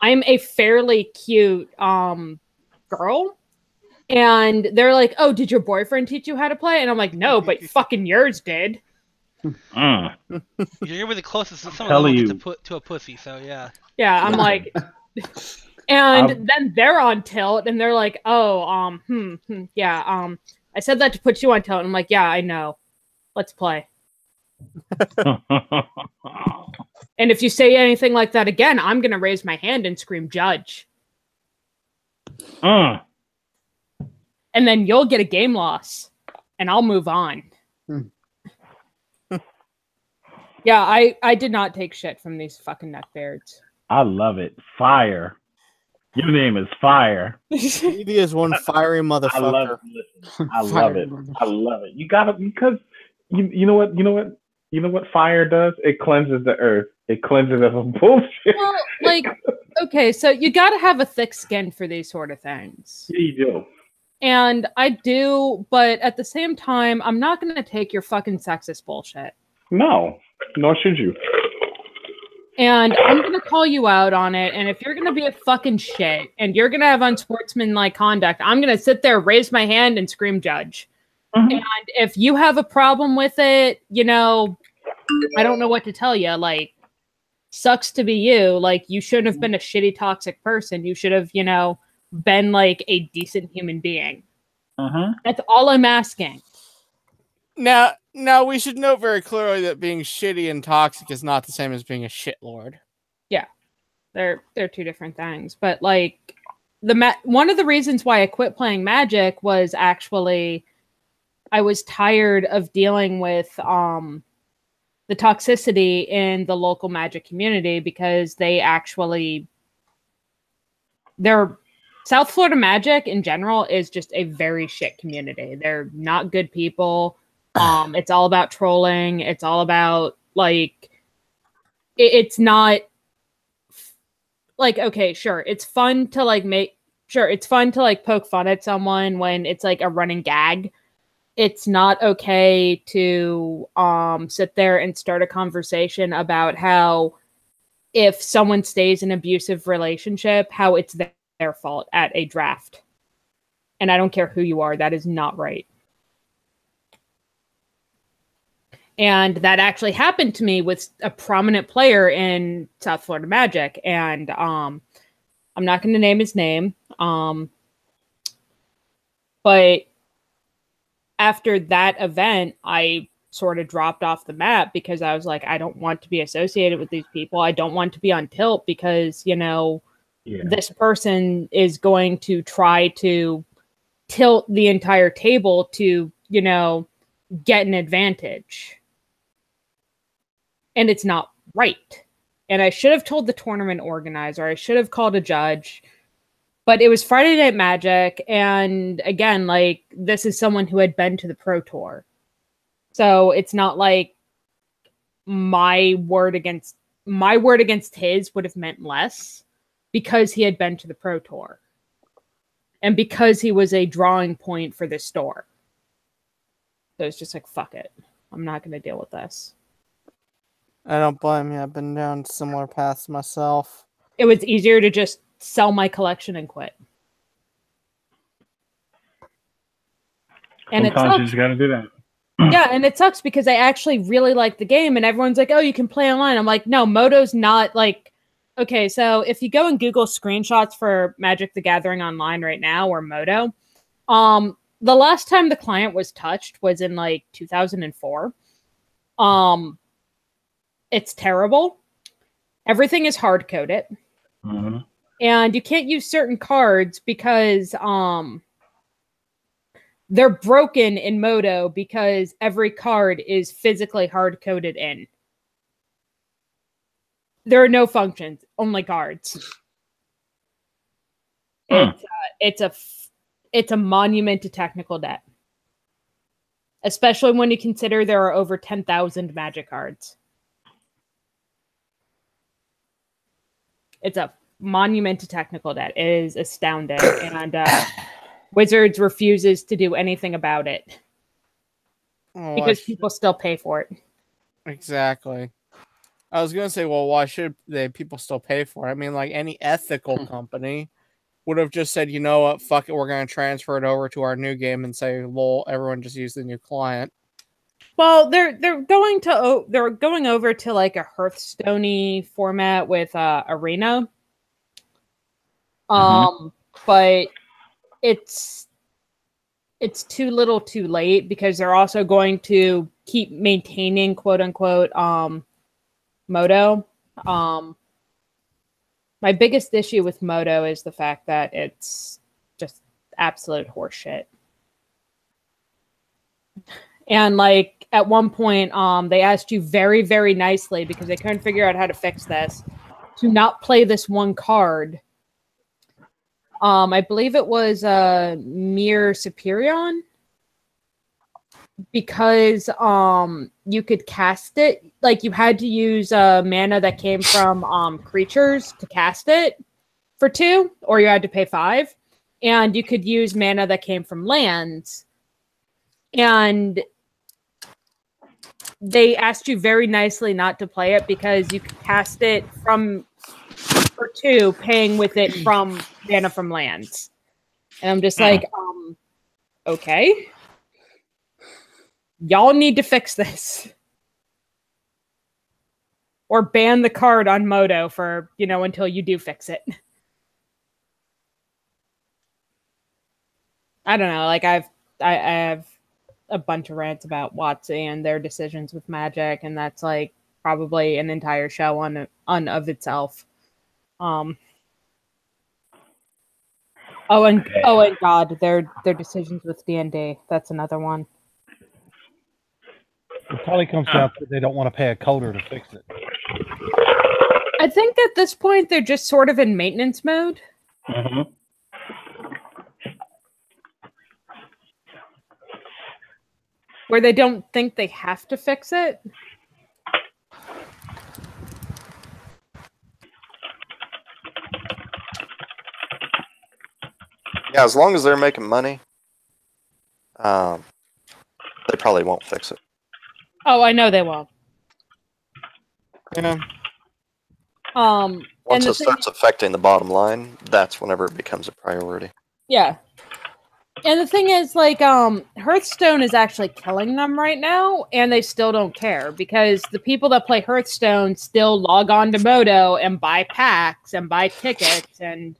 I'm a fairly cute girl, and they're like, "Oh, did your boyfriend teach you how to play?" And I'm like, "No, but fucking yours did." Mm. You're gonna be the closest that someone telling ever gets you. to put to a pussy. So yeah. Yeah, I'm like, and then they're on tilt, and they're like, "Oh, yeah, I said that to put you on tilt. I'm like, yeah, I know. Let's play. And if you say anything like that again, I'm going to raise my hand and scream judge. And then you'll get a game loss and I'll move on. Yeah, I did not take shit from these fucking neckbeards. I love it. Fire. Your name is Fire. He is one fiery motherfucker. I love it. I love it. You got it because you know what? You know what fire does? It cleanses the earth. It cleanses it from bullshit. Well, like, okay, so you got to have a thick skin for these sort of things. Yeah, you do. And I do, but at the same time, I'm not going to take your fucking sexist bullshit. No, nor should you. And I'm going to call you out on it. And if you're going to be a fucking shit and you're going to have unsportsmanlike conduct, I'm going to sit there, raise my hand, and scream judge. And if you have a problem with it, you know, I don't know what to tell you. Like, sucks to be you. Like, you shouldn't have been a shitty, toxic person. You should have, you know, been like a decent human being. That's all I'm asking. Now, we should note very clearly that being shitty and toxic is not the same as being a shitlord. Yeah, they're two different things. But like, one of the reasons why I quit playing Magic was actually I was tired of dealing with the toxicity in the local Magic community because South Florida Magic in general is just a very shit community. They're not good people. It's all about trolling. It's all about like, it's not like, okay, sure. It's fun to like poke fun at someone when it's like a running gag. It's not okay to sit there and start a conversation about how if someone stays in an abusive relationship, how it's their fault at a draft. And I don't care who you are. That is not right. And that actually happened to me with a prominent player in South Florida Magic. And I'm not going to name his name. But after that event, I sort of dropped off the map because I was like, I don't want to be associated with these people. I don't want to be on tilt because, you know, this person is going to try to tilt the entire table to, you know, get an advantage. And it's not right. And I should have told the tournament organizer. I should have called a judge. But it was Friday Night Magic. And again, like, this is someone who had been to the Pro Tour. So it's not like my word against his would have meant less because he had been to the Pro Tour. And because he was a drawing point for this store. So it's just like, fuck it. I'm not going to deal with this. I don't blame you. I've been down similar paths myself. It was easier to just sell my collection and quit. And sometimes you just got to do that. Yeah, and it sucks because I actually really like the game, and everyone's like, oh, you can play online. I'm like, no, Moto's not like... Okay, so if you go and Google screenshots for Magic the Gathering Online right now, or Moto, the last time the client was touched was in like 2004. It's terrible. Everything is hard-coded. And you can't use certain cards because they're broken in Moto because every card is physically hard-coded in. There are no functions, only cards. It's a monument to technical debt. Especially when you consider there are over 10,000 Magic cards. It's a monument to technical debt. It is astounding. And Wizards refuses to do anything about it. Because people still pay for it. Exactly. I was going to say, well, why should people still pay for it? I mean, like any ethical company would have just said, you know what, fuck it, we're going to transfer it over to our new game and say, lol, everyone just use the new client. Well, they're going over to like a Hearthstone-y format with Arena. But it's it's too little too late because they're also going to keep maintaining quote unquote Moto. My biggest issue with Moto is the fact that it's just absolute horseshit. And like at one point, they asked you very, very nicely because they couldn't figure out how to fix this to not play this one card. I believe it was Mir Superion, because you could cast it. Like you had to use mana that came from creatures to cast it for 2, or you had to pay 5, and you could use mana that came from lands. And they asked you very nicely not to play it because you could cast it for 2, paying with it from mana from lands. And I'm just like, okay. Y'all need to fix this. Or ban the card on Moto for, until you do fix it. I don't know, like I have a bunch of rants about WotC and their decisions with Magic, and that's like probably an entire show on of itself. Oh, and God, their decisions with D&D. That's another one. It probably comes down to they don't want to pay a coder to fix it. I think at this point they're just sort of in maintenance mode. Mm-hmm. Where they don't think they have to fix it. Yeah, as long as they're making money, they probably won't fix it. Oh, I know they won't. Yeah. Once it starts affecting the bottom line, that's whenever it becomes a priority. Yeah. And the thing is, like, Hearthstone is actually killing them right now, and they still don't care, because the people that play Hearthstone still log on to Moto and buy packs and buy tickets and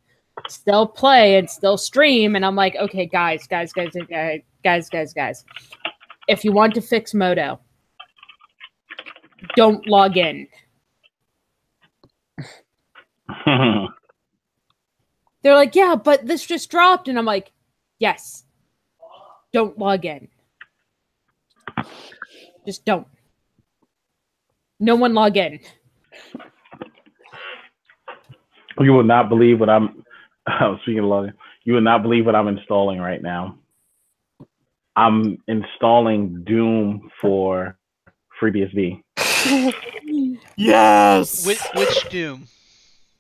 still play and still stream. And I'm like, okay, guys. If you want to fix Moto, don't log in. They're like, yeah, but this just dropped. And I'm like, yes. Don't log in. Just don't. No one log in. You will not believe what I'm speaking of logging. You will not believe what I'm installing right now. I'm installing Doom for FreeBSD. Yes. Which Doom?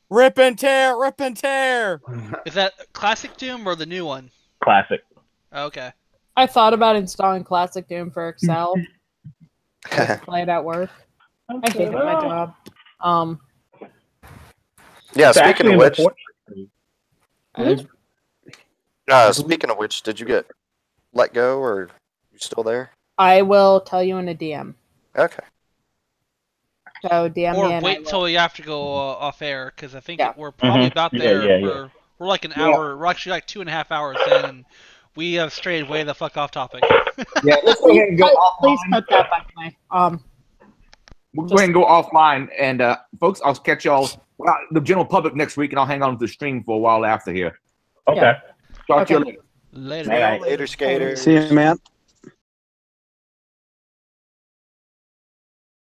Rip and tear, rip and tear. Is that classic Doom or the new one? Classic. Okay. I thought about installing Classic Doom for Excel. Play it at work. I hate it at my job. Yeah, speaking of which, did you get let go, or are you still there? I will tell you in a DM. Okay. So DM or me and wait till you have to go off air, because I think we're Mm-hmm. probably about there. Yeah. We're like an hour. We're actually like 2.5 hours in, and we have strayed way the fuck off topic. Yeah, let's go ahead and go offline. Please cut that, by the way. We'll go ahead and go offline, and folks, I'll catch y'all, the general public, next week, and I'll hang on to the stream for a while after here. Okay. Yeah. Talk to you later. Later. All right. Later, skaters. See you, man.